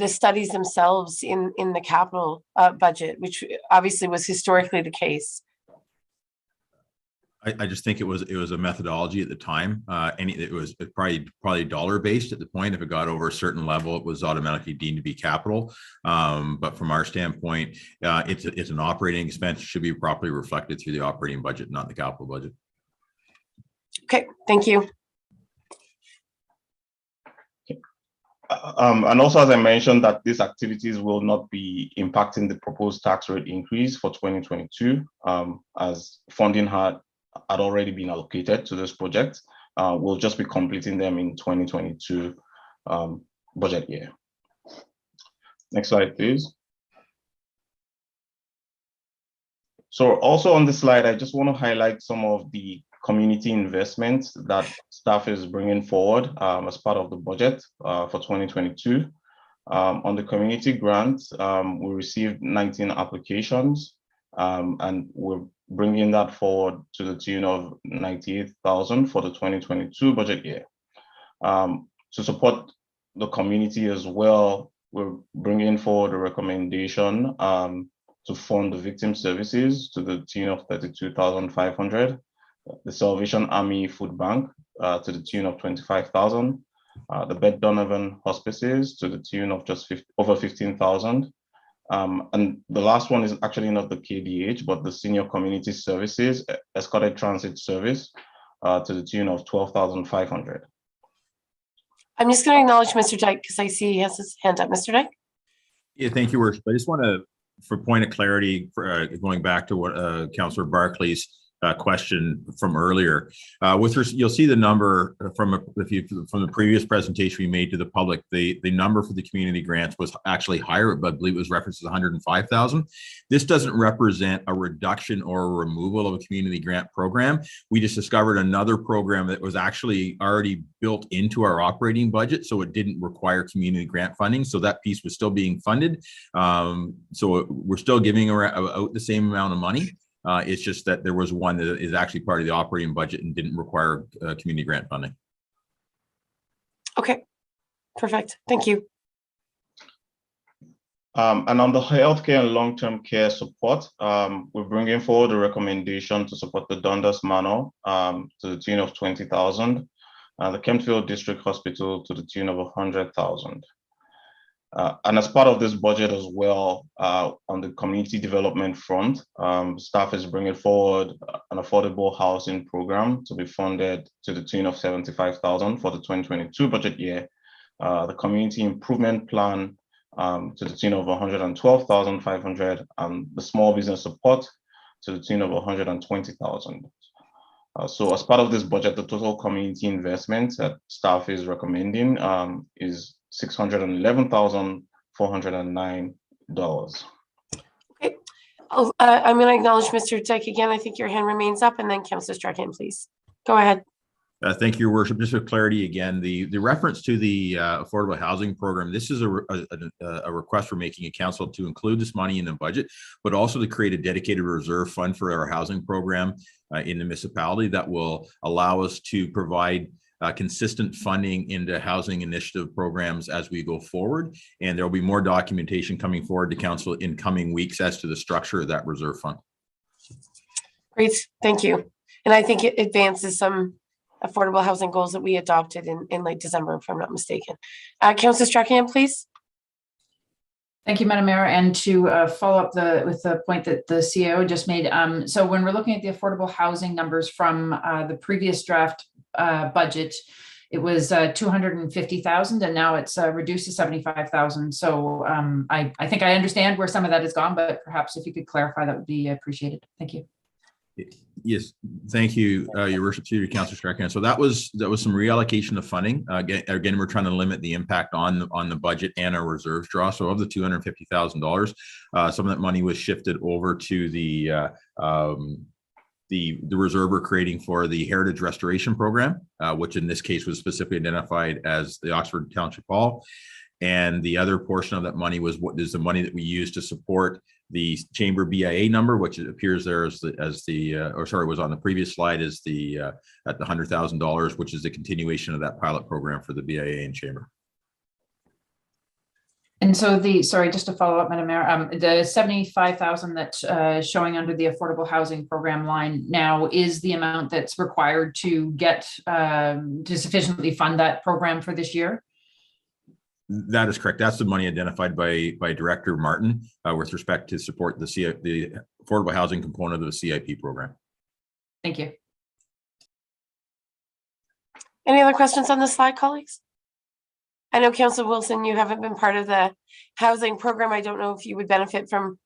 studies themselves in the capital budget, which obviously was historically the case? I just think it was a methodology at the time. It was probably dollar based at the point. If it got over a certain level, it was automatically deemed to be capital. But from our standpoint, it's an operating expense. It should be properly reflected through the operating budget, not the capital budget. Okay, thank you. And also, as I mentioned, that these activities will not be impacting the proposed tax rate increase for 2022, as funding had already been allocated to this project. We'll just be completing them in 2022 budget year. Next slide, please. So also on this slide, I just want to highlight some of the community investments that staff is bringing forward as part of the budget for 2022. On the community grant, we received 19 applications, and we're bringing that forward to the tune of 98,000 for the 2022 budget year. To support the community as well, we're bringing forward a recommendation to fund the victim services to the tune of 32,500, the Salvation Army Food Bank to the tune of 25,000, the Beth Donovan Hospices to the tune of just over 15,000. And the last one is actually not the KDH, but the Senior Community Services Escorted Transit Service to the tune of 12,500. I'm just going to acknowledge Mr. Dyke because I see he has his hand up. Mr. Dyke? Yeah, thank you, Worship. I just want to, for point of clarity, going back to what Councillor Barclay's question from earlier. You'll see the number from the previous presentation we made to the public. The number for the community grants was actually higher, but I believe it was referenced as 105,000. This doesn't represent a reduction or a removal of a community grant program. We just discovered another program that was actually already built into our operating budget, so it didn't require community grant funding. So that piece was still being funded. So we're still giving out the same amount of money. It's just that there was one that is actually part of the operating budget and didn't require community grant funding. Okay, perfect. Thank you. And on the healthcare and long-term care support, we're bringing forward a recommendation to support the Dundas Manor to the tune of 20,000, the Kempsville District Hospital to the tune of 100,000. And as part of this budget as well, on the community development front, staff is bringing forward an affordable housing program to be funded to the tune of 75,000 for the 2022 budget year. The community improvement plan to the tune of 112,500, and the small business support to the tune of 120,000. So as part of this budget, the total community investment that staff is recommending is $611,409. Okay, I'm going to acknowledge Mr. Dyke again. I think your hand remains up, and then Councillor Strachan, please. Go ahead. Thank you, Your Worship. Just for clarity again, the reference to the affordable housing program, this is a request for making a council to include this money in the budget, but also to create a dedicated reserve fund for our housing program in the municipality that will allow us to provide consistent funding into housing initiative programs as we go forward. And there will be more documentation coming forward to council in coming weeks as to the structure of that reserve fund. Great, thank you. And I think it advances some affordable housing goals that we adopted in late December, if I'm not mistaken. Councillor Strachan, please. Thank you, Madam Mayor. And to follow up with the point that the CEO just made, so when we're looking at the affordable housing numbers from the previous draft budget, it was 250,000, and now it's reduced to 75,000. So I think I understand where some of that has gone, but perhaps if you could clarify, that would be appreciated. Thank you. Yes, thank you, Your Worship, to you, Councillor Strachan. So that was some reallocation of funding. Again, we're trying to limit the impact on the budget and our reserves draw. So of the $250,000, some of that money was shifted over to the reserve we're creating for the Heritage Restoration Program, which in this case was specifically identified as the Oxford Township Hall. And the other portion of that money was what is the money that we use to support the chamber BIA number, which it appears there was on the previous slide as the at the $100,000, which is the continuation of that pilot program for the BIA and chamber. And so sorry, just to follow up, Madam Mayor, the 75,000 that's showing under the affordable housing program line now is the amount that's required to get to sufficiently fund that program for this year? That is correct. That's the money identified by Director Martin with respect to support the affordable housing component of the CIP program. Thank you. Any other questions on this slide, colleagues? I know, Councillor Wilson, you haven't been part of the housing program. I don't know if you would benefit from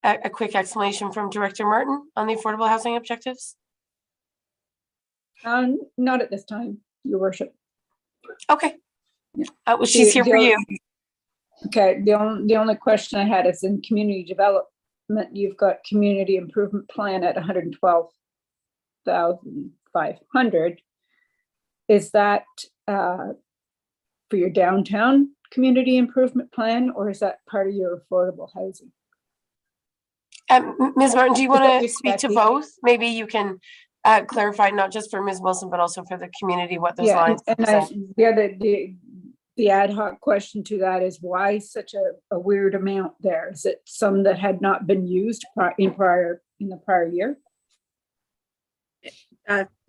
a quick explanation from Director Martin on the affordable housing objectives. Not at this time, Your Worship. Okay. Well, she's here for you. Okay, the only question I had is in community development, you've got community improvement plan at 112,500. Is that for your downtown community improvement plan, or is that part of your affordable housing? Ms. Martin, do you want to speak to both? Maybe you can clarify not just for Ms. Wilson, but also for the community what those lines represent. The ad hoc question to that is why such a weird amount there? Is it some that had not been used in the prior year?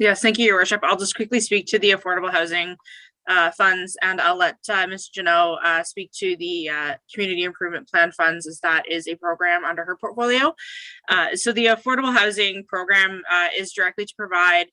Yes, thank you, Your Worship. I'll just quickly speak to the affordable housing funds, and I'll let Ms. Janot speak to the community improvement plan funds, as that is a program under her portfolio. So the affordable housing program is directly to provide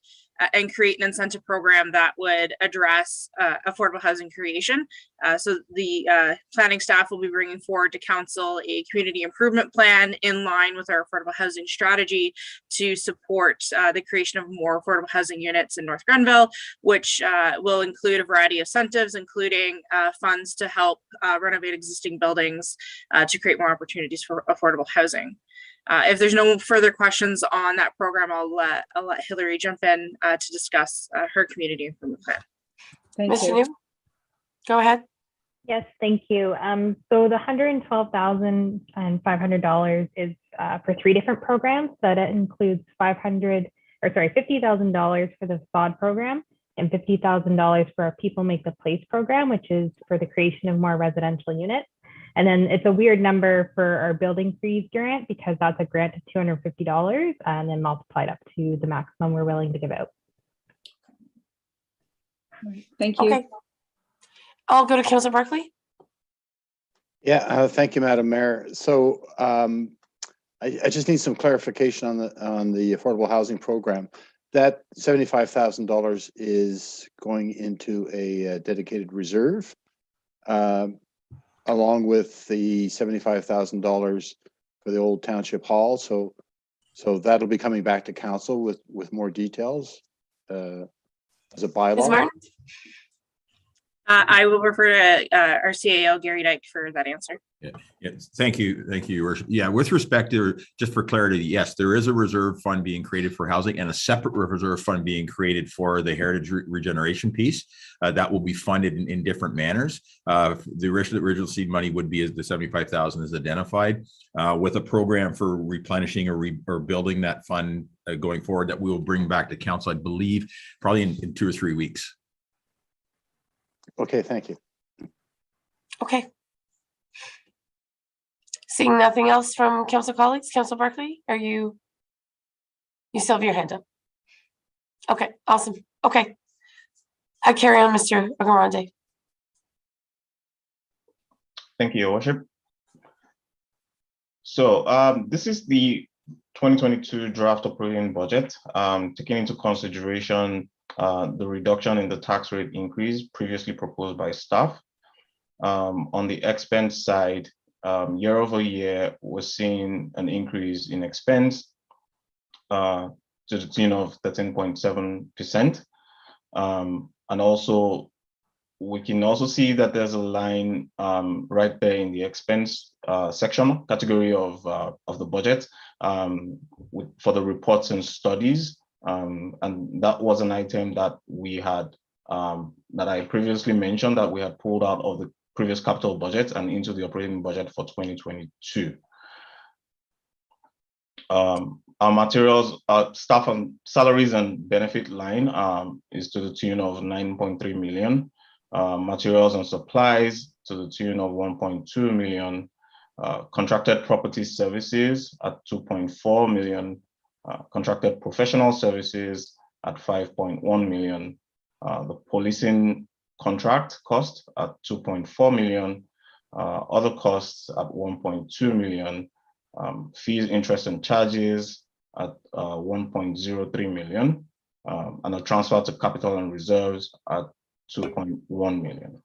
and create an incentive program that would address affordable housing creation. So the planning staff will be bringing forward to council a community improvement plan in line with our affordable housing strategy to support the creation of more affordable housing units in North Granville, which will include a variety of incentives, including funds to help renovate existing buildings to create more opportunities for affordable housing. If there's no further questions on that program, I'll let Hillary jump in to discuss her community improvement plan. Thank you. Go ahead. Yes, thank you. So the $112,500 is for 3 different programs. That includes $50,000 for the SOD program and $50,000 for our People Make the Place program, which is for the creation of more residential units. And then it's a weird number for our building freeze grant because that's a grant of $250 and then multiplied up to the maximum we're willing to give out. Thank you. Okay. I'll go to Councillor Barkley. Yeah, thank you, Madam Mayor. So I just need some clarification on the affordable housing program. That $75,000 is going into a dedicated reserve, along with the $75,000 for the old township hall. So that'll be coming back to council with more details as a bylaw. Ms. Martin? I will refer to our CAO, Gary Dyke, for that answer. Yeah. Thank you, Your Worship. Yeah, with respect to, just for clarity, yes, there is a reserve fund being created for housing and a separate reserve fund being created for the heritage regeneration piece that will be funded in different manners. The original seed money would be as the $75,000 is identified with a program for replenishing or building that fund going forward that we will bring back to council, I believe, probably in 2 or 3 weeks. Okay, thank you. Okay. Seeing nothing else from council colleagues, Councillor Barkley, are you still have your hand up? Okay, awesome. Okay. I carry on, Mr. Ogarande. Thank you, Your Worship. So this is the 2022 draft operating budget, taking into consideration the reduction in the tax rate increase previously proposed by staff. On the expense side, year over year, we're seeing an increase in expense. to the tune of 13.7%. And also, we can also see that there's a line right there in the expense section category of the budget for the reports and studies. And that was an item that we had, that I previously mentioned, that we had pulled out of the previous capital budget and into the operating budget for 2022. Our materials, staff and salaries and benefit line is to the tune of 9.3 million. Materials and supplies to the tune of 1.2 million. Contracted property services at 2.4 million. Contracted professional services at 5.1 million. The policing contract cost at 2.4 million. Other costs at 1.2 million. Fees, interest, and charges at 1.03 million, and a transfer to capital and reserves at 2.1 million,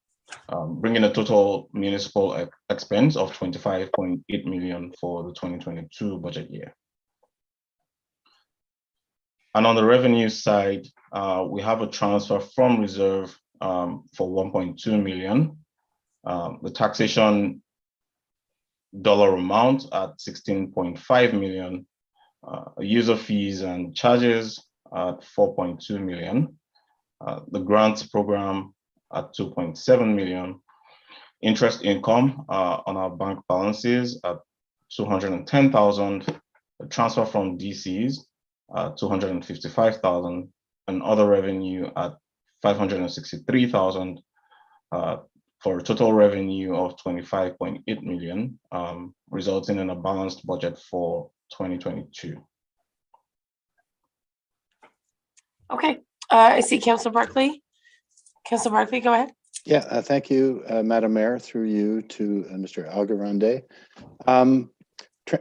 bringing a total municipal expense of 25.8 million for the 2022 budget year. And on the revenue side, we have a transfer from reserve for 1.2 million. The taxation dollar amount at 16.5 million, user fees and charges at 4.2 million, the grants program at 2.7 million, interest income on our bank balances at 210,000, a transfer from DCs 255,000, and other revenue at 563,000, for a total revenue of 25.8 million, resulting in a balanced budget for 2022. Okay, I see Councillor Barkley. Councillor Barkley, go ahead. Yeah, thank you, Madam Mayor, through you to Mr. Algarande.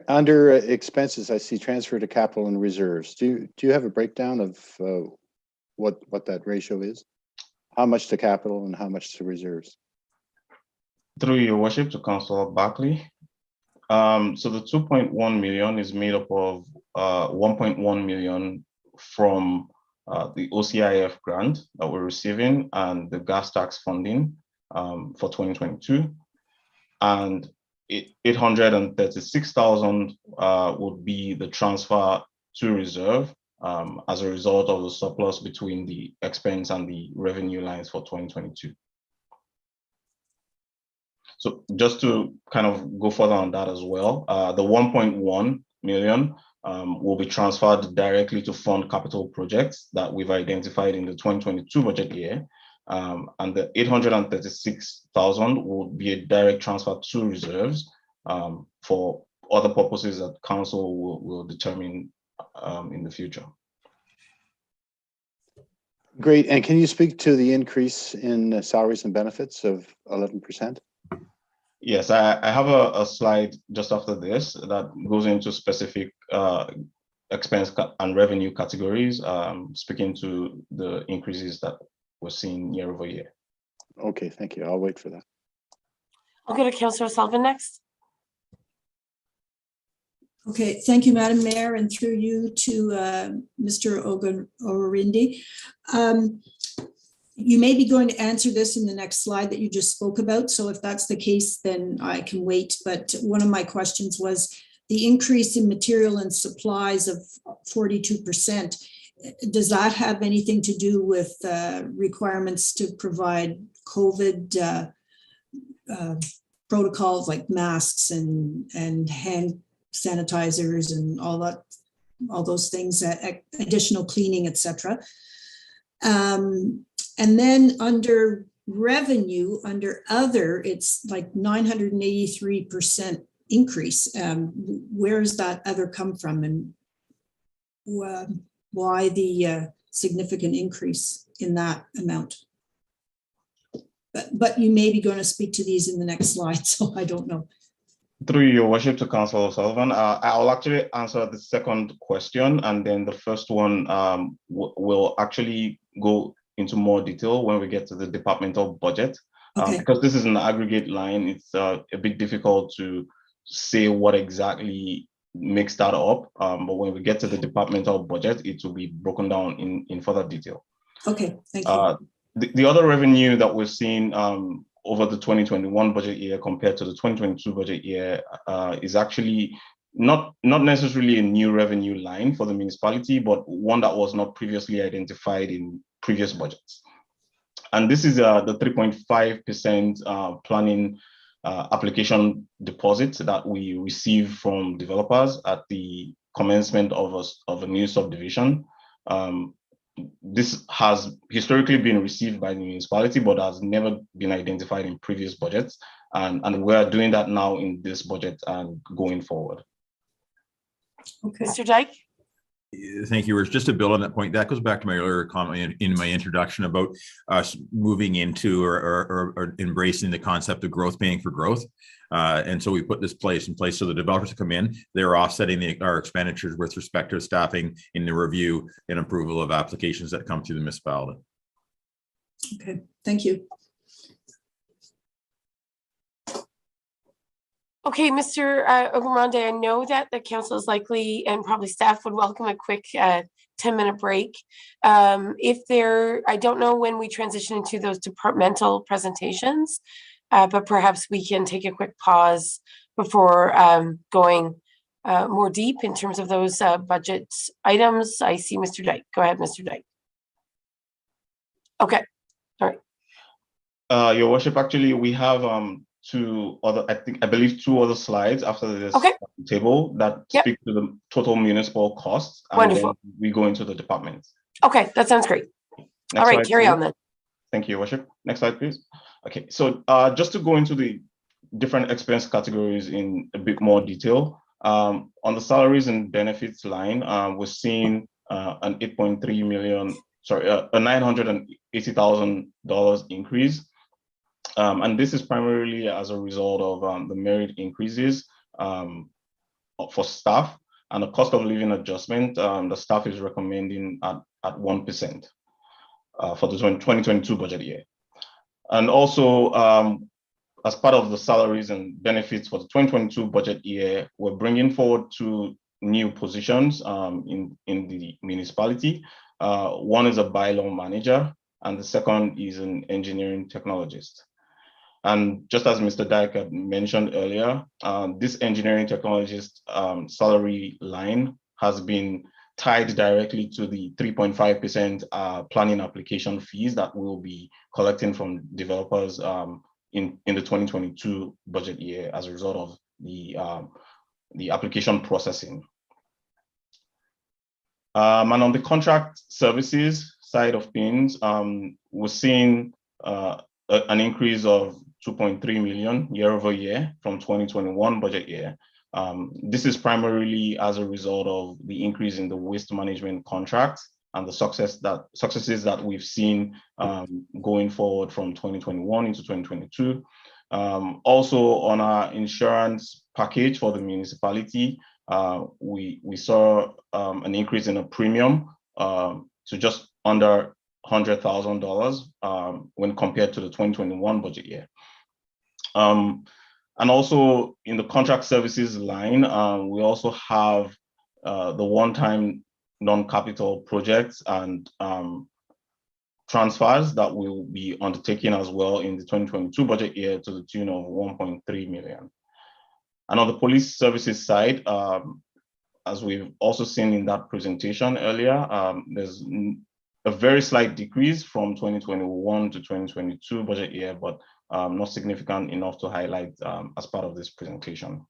Under expenses, I see transfer to capital and reserves. Do you have a breakdown of what that ratio is? How much to capital and how much to reserves? Through your worship to Councillor Barkley. So the 2.1 million is made up of 1.1 million from the OCIF grant that we're receiving and the gas tax funding for 2022. And 836,000 would be the transfer to reserve as a result of the surplus between the expense and the revenue lines for 2022. So just to kind of go further on that as well, the 1.1 million will be transferred directly to fund capital projects that we've identified in the 2022 budget year. And the 836,000 will be a direct transfer to reserves for other purposes that council will determine in the future. Great. And can you speak to the increase in salaries and benefits of 11%? Yes, I have a slide just after this that goes into specific expense and revenue categories, speaking to the increases that we're seeing year over year. Okay, thank you. I'll wait for that. I'll go to Councillor Sullivan next. Okay, thank you, Madam Mayor, and through you to Mr. Orindi. You may be going to answer this in the next slide that you just spoke about. So if that's the case, then I can wait. But one of my questions was the increase in material and supplies of 42%. Does that have anything to do with requirements to provide COVID protocols like masks and hand sanitizers and all those things, additional cleaning, etc.? And then under revenue, under other, it's like 983% increase. Where does that other come from, and why the significant increase in that amount? But you may be going to speak to these in the next slide, so I don't know. Through your worship to Councillor Sullivan, I'll actually answer the second question, and then the first one will actually go into more detail when we get to the departmental budget. Okay. Because this is an aggregate line, it's a bit difficult to say what exactly mix that up. But when we get to the departmental budget, it will be broken down in further detail. Okay, thank you. The other revenue that we're seeing over the 2021 budget year compared to the 2022 budget year is actually not necessarily a new revenue line for the municipality, but one that was not previously identified in previous budgets. And this is the 3.5% planning application deposit that we receive from developers at the commencement of a new subdivision. This has historically been received by the municipality, but has never been identified in previous budgets. And we're doing that now in this budget and going forward. Okay. Mr. Dyke? Thank you, Rich. Just to build on that point, that goes back to my earlier comment in my introduction about us moving into or embracing the concept of growth paying for growth. And so we put this in place so the developers come in, they're offsetting our expenditures with respect to staffing in the review and approval of applications that come through the municipality. Okay, thank you. Okay, Mr. Ogunronde, I know that the council is likely, and probably staff would welcome a quick 10-minute break. I don't know when we transition into those departmental presentations, but perhaps we can take a quick pause before going more deep in terms of those budget items. I see Mr. Dyke. Go ahead, Mr. Dyke. Okay, all right. Your worship, actually, we have I believe two other slides after this table that speak to the total municipal costs. And wonderful. Then we go into the departments. Okay, that sounds great. Next all right, slide, carry please. on then. Thank you, worship. Next slide, please. Okay, so just to go into the different expense categories in a bit more detail, on the salaries and benefits line, we're seeing an $980,000 increase. And this is primarily as a result of the merit increases for staff and the cost of living adjustment. The staff is recommending at 1% for the 2022 budget year. And also, as part of the salaries and benefits for the 2022 budget year, we're bringing forward two new positions in the municipality. One is a bylaw manager, and the second is an engineering technologist. And just as Mr. Dyke had mentioned earlier, this engineering technologist salary line has been tied directly to the 3.5% planning application fees that we'll be collecting from developers in the 2022 budget year as a result of the application processing. And on the contract services side of things, we're seeing an increase of 2.3 million year over year from 2021 budget year. This is primarily as a result of the increase in the waste management contracts and the successes that we've seen going forward from 2021 into 2022. Also on our insurance package for the municipality, we saw an increase in a premium to just under $100,000 when compared to the 2021 budget year. And also in the contract services line, we also have the one-time non-capital projects and transfers that will be undertaken as well in the 2022 budget year to the tune of 1.3 million. And on the police services side, as we've also seen in that presentation earlier, there's a very slight decrease from 2021 to 2022 budget year, but not significant enough to highlight as part of this presentation.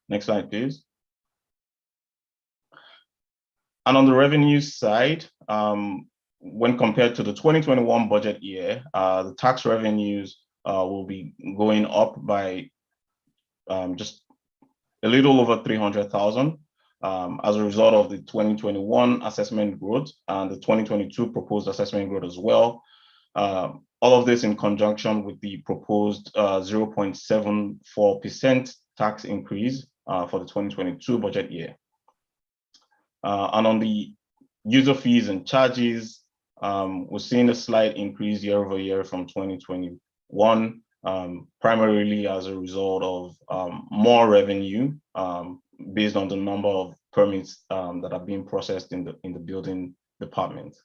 Next slide, please. And on the revenue side, when compared to the 2021 budget year, the tax revenues will be going up by just a little over 300,000 as a result of the 2021 assessment growth and the 2022 proposed assessment growth as well. All of this in conjunction with the proposed 0.74% tax increase for the 2022 budget year. And on the user fees and charges, we're seeing a slight increase year over year from 2021, primarily as a result of more revenue, based on the number of permits that are being processed in the building department.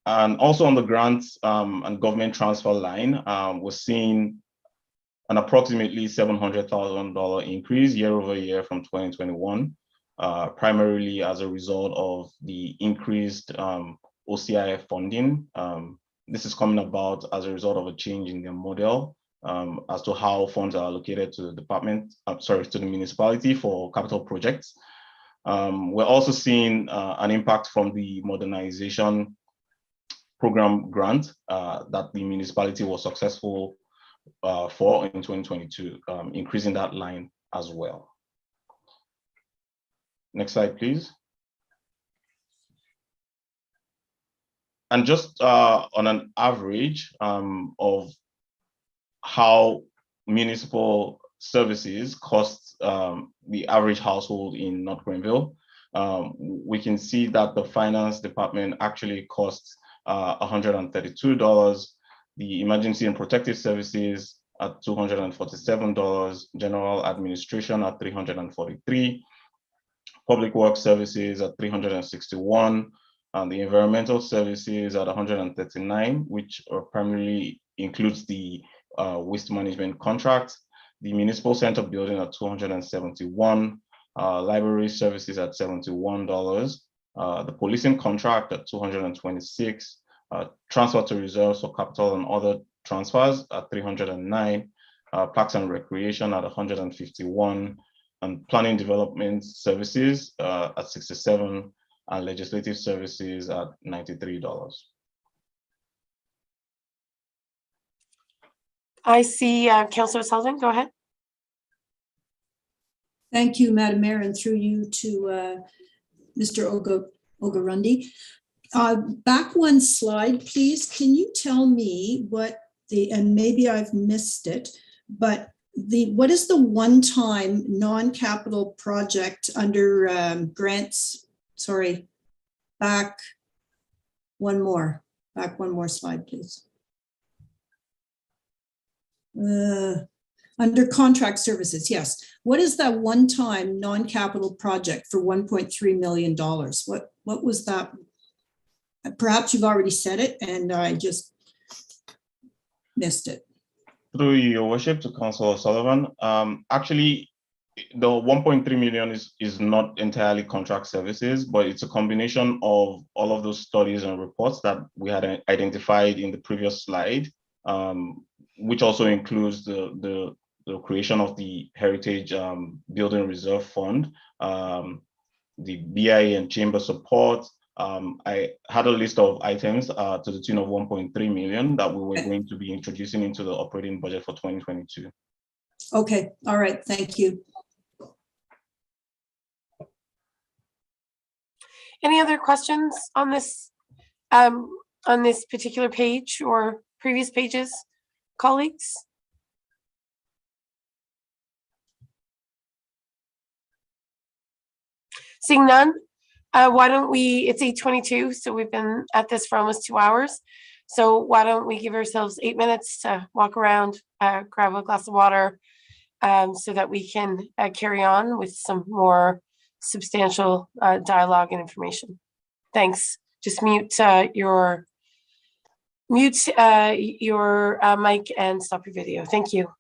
And also on the grants and government transfer line, we're seeing an approximately $700,000 increase year over year from 2021, primarily as a result of the increased OCIF funding. This is coming about as a result of a change in their model as to how funds are allocated to the department, to the municipality for capital projects. We're also seeing an impact from the modernization program grant that the municipality was successful for in 2022, increasing that line as well. Next slide, please. And just on an average of how municipal services cost the average household in North Granville, we can see that the finance department actually costs $132, the emergency and protective services at $247, general administration at $343, public works services at $361, and the environmental services at $139, which primarily includes the waste management contract, the municipal center building at $271, library services at $71, the policing contract at $226, transfer to reserves for capital and other transfers at $309, parks and recreation at $151, and planning development services at $67, and legislative services at $93. I see Councillor Sullivan, go ahead. Thank you, Madam Mayor, and through you to Mr. Ogarundi. Back one slide, please. Can you tell me what and maybe I've missed it, but what is the one-time non-capital project under grants? Sorry, back one more slide, please. Under contract services, yes. What is that one-time non-capital project for $1.3 million? What was that? Perhaps you've already said it and I just missed it. Through your worship to Councillor Sullivan, actually, the 1.3 million is not entirely contract services, but it's a combination of all of those studies and reports that we had identified in the previous slide, which also includes the creation of the Heritage Building Reserve Fund, the BIA and chamber support. I had a list of items to the tune of 1.3 million that we were going to be introducing into the operating budget for 2022. Okay, all right, thank you. Any other questions on this particular page or previous pages, colleagues? Seeing none, why don't we, it's 8:22, so we've been at this for almost 2 hours. So why don't we give ourselves 8 minutes to walk around, grab a glass of water, so that we can carry on with some more substantial dialogue and information. Thanks. Just mute your mic and stop your video. Thank you.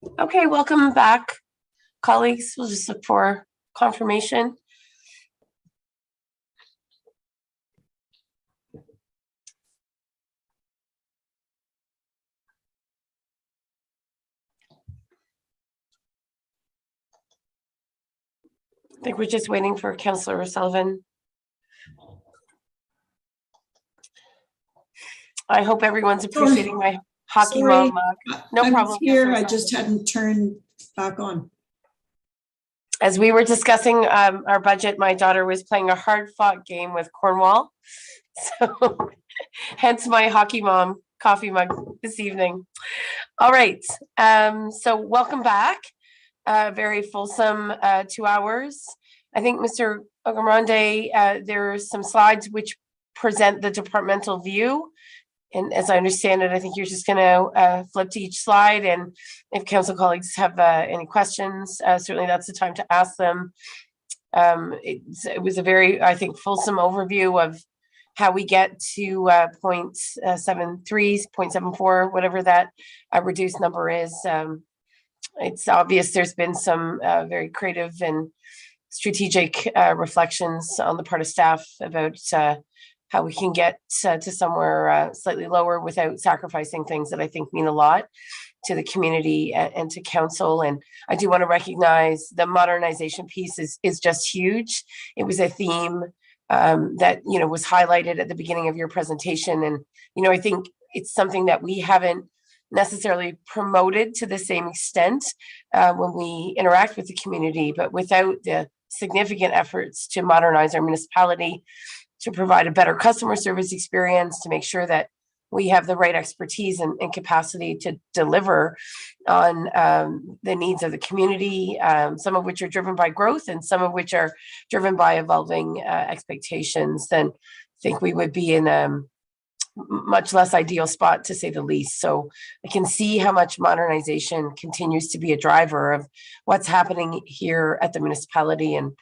Okay, welcome back, colleagues. We'll just look for confirmation. I think we're just waiting for Councillor Sullivan. I hope everyone's appreciating my hockey Sorry. mom mug. No I'm problem. here. Councillor I just Sullivan. hadn't turned back on. As we were discussing our budget, my daughter was playing a hard-fought game with Cornwall. So hence my hockey mom coffee mug this evening. All right, so welcome back. Very fulsome 2 hours. I think Mr. Ogamrande, there are some slides which present the departmental view. And as I understand it, I think you're just going to flip to each slide. And if council colleagues have any questions, certainly that's the time to ask them. It was a very, I think, fulsome overview of how we get to 0.73, 0.74, whatever that reduced number is. It's obvious there's been some very creative and strategic reflections on the part of staff about how we can get to somewhere slightly lower without sacrificing things that I think mean a lot to the community and to council. And I do want to recognize the modernization piece is just huge. It was a theme that, you know, was highlighted at the beginning of your presentation. And, you know, I think it's something that we haven't necessarily promoted to the same extent when we interact with the community, but without the significant efforts to modernize our municipality, to provide a better customer service experience, to make sure that we have the right expertise and capacity to deliver on the needs of the community, some of which are driven by growth and some of which are driven by evolving expectations, then I think we would be in a much less ideal spot, to say the least. So I can see how much modernization continues to be a driver of what's happening here at the municipality. And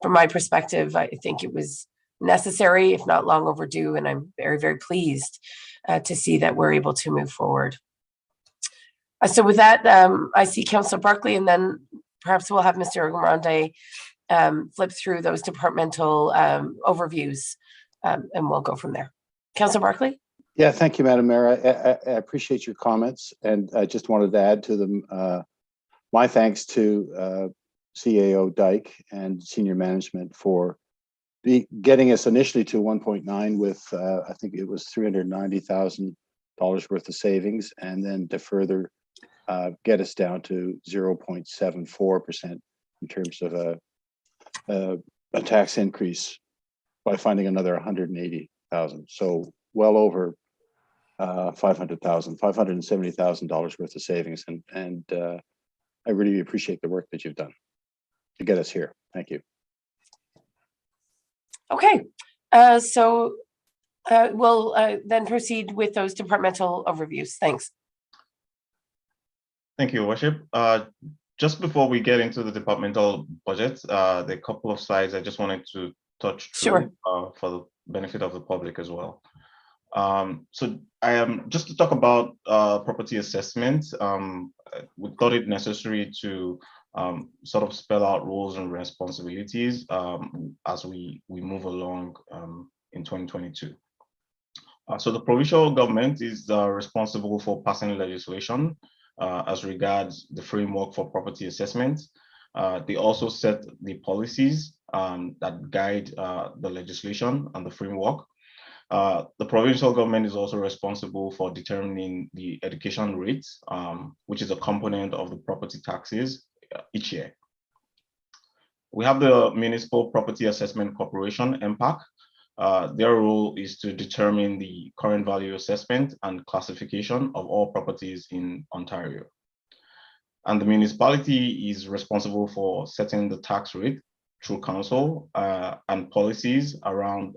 from my perspective, I think it was necessary, if not long overdue, and I'm very, very pleased to see that we're able to move forward. So with that, I see Councillor Barkley, and then perhaps we'll have Mr. Ogamrande flip through those departmental overviews, and we'll go from there. Councillor Barkley? Yeah, thank you, Madam Mayor. I appreciate your comments, and I just wanted to add to them my thanks to CAO Dyke and senior management for getting us initially to 1.9 with I think it was $390,000 worth of savings, and then to further get us down to 0.74% in terms of a tax increase by finding another 180,000. So well over $570,000 worth of savings, and I really appreciate the work that you've done to get us here. Thank you. Okay, so we'll then proceed with those departmental overviews. Thanks. Thank you, Your Worship. Just before we get into the departmental budget, there are a couple of slides I just wanted to touch through for the benefit of the public as well. So I am just to talk about property assessment. We thought it necessary to sort of spell out roles and responsibilities as we move along in 2022. So the provincial government is responsible for passing legislation as regards the framework for property assessment. They also set the policies that guide the legislation and the framework. The provincial government is also responsible for determining the education rates, which is a component of the property taxes each year. We have the Municipal Property Assessment Corporation, MPAC. Their role is to determine the current value assessment and classification of all properties in Ontario. And the municipality is responsible for setting the tax rate through council and policies around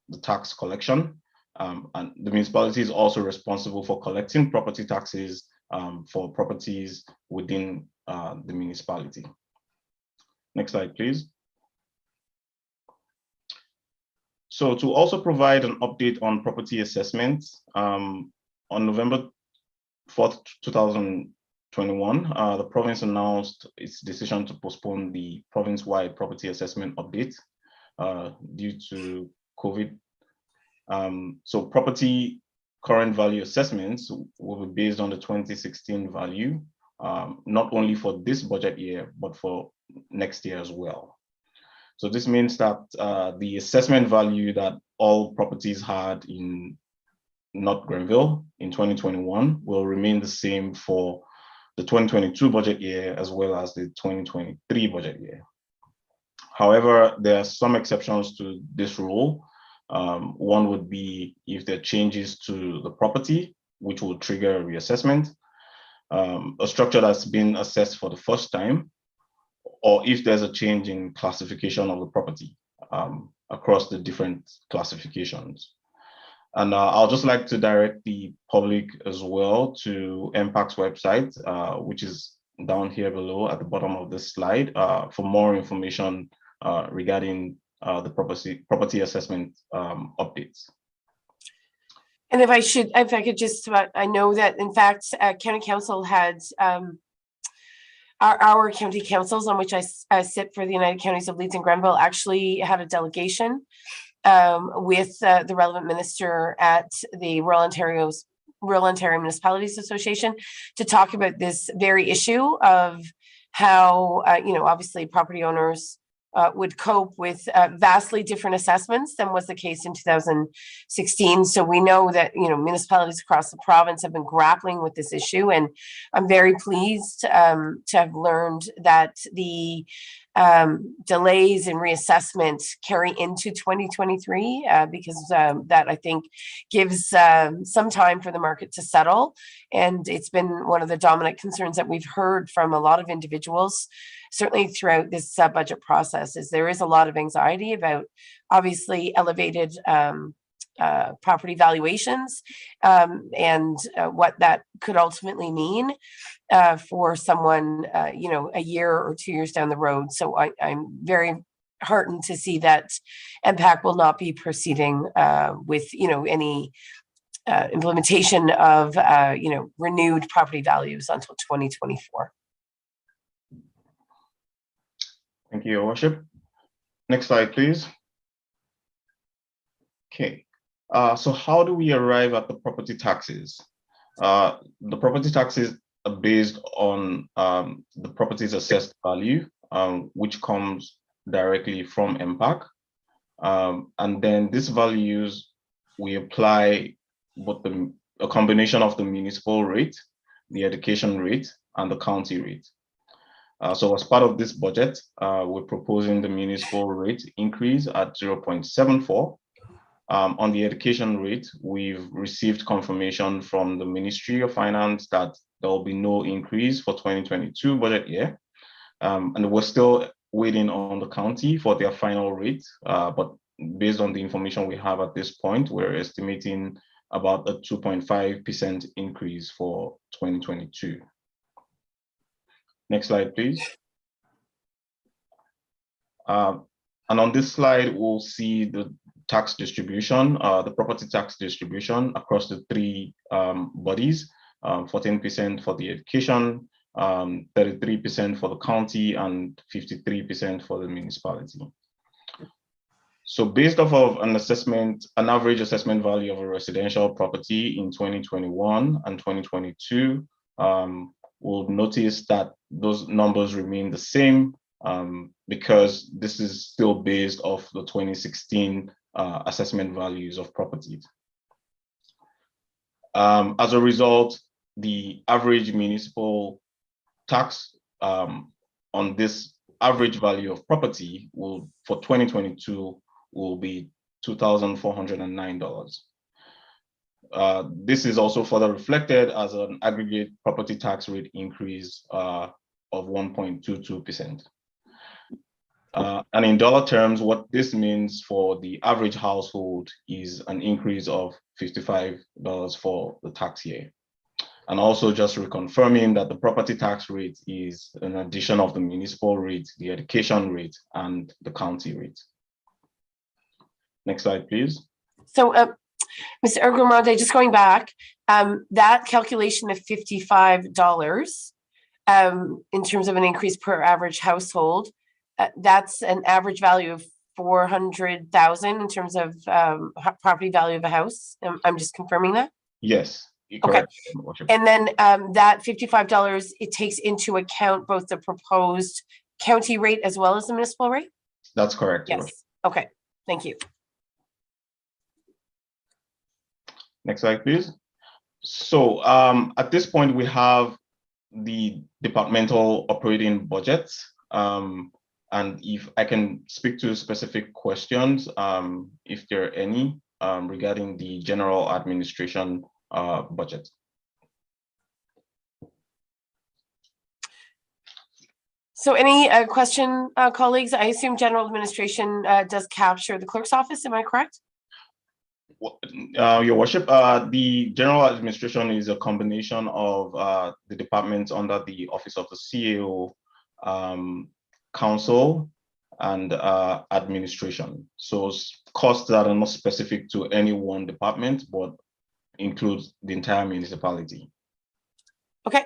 the tax collection. And the municipality is also responsible for collecting property taxes for properties within the municipality. Next slide, please. So to also provide an update on property assessments, on November 4th, 2021, the province announced its decision to postpone the province-wide property assessment update due to COVID. So property current value assessments will be based on the 2016 value, not only for this budget year, but for next year as well. So this means that the assessment value that all properties had in North Granville in 2021 will remain the same for the 2022 budget year as well as the 2023 budget year. However, there are some exceptions to this rule. One would be if there are changes to the property, which will trigger a reassessment, a structure that's been assessed for the first time, or if there's a change in classification of the property across the different classifications. And I'll just like to direct the public as well to MPAC's website, which is down here below at the bottom of this slide for more information regarding the property assessment updates. And if I could just, I know that in fact, County Council had our county councils on which I sit for the United Counties of Leeds and Granville actually had a delegation with the relevant minister at the Royal Ontario Municipalities Association to talk about this very issue of how, obviously property owners would cope with vastly different assessments than was the case in 2016. So we know that, municipalities across the province have been grappling with this issue. And I'm very pleased to have learned that the delays in reassessment carry into 2023 because that I think gives some time for the market to settle. And it's been one of the dominant concerns that we've heard from a lot of individuals, certainly throughout this budget process, is there is a lot of anxiety about obviously elevated property valuations and what that could ultimately mean for someone, a year or 2 years down the road. So I'm very heartened to see that MPAC will not be proceeding with, any implementation of, renewed property values until 2024. Thank you, Your Worship. Next slide, please. Okay. So how do we arrive at the property taxes? The property taxes are based on the property's assessed value, which comes directly from MPAC. And then these values, we apply both a combination of the municipal rate, the education rate, and the county rate. So as part of this budget, we're proposing the municipal rate increase at 0.74. On the education rate, we've received confirmation from the Ministry of Finance that there will be no increase for 2022 budget year. And we're still waiting on the county for their final rate. But based on the information we have at this point, we're estimating about a 2.5% increase for 2022. Next slide, please. And on this slide, we'll see the tax distribution, the property tax distribution across the three bodies, 14% for the education, 33% for the county, and 53% for the municipality. So based off of an average assessment value of a residential property in 2021 and 2022, we'll notice that those numbers remain the same because this is still based off the 2016 assessment values of properties. As a result, the average municipal tax on this average value of property will, for 2022, will be $2,409. This is also further reflected as an aggregate property tax rate increase of 1.22%. And in dollar terms, what this means for the average household is an increase of $55 for the tax year. And also just reconfirming that the property tax rate is an addition of the municipal rate, the education rate, and the county rate. Next slide, please. So, Mr. Ergomande, just going back, that calculation of $55 in terms of an increase per average household. That's an average value of 400,000 in terms of property value of a house. I'm just confirming that. Yes. Okay. Worship. And then that $55, it takes into account both the proposed county rate as well as the municipal rate? That's correct. Your Yes. worship. Okay. Thank you. Next slide, please. So at this point, we have the departmental operating budgets. And if I can speak to specific questions, if there are any, regarding the general administration budget. So any question, colleagues? I assume general administration does capture the clerk's office. Am I correct? Your worship, the general administration is a combination of the departments under the office of the CAO, council, and administration. So costs that are not specific to any one department, but includes the entire municipality. Okay.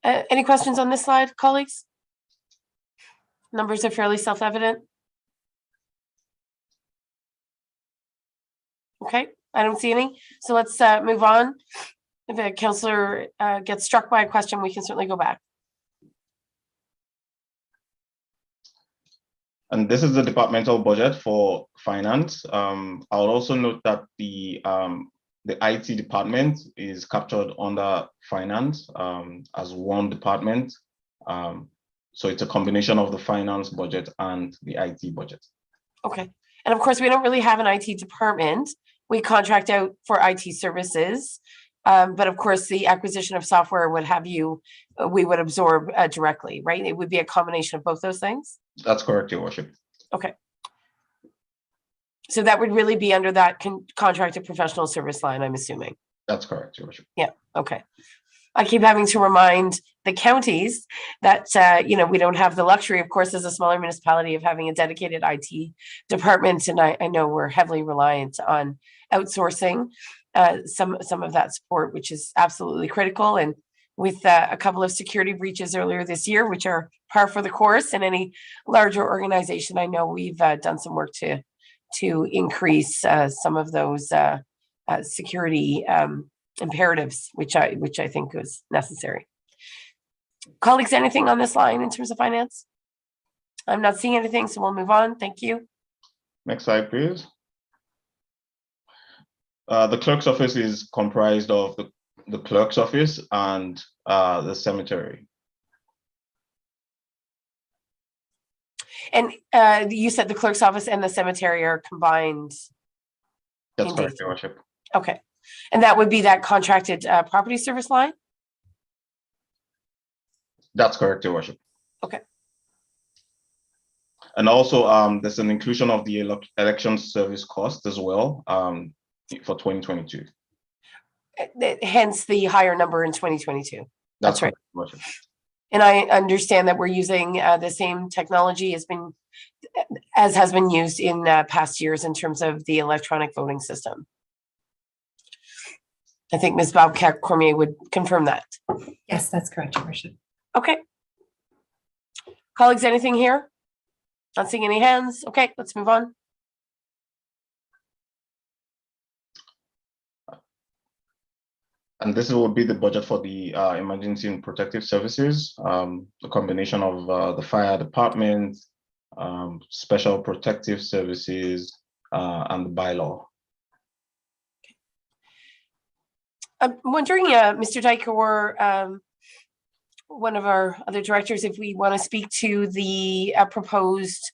Any questions on this slide, colleagues? Numbers are fairly self-evident. Okay, I don't see any. So let's move on. If a councillor gets struck by a question, we can certainly go back. And this is the departmental budget for finance. I'll also note that the IT department is captured under finance as one department. So it's a combination of the finance budget and the IT budget. Okay. And of course, we don't really have an IT department. We contract out for IT services. But of course, the acquisition of software would have you, we would absorb directly, right? It would be a combination of both those things? That's correct, Your Worship. Okay. So that would really be under that contracted professional service line, I'm assuming. That's correct, Your Worship. Yeah, okay. I keep having to remind the counties that, we don't have the luxury, of course, as a smaller municipality of having a dedicated IT department. And I know we're heavily reliant on outsourcing some of that support, which is absolutely critical. And with a couple of security breaches earlier this year, which are par for the course in any larger organization, I know we've done some work to increase some of those security imperatives, which I think was necessary. Colleagues, anything on this line in terms of finance? I'm not seeing anything, so we'll move on. Thank you. Next slide, please. The clerk's office is comprised of the clerk's office and the cemetery. And you said the clerk's office and the cemetery are combined? That's correct, Your Worship. Okay. And that would be that contracted property service line? That's correct, Your Worship. Okay. And also, there's an inclusion of the election service cost as well for 2022. Hence the higher number in 2022. That's right. Your Worship. And I understand that we're using the same technology as has been used in past years in terms of the electronic voting system. I think Ms. Bobcat Cormier would confirm that. Yes, that's correct, Your Worship. Okay. Colleagues, anything here? Not seeing any hands. Okay, let's move on. And this will be the budget for the emergency and protective services, a combination of the fire department, special protective services, and the bylaw. I'm wondering, Mr. Dyke or one of our other directors, if we want to speak to the proposed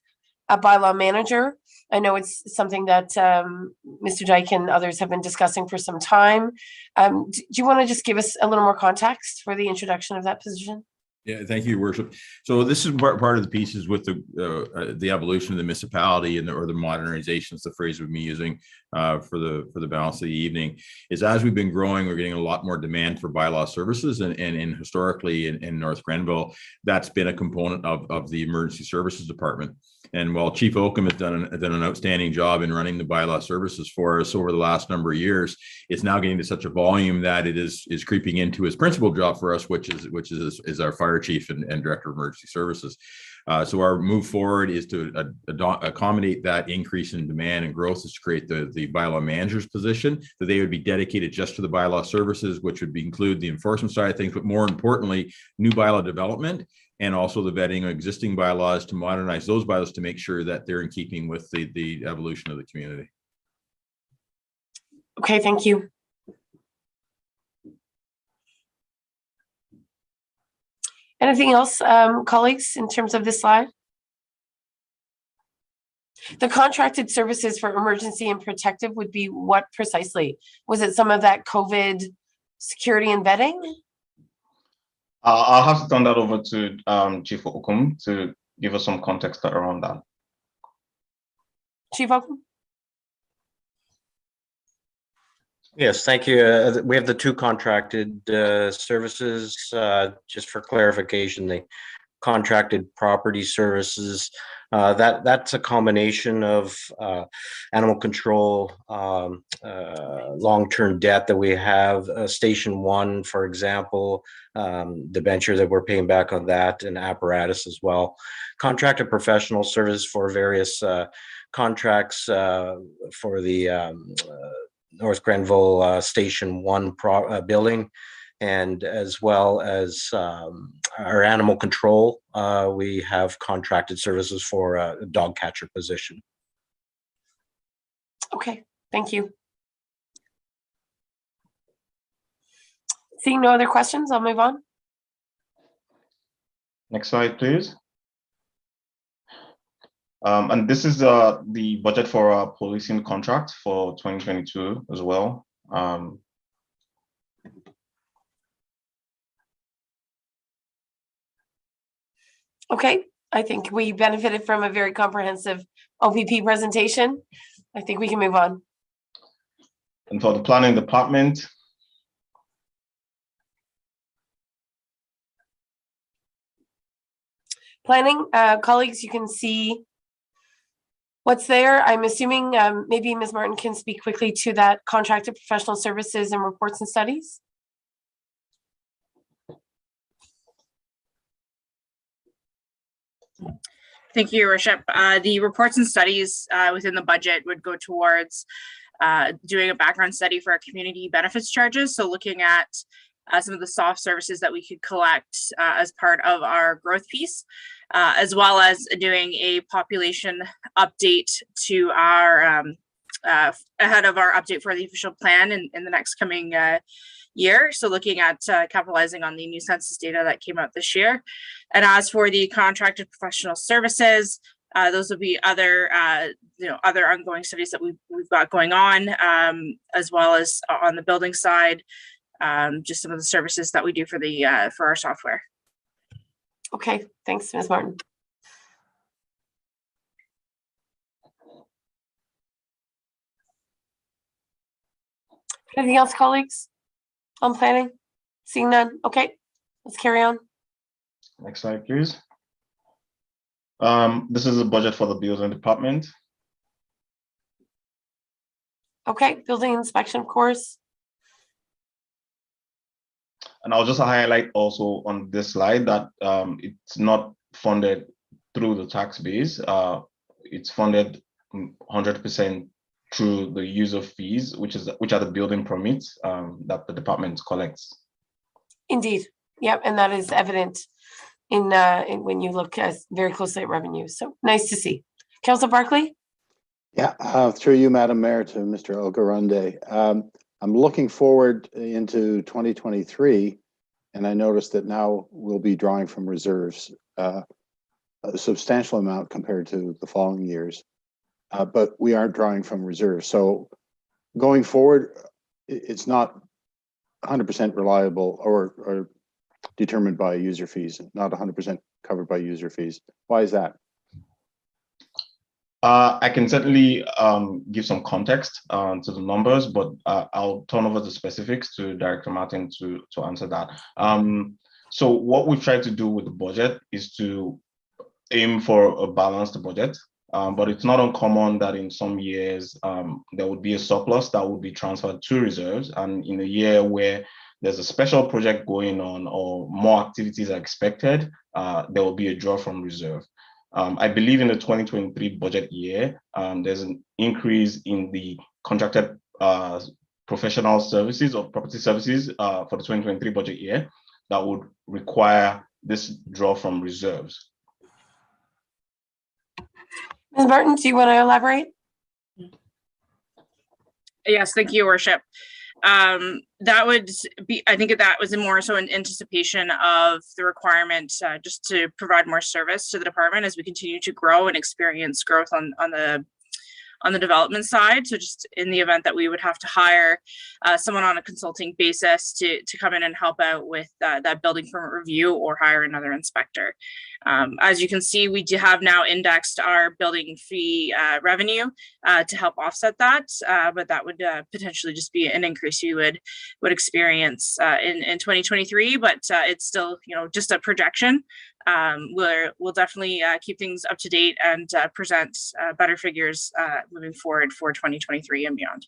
bylaw manager. I know it's something that Mr. Dyke and others have been discussing for some time. Do you want to just give us a little more context for the introduction of that position? Yeah, thank you, Your Worship. So this is part of the pieces with the evolution of the municipality or the modernization is the phrase we've been using for the balance of the evening. Is as we've been growing, we're getting a lot more demand for bylaw services, and historically in North Granville, that's been a component of the emergency services department. And while Chief Oakham has done an outstanding job in running the bylaw services for us over the last number of years, it's now getting to such a volume that it is creeping into his principal job for us, which is our fire chief and director of emergency services. So our move forward is to accommodate that increase in demand and growth, is to create the bylaw manager's position, that they would be dedicated just to the bylaw services, which would include the enforcement side of things, but more importantly, new bylaw development, and also the vetting of existing bylaws to modernize those bylaws to make sure that they're in keeping with the evolution of the community. Okay, thank you. Anything else, colleagues, in terms of this slide? The contracted services for emergency and protective would be what precisely? Was it some of that COVID security and vetting? I'll have to turn that over to Chief Oakham to give us some context around that. Chief Oakham? Yes, thank you. We have the two contracted services. Just for clarification, the contracted property services, that's a combination of animal control, long-term debt that we have, Station 1, for example, debenture that we're paying back on that, and apparatus as well. Contracted professional service for various contracts for the North Granville Station 1 building, and as well as our animal control. We have contracted services for a dog catcher position. Okay, thank you. Seeing no other questions, I'll move on. Next slide, please. And this is the budget for our policing contract for 2022 as well. Okay, I think we benefited from a very comprehensive OPP presentation. I think we can move on. And for the planning department, planning, colleagues, you can see what's there. I'm assuming maybe Ms. Martin can speak quickly to that contracted professional services and reports and studies. Thank you, Your Worship. The reports and studies within the budget would go towards doing a background study for our community benefits charges. So looking at some of the soft services that we could collect as part of our growth piece, as well as doing a population update to our ahead of our update for the official plan in the next coming year. So looking at capitalizing on the new census data that came out this year. And as for the contracted professional services, those will be other other ongoing studies that we've got going on, as well as on the building side, just some of the services that we do for the for our software. Okay, thanks, Ms. Martin. Anything else, colleagues, on planning? Seeing none. Okay, let's carry on. next slide, please. This is the budget for the building department. Okay, building inspection, of course. And I'll just highlight also on this slide that it's not funded through the tax base. It's funded 100% through the use of fees, which are the building permits that the department collects. Indeed, yep, and that is evident in when you look very closely at revenues. So nice to see. Councillor Barkley. Yeah, through you, Madam Mayor, to Mr. Ogarunde. I'm looking forward into 2023, and I noticed that now we'll be drawing from reserves a substantial amount compared to the following years, but we aren't drawing from reserves. So going forward, it's not 100% reliable or determined by user fees, not 100% covered by user fees. Why is that? I can certainly give some context to the numbers, but I'll turn over the specifics to Director Martin to answer that. So what we've tried to do with the budget is to aim for a balanced budget. But it's not uncommon that in some years there would be a surplus that would be transferred to reserves. And in a year where there's a special project going on or more activities are expected, there will be a draw from reserve. I believe in the 2023 budget year, there's an increase in the contracted professional services or property services for the 2023 budget year that would require this draw from reserves. Ms. Martin, do you want to elaborate? Yes, thank you, Your Worship. That would be, I think that was more so in anticipation of the requirement just to provide more service to the department as we continue to grow and experience growth on the development side. So just in the event that we would have to hire someone on a consulting basis to come in and help out with that building permit review or hire another inspector. As you can see, we do have now indexed our building fee revenue to help offset that, but that would potentially just be an increase you would experience in 2023, but it's still, just a projection. We'll definitely keep things up to date and present better figures moving forward for 2023 and beyond.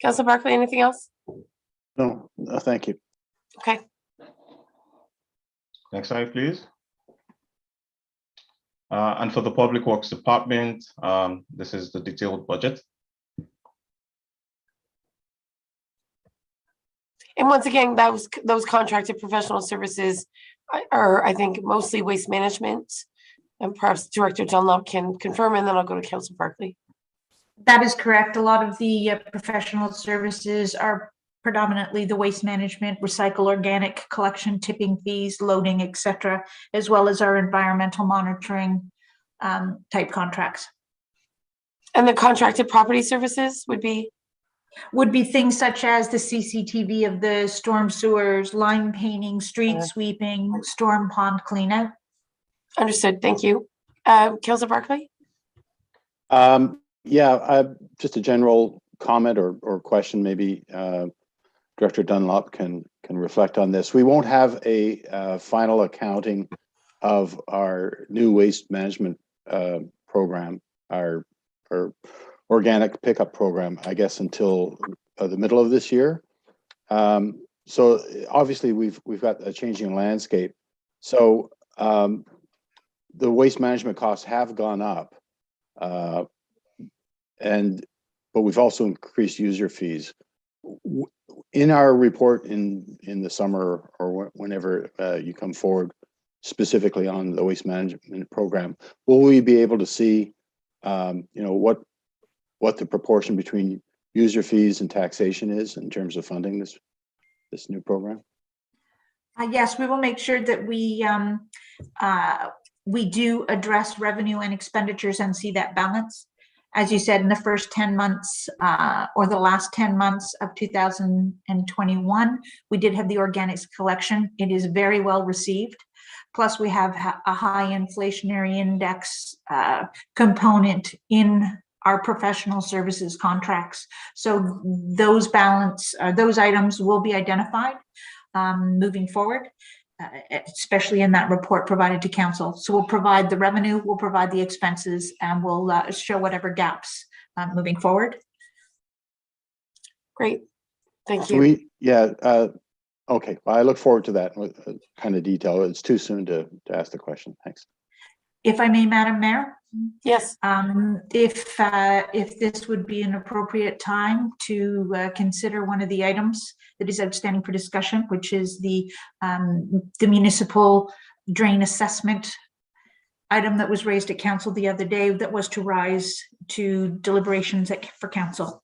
Councilor Barclay, anything else? No, thank you. Okay. Next slide, please. And for the Public Works Department, this is the detailed budget. And once again, those contracted professional services are, I think, mostly waste management. And perhaps Director Dunlop can confirm, and then I'll go to Councilor Barclay. That is correct. A lot of the professional services are predominantly the waste management, recycle, organic collection, tipping fees, loading, etc., as well as our environmental monitoring type contracts. And the contracted property services would be things such as the CCTV of the storm sewers, line painting, street sweeping, storm pond cleanout. Understood. Thank you. Councilor Barclay? Yeah, just a general comment or question, maybe Director Dunlop can reflect on this. We won't have a final accounting of our new waste management program, our organic pickup program, I guess, until the middle of this year. So obviously we've got a changing landscape. So the waste management costs have gone up, but we've also increased user fees. In our report in the summer or whenever you come forward specifically on the waste management program, will we be able to see what the proportion between user fees and taxation is in terms of funding this new program? Yes, we will make sure that we do address revenue and expenditures and see that balance. As you said, in the first 10 months or the last 10 months of 2021, we did have the organics collection. It is very well received. Plus, we have a high inflationary index component in our professional services contracts. So those items will be identified moving forward, especially in that report provided to council. So we'll provide the revenue, we'll provide the expenses, and we'll show whatever gaps moving forward. Great, thank you. Okay, well, I look forward to that kind of detail. It's too soon to ask the question. Thanks. If I may, Madam Mayor? Yes. If this would be an appropriate time to consider one of the items that is outstanding for discussion, which is the municipal drain assessment item that was raised at council the other day, that was to rise to deliberations for council.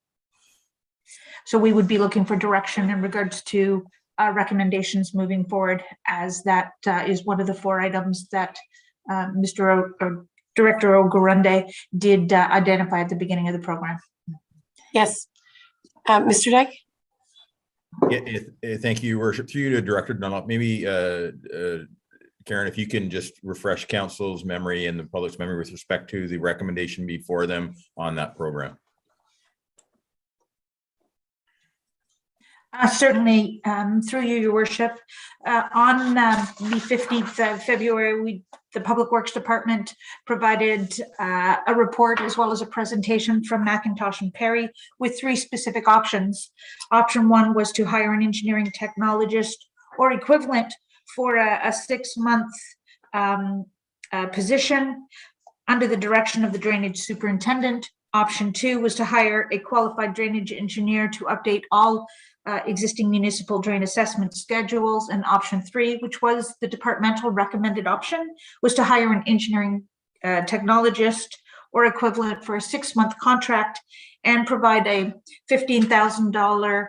So we would be looking for direction in regards to recommendations moving forward, as that is one of the 4 items that Director Ogurunde did identify at the beginning of the program. Yes. Mr. Dyke? Yeah, thank you, Your Worship. Through you to Director Dunlop, maybe Karen, if you can just refresh council's memory and the public's memory with respect to the recommendation before them on that program. Certainly, through you, Your Worship. On the 15th of February, the Public Works Department provided a report as well as a presentation from McIntosh and Perry with 3 specific options. Option 1 was to hire an engineering technologist or equivalent for a 6-month position under the direction of the drainage superintendent. Option 2 was to hire a qualified drainage engineer to update all existing municipal drain assessment schedules. And option 3, which was the departmental recommended option, was to hire an engineering technologist or equivalent for a 6-month contract and provide a $15,000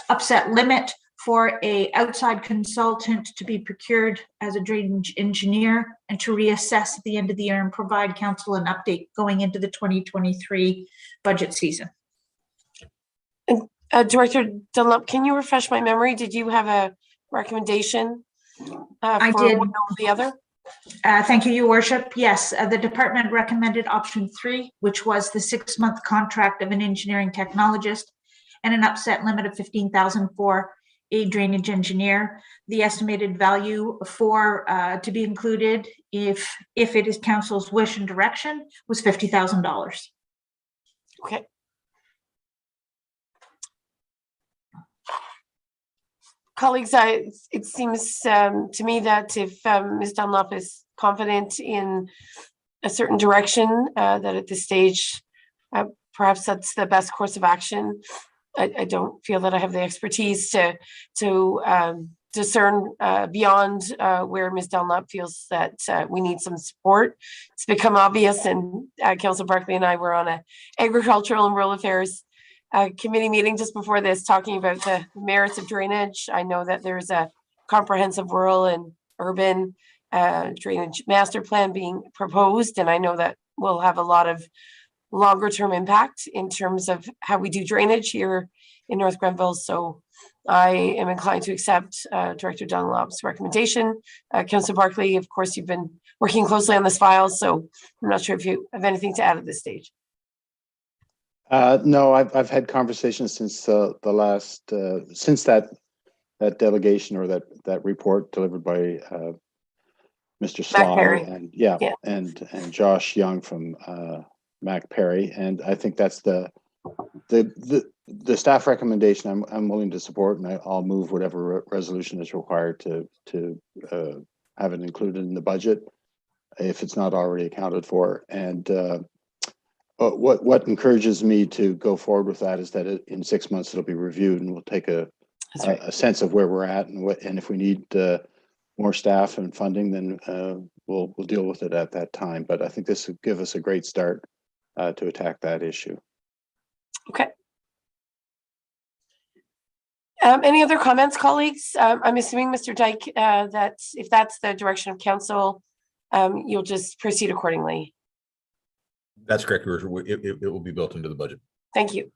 upset limit for a outside consultant to be procured as a drainage engineer and to reassess at the end of the year and provide council an update going into the 2023 budget season. Director Dunlop, can you refresh my memory? Did you have a recommendation I for did. one over the other? Thank you, Your Worship. Yes, the department recommended option 3, which was the 6-month contract of an engineering technologist and an upset limit of $15,000 for a drainage engineer. The estimated value for to be included, if it is council's wish and direction, was $50,000. Okay. Colleagues, it seems to me that if Ms. Dunlop is confident in a certain direction, that at this stage, perhaps that's the best course of action. I don't feel that I have the expertise to discern beyond where Ms. Dunlop feels that we need some support. It's become obvious, and Councillor Barkley and I were on a agricultural and rural affairs committee meeting just before this, talking about the merits of drainage. I know that there's a comprehensive rural and urban drainage master plan being proposed, and I know that we'll have a lot of longer term impact in terms of how we do drainage here in North Granville. So I am inclined to accept Director Dunlop's recommendation. Councillor Barkley, of course, you've been working closely on this file, so I'm not sure if you have anything to add at this stage. No, I've had conversations since the last since that delegation or that report delivered by Mr. Sly and and Josh Young from Mac Perry, and I think that's the staff recommendation I'm willing to support, and I'll move whatever resolution is required to have it included in the budget if it's not already accounted for. And but what encourages me to go forward with that is that in 6 months it'll be reviewed, and we'll take a sense of where we're at, and if we need more staff and funding, then we'll deal with it at that time. But I think this would give us a great start to attack that issue. Okay. Any other comments, colleagues? I'm assuming, Mr. Dyke, that if that's the direction of council, you'll just proceed accordingly. That's correct. It will be built into the budget. Thank you.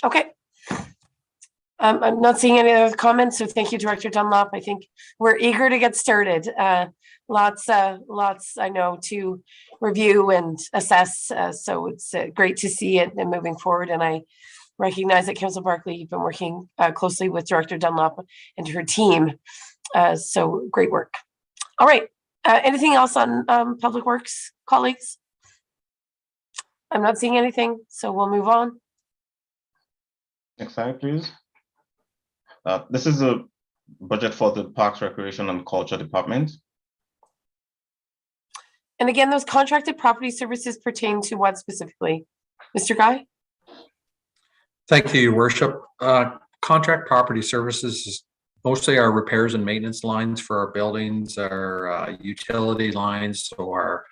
Okay. I'm not seeing any other comments, so thank you, Director Dunlop. I think we're eager to get started. Lots, I know, to review and assess. So it's great to see it and moving forward. And I recognize that Councillor Barkley, you've been working closely with Director Dunlop and her team. So great work. All right. Anything else on Public Works, colleagues? I'm not seeing anything, so we'll move on. Next slide, please. This is a budget for the Parks, Recreation and Culture Department. And again, those contracted property services pertain to what specifically? Mr. Guy? Thank you, Your Worship. Contract property services is mostly our repairs and maintenance lines for our buildings, our utility lines, so our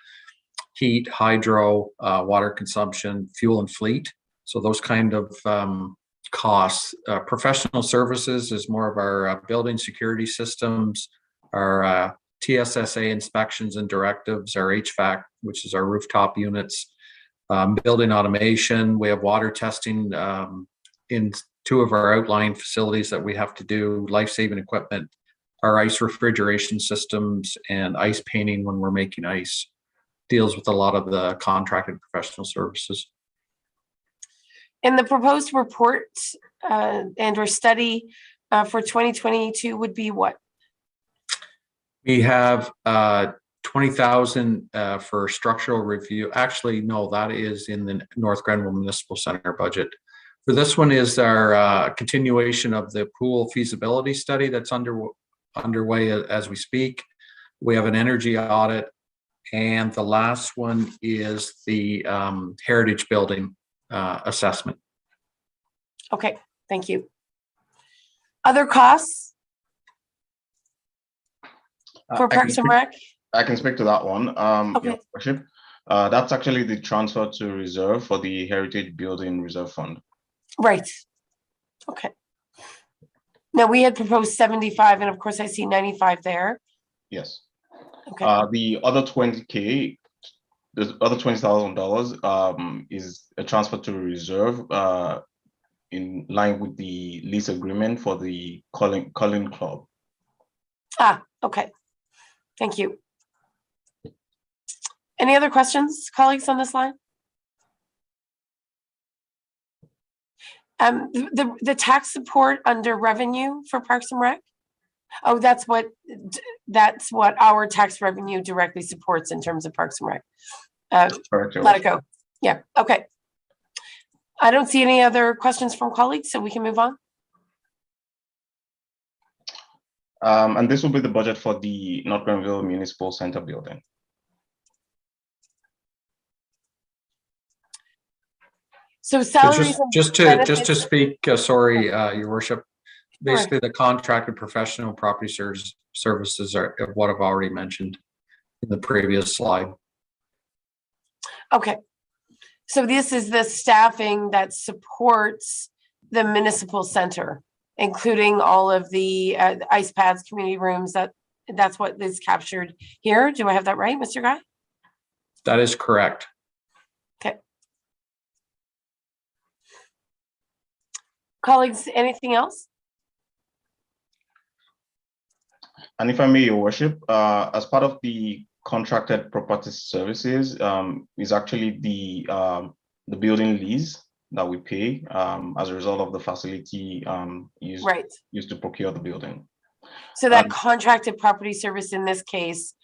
heat, hydro, water consumption, fuel and fleet. So those kind of costs. Professional services is more of our building security systems, our TSSA inspections and directives, our HVAC, which is our rooftop units, building automation. We have water testing in 2 of our outlying facilities that we have to do, life-saving equipment, our ice refrigeration systems, and ice painting when we're making ice. Deals with a lot of the contracted professional services. And the proposed report and or study for 2022 would be what? We have 20,000 for structural review. Actually, no, that is in the North Granville Municipal Center budget. For this one is our continuation of the pool feasibility study that's underway as we speak. We have an energy audit, and the last one is the heritage building assessment. Okay, thank you. Other costs for Parks and Rec? I can speak to that one. Okay. Your Worship. That's actually the transfer to reserve for the Heritage Building Reserve Fund. Right. Okay. Now, we had proposed 75, and of course I see 95 there. Yes. Okay. The other 20K, the other $20,000 is a transfer to reserve in line with the lease agreement for the Culling Club. Ah, okay. Thank you. Any other questions, colleagues, on this line? The tax support under revenue for Parks and Rec? Oh, that's what our tax revenue directly supports in terms of Parks and Rec. Let it go. Yeah, okay. I don't see any other questions from colleagues, so we can move on. And this will be the budget for the North Granville Municipal Center building. So salaries just to speak, sorry, Your Worship. Basically, the contracted professional property services are what I've already mentioned in the previous slide. Okay. So this is the staffing that supports the municipal center, including all of the ice pads, community rooms. That's what is captured here. Do I have that right, Mr. Guy? That is correct. Okay. Colleagues, anything else? And if I may, Your Worship, as part of the contracted property services, is actually the building lease that we pay as a result of the facility used to procure the building. So that contracted property service in this case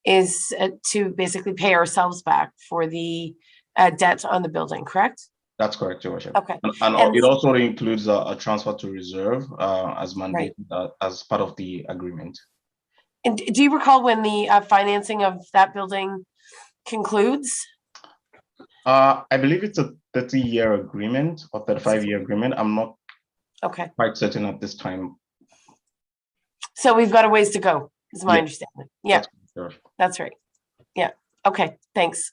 is to basically pay ourselves back for the debt on the building, correct? That's correct, Your Worship. Okay. And it also includes a transfer to reserve as mandated as part of the agreement. And do you recall when the financing of that building concludes? I believe it's a 30-year agreement or 35-year agreement. I'm not quite certain at this time. So we've got a ways to go, is my understanding. Yeah, that's right. Yeah. Okay, thanks.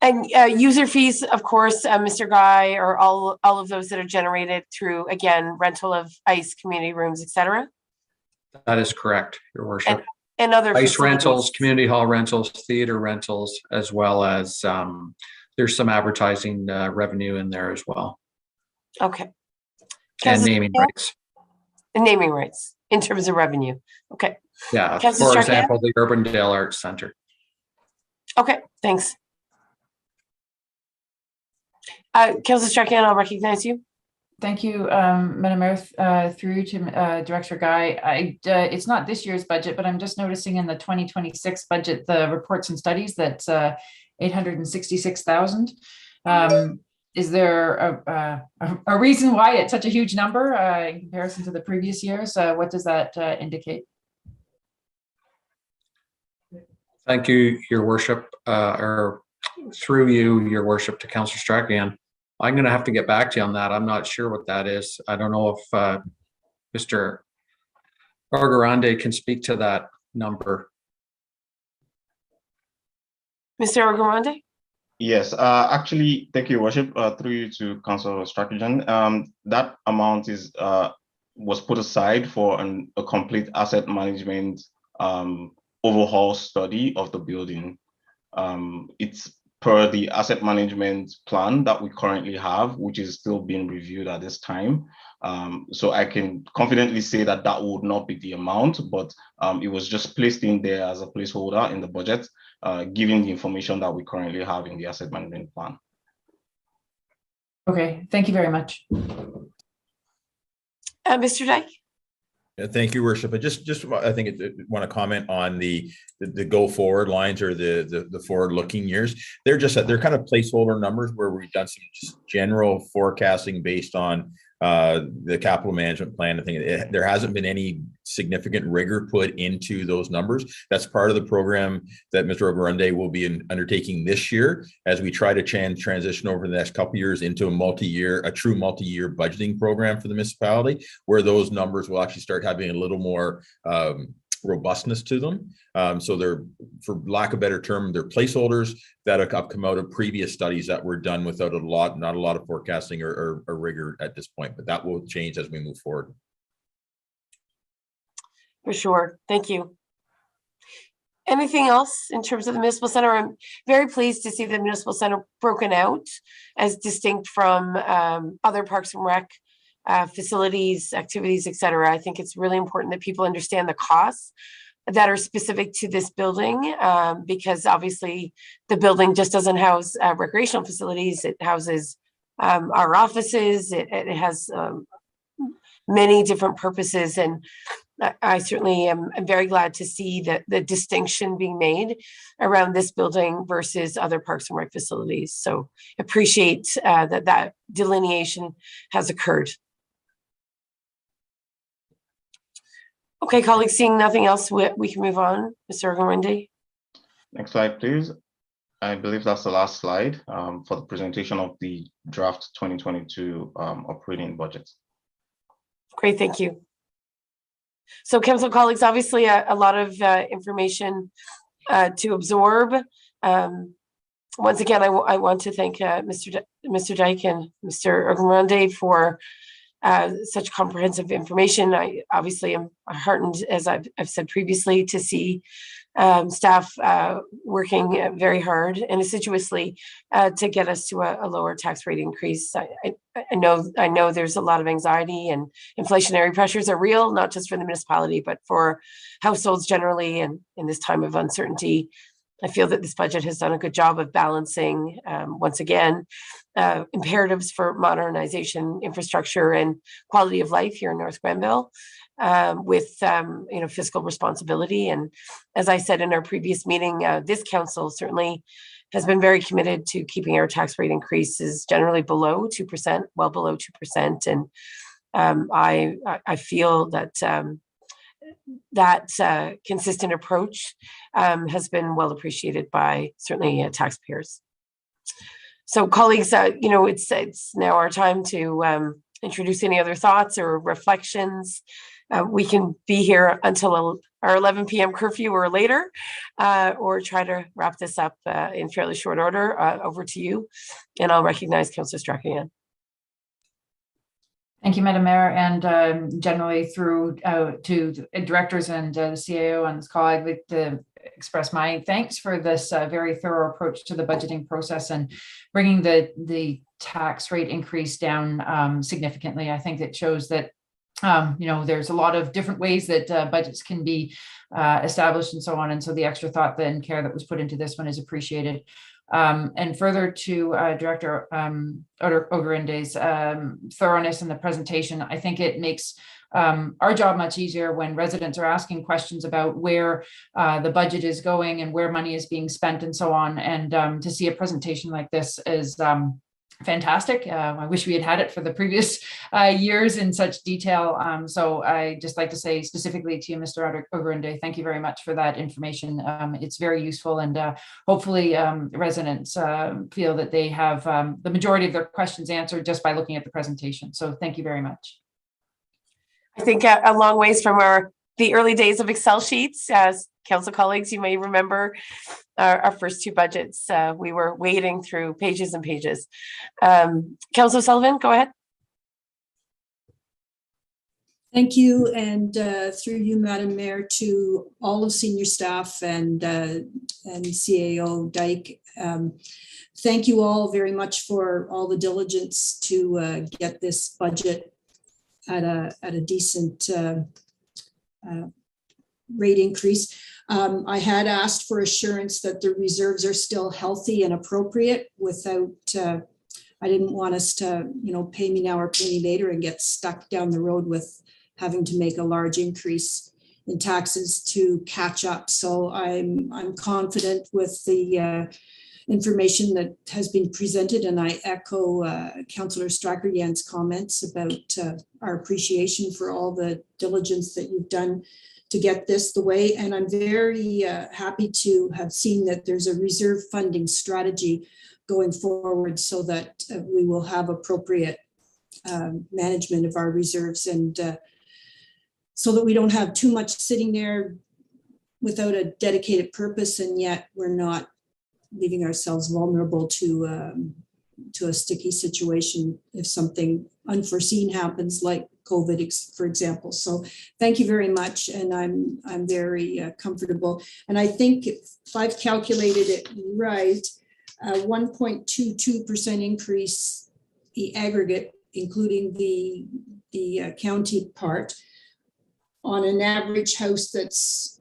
And user fees, of course, Mr. Guy, are all of those that are generated through, again, rental of ice, community rooms, etc. That is correct, Your Worship. And other ice facilities. Rentals, community hall rentals, theater rentals, as well as there's some advertising revenue in there as well. Okay. And naming rights. And naming rights in terms of revenue. Okay. Yeah. For example, the Urbandale Arts Center. Okay. Thanks. Councillor Strachan, I'll recognize you. Thank you, Madam Mayor. Through to Director Guy. It's not this year's budget, but I'm just noticing in the 2026 budget, the reports and studies, that's 866,000. Is there a reason why it's such a huge number in comparison to the previous years? What does that indicate? Thank you, Your Worship, or through you, Your Worship, to Councillor Strachan. I'm going to have to get back to you on that. I'm not sure what that is. I don't know if Mr. Orgarande can speak to that number. Mr. Orgarande? Yes, actually, thank you, Your Worship. Through you to Councillor Strachan. That amount was put aside for a complete asset management overhaul study of the building. It's per the asset management plan that we currently have, which is still being reviewed at this time. So I can confidently say that that would not be the amount, but it was just placed in there as a placeholder in the budget, given the information that we currently have in the asset management plan. Okay, thank you very much. Mr. Dyke? Thank you, Worship. I just I think want to comment on the go forward lines or the forward looking years. They're kind of placeholder numbers where we've done some just general forecasting based on the capital management plan. I think there hasn't been any significant rigor put into those numbers. That's part of the program that Mr. Ogarunde will be undertaking this year as we try to transition over the next couple of years into a true multi-year budgeting program for the municipality, where those numbers will actually start having a little more robustness to them. So they're, for lack of a better term, they're placeholders that have come out of previous studies that were done without not a lot of forecasting or rigor at this point, but that will change as we move forward. For sure. Thank you. Anything else in terms of the Municipal Center? I'm very pleased to see the Municipal Center broken out as distinct from other Parks and Rec facilities, activities, etc. I think it's really important that people understand the costs that are specific to this building, because obviously the building just doesn't house recreational facilities. It houses our offices. It has many different purposes, and I certainly am very glad to see that the distinction being made around this building versus other Parks and Rec facilities. So appreciate that delineation has occurred. Okay, colleagues, seeing nothing else, we can move on. Mr. Ogarunde. Next slide, please. I believe that's the last slide for the presentation of the draft 2022 operating budget. Great, thank you. So, council colleagues, obviously a lot of information to absorb. Once again, I want to thank Mr. Dyke and Mr. Ogarunde for such comprehensive information. I obviously am heartened, as I've said previously, to see staff working very hard and assiduously to get us to a lower tax rate increase. I know there's a lot of anxiety, and inflationary pressures are real, not just for the municipality, but for households generally. And in this time of uncertainty, I feel that this budget has done a good job of balancing, once again, imperatives for modernization, infrastructure, and quality of life here in North Granville, with fiscal responsibility. And as I said in our previous meeting, this council certainly has been very committed to keeping our tax rate increases generally below 2%, well below 2%. And I feel that that consistent approach has been well appreciated by certainly taxpayers. So colleagues, it's now our time to introduce any other thoughts or reflections. We can be here until our 11 p.m. curfew or later, or try to wrap this up in fairly short order. Over to you, and I'll recognize Councillor Strachan. Thank you, Madam Mayor, and generally through to directors and the CAO on this call, I'd like to express my thanks for this very thorough approach to the budgeting process and bringing the tax rate increase down significantly. I think it shows that there's a lot of different ways that budgets can be established and so on, and so the extra thought and care that was put into this one is appreciated. And further to Director Ogarunde's thoroughness in the presentation, I think it makes our job much easier when residents are asking questions about where the budget is going and where money is being spent and so on. And to see a presentation like this is fantastic. I wish we had it for the previous years in such detail. So I just like to say specifically to you, Mr. Ogarunde, thank you very much for that information. It's very useful, and hopefully residents feel that they have the majority of their questions answered just by looking at the presentation. So thank you very much. I think a long ways from the early days of Excel sheets. As council colleagues, you may remember our first two budgets. We were wading through pages and pages. Councillor Sullivan, go ahead. Thank you, and through you, Madam Mayor, to all of senior staff and CAO Dyke. Thank you all very much for all the diligence to get this budget at a decent rate increase. I had asked for assurance that the reserves are still healthy and appropriate without, I didn't want us to, pay me now or pay me later and get stuck down the road with having to make a large increase in taxes to catch up. So I'm confident with the information that has been presented, and I echo Councillor Strackeryan's comments about our appreciation for all the diligence that you've done to get this the way. And I'm very happy to have seen that there's a reserve funding strategy going forward so that we will have appropriate management of our reserves, and so that we don't have too much sitting there without a dedicated purpose, and yet we're not leaving ourselves vulnerable to a sticky situation if something unforeseen happens, like COVID, for example. So thank you very much, and I'm very comfortable. And I think if I've calculated it right, 1.22% increase, the aggregate, including the county part, on an average house that's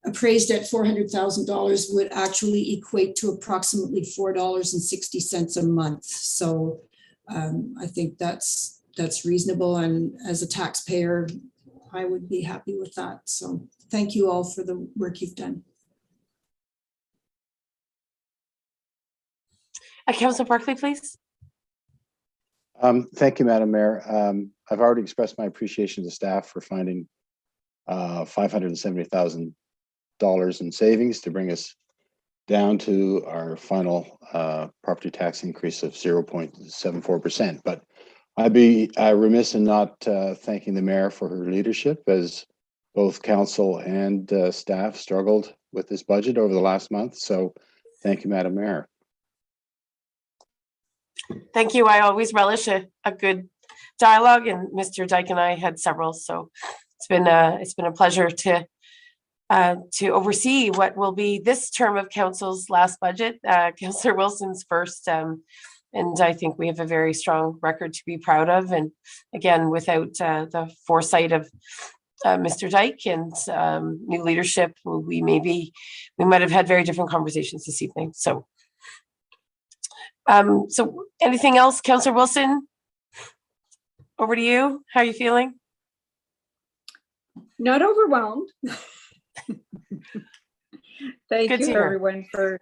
appraised at $400,000 would actually equate to approximately $4.60 a month. So I think that's reasonable, and as a taxpayer, I would be happy with that. So thank you all for the work you've done. Councillor Barclay, please. Thank you, Madam Mayor. I've already expressed my appreciation to staff for finding $570,000 in savings to bring us down to our final property tax increase of 0.74%. But I'd be remiss in not thanking the mayor for her leadership, as both council and staff struggled with this budget over the last month. So thank you, Madam Mayor. Thank you. I always relish a good dialogue, and Mr. Dyke and I had several. So it's been a pleasure to oversee what will be this term of council's last budget, Councillor Wilson's first. And I think we have a very strong record to be proud of. And again, without the foresight of Mr. Dyke and new leadership, we might have had very different conversations this evening. So anything else, Councillor Wilson? Over to you. How are you feeling? Not overwhelmed. Thank you, hear. everyone, for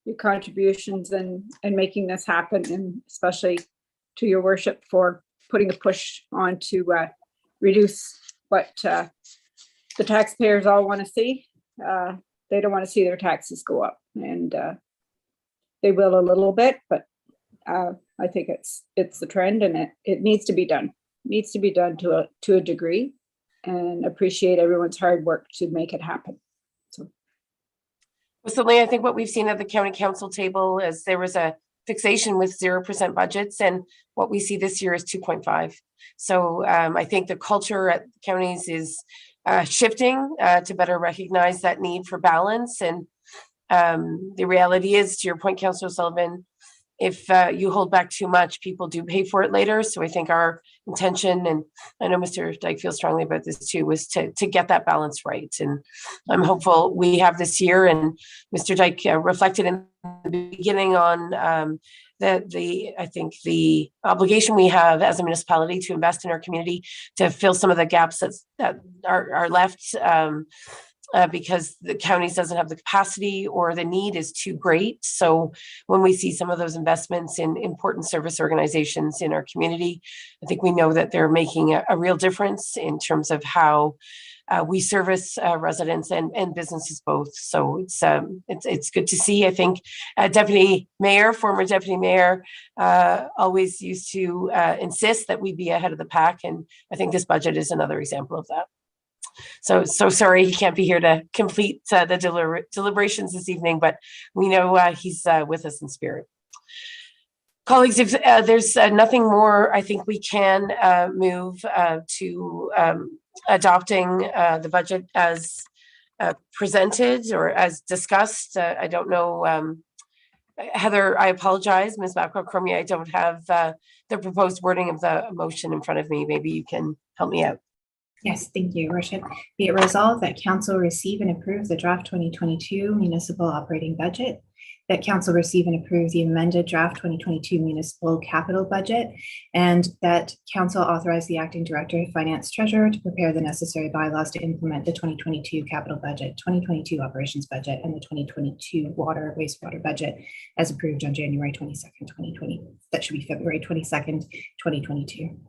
your contributions and making this happen, and especially to your worship for putting a push on to reduce what the taxpayers all want to see. They don't want to see their taxes go up, and they will a little bit, but I think it's the trend, and it needs to be done. It needs to be done to a degree, and appreciate everyone's hard work to make it happen. So, Recently, I think what we've seen at the county council table is there was a fixation with 0% budgets, and what we see this year is 2.5. So I think the culture at counties is shifting to better recognize that need for balance. And the reality is, to your point, Councillor Sullivan, if you hold back too much, people do pay for it later. So I think our intention, and I know Mr. Dyke feels strongly about this too, was to get that balance right. And I'm hopeful we have this year. And Mr. Dyke reflected in the beginning on I think the obligation we have as a municipality to invest in our community to fill some of the gaps that are left. Because the counties doesn't have the capacity, or the need is too great. So when we see some of those investments in important service organizations in our community, I think we know that they're making a real difference in terms of how we service residents and businesses both. So it's good to see. I think former deputy mayor, always used to insist that we be ahead of the pack, and I think this budget is another example of that. So sorry he can't be here to complete the deliberations this evening, but we know he's with us in spirit. Colleagues, if there's nothing more, I think we can move to adopting the budget as presented or as discussed. I don't know, Heather, I apologize, Ms. Macro-Cromie, I don't have the proposed wording of the motion in front of me. Maybe you can help me out. Yes, thank you, Your Worship. Be it resolved that Council receive and approve the draft 2022 municipal operating budget, that Council receive and approve the amended draft 2022 municipal capital budget, and that Council authorize the Acting Director of Finance Treasurer to prepare the necessary bylaws to implement the 2022 capital budget, 2022 operations budget, and the 2022 water wastewater budget as approved on January 22nd, 2020. That should be February 22nd, 2022.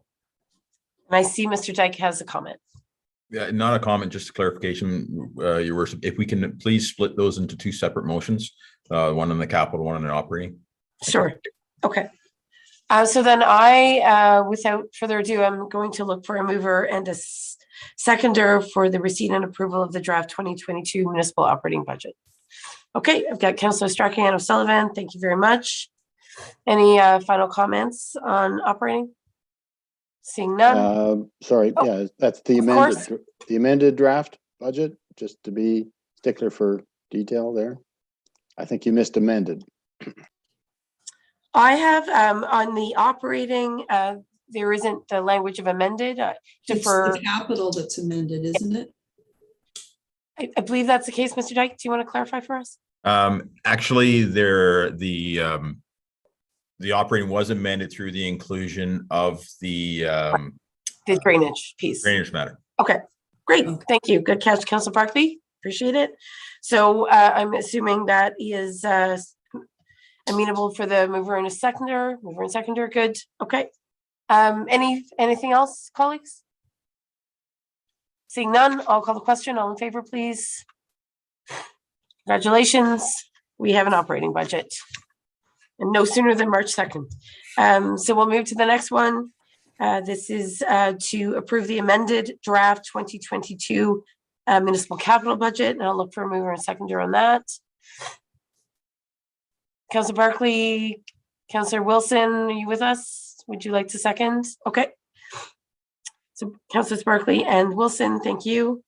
And I see Mr. Dyke has a comment. Yeah, not a comment, just a clarification, Your Worship. If we can please split those into two separate motions, one on the capital, one on the operating. Sure. Okay. So then I, without further ado, I'm going to look for a mover and a seconder for the receipt and approval of the draft 2022 municipal operating budget. Okay, I've got Councillor Strachan O'Sullivan. Thank you very much. Any final comments on operating? Seeing none. Sorry, yeah, that's the amended draft budget, just to be stickler for detail there. I think you missed amended. I have on the operating, there isn't the language of amended. It's the capital that's amended, isn't it? I believe that's the case, Mr. Dyke. Do you want to clarify for us? Actually, the operating was amended through the inclusion of the drainage piece. Drainage matter. Okay, great. Okay. Thank you. Good catch, Councillor Barkley. Appreciate it. So I'm assuming that is amenable for the mover and a seconder. Mover and seconder, good. Okay. Anything else, colleagues? Seeing none, I'll call the question. All in favor, please. Congratulations. We have an operating budget. And no sooner than March 2nd. So we'll move to the next one. This is to approve the amended draft 2022 municipal capital budget. And I'll look for a mover and seconder on that. Councillor Barkley, Councillor Wilson, are you with us? Would you like to second? Okay. So Councillors Barkley and Wilson, thank you.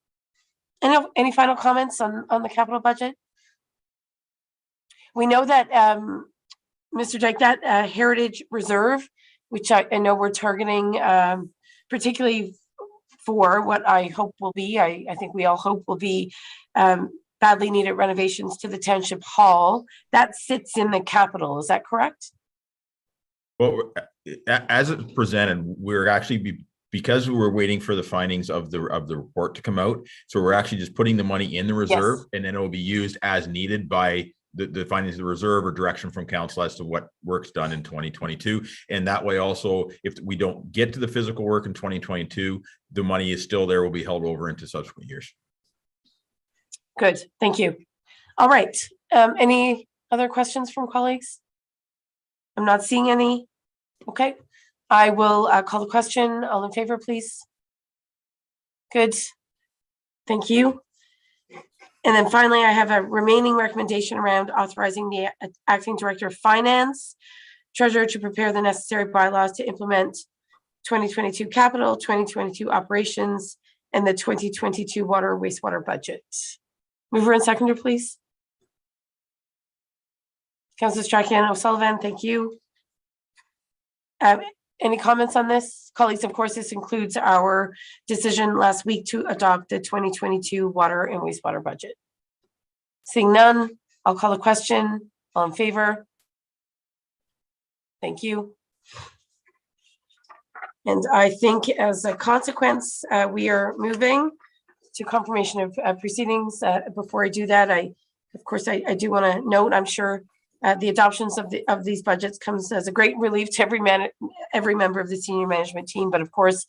Any final comments on the capital budget? We know that Mr. Dyke, that Heritage Reserve, which I know we're targeting, particularly for what I hope will be, I think we all hope will be badly needed renovations to the Township Hall, that sits in the capital, is that correct? Well, as it's presented, we're actually, because we were waiting for the findings of the report to come out, so we're actually just putting the money in the reserve, yes, and then it will be used as needed by the findings of the reserve or direction from council as to what work's done in 2022. And that way also, if we don't get to the physical work in 2022, the money is still there, will be held over into subsequent years. Good, thank you. All right, any other questions from colleagues? I'm not seeing any. Okay, I will call the question. All in favor, please. Good, thank you. And then finally, I have a remaining recommendation around authorizing the Acting Director of Finance Treasurer to prepare the necessary bylaws to implement 2022 capital, 2022 operations, and the 2022 water wastewater budget. Mover and seconder, please. Councillor Strachan O'Sullivan, thank you. Any comments on this? Colleagues, of course, this includes our decision last week to adopt the 2022 water and wastewater budget. Seeing none, I'll call the question. All in favor? Thank you. And I think as a consequence, we are moving to confirmation of proceedings. Before I do that, of course, I do want to note, I'm sure the adoptions of these budgets comes as a great relief to every member of the senior management team. But of course,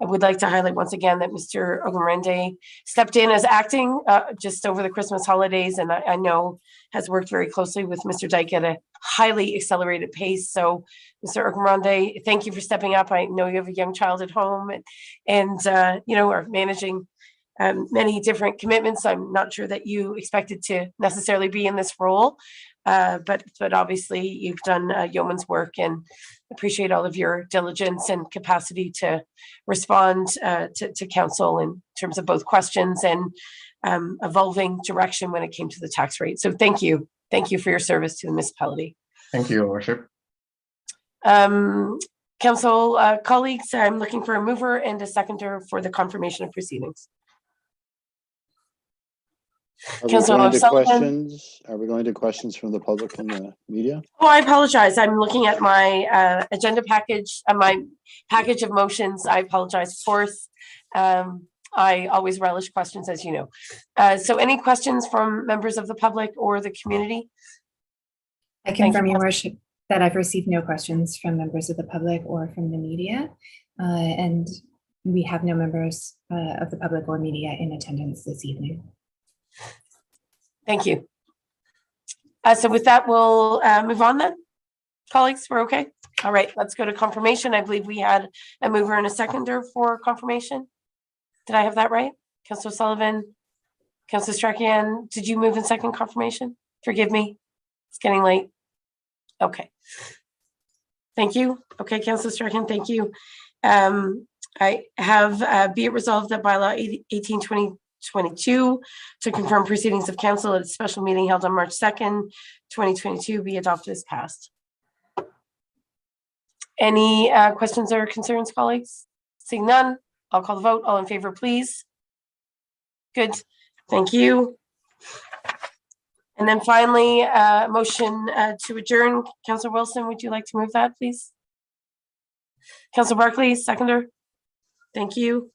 I would like to highlight once again that Mr. Ogunrende stepped in as acting just over the Christmas holidays, and I know has worked very closely with Mr. Dyke at a highly accelerated pace. So Mr. Ogunrende, thank you for stepping up. I know you have a young child at home and you know, are managing many different commitments. I'm not sure that you expected to necessarily be in this role, But obviously you've done yeoman's work, and appreciate all of your diligence and capacity to respond to council in terms of both questions and evolving direction when it came to the tax rate. So thank you. Thank you for your service to the municipality. Thank you, Your Worship. Council colleagues, I'm looking for a mover and a seconder for the confirmation of proceedings. Are we Councillor going to Sullivan? questions? Are we going to questions from the public and the media? Oh, I apologize. I'm looking at my agenda package, my package of motions. I apologize. Of course, I always relish questions, as you know. So any questions from members of the public or the community? I confirm, Your Worship, that I've received no questions from members of the public or from the media. And we have no members of the public or media in attendance this evening. Thank you. So with that, we'll move on then. Colleagues, we're okay? All right, let's go to confirmation. I believe we had a mover and a seconder for confirmation. Did I have that right? Councillor Sullivan, Councillor Strachian, did you move in second confirmation? Forgive me, it's getting late. Okay. Thank you. Okay, Councillor Strachian, thank you. I have be it resolved that bylaw 18/2022 to confirm proceedings of council at a special meeting held on March 2nd, 2022 be adopted as passed. Any questions or concerns, colleagues? Seeing none, I'll call the vote. All in favor, please. Good. Thank you. And then finally, motion to adjourn. Councillor Wilson, would you like to move that, please? Councillor Barkley, seconder. Thank you.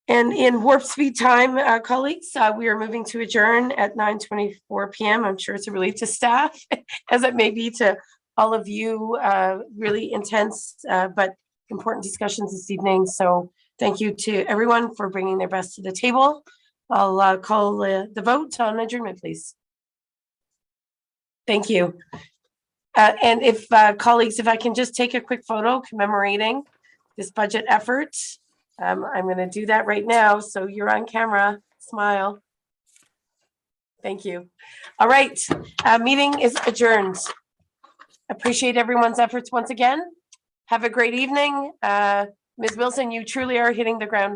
And in warp speed time, colleagues, we are moving to adjourn at 9:24 p.m. I'm sure it's a relief to staff, as it may be to all of you. Really intense but important discussions this evening. So thank you to everyone for bringing their best to the table. I'll call the vote on adjournment, please. Thank you. And if colleagues, if I can just take a quick photo commemorating this budget effort. I'm going to do that right now. So you're on camera. Smile. Thank you. All right. Meeting is adjourned. Appreciate everyone's efforts once again. Have a great evening. Ms. Wilson, you truly are hitting the ground running.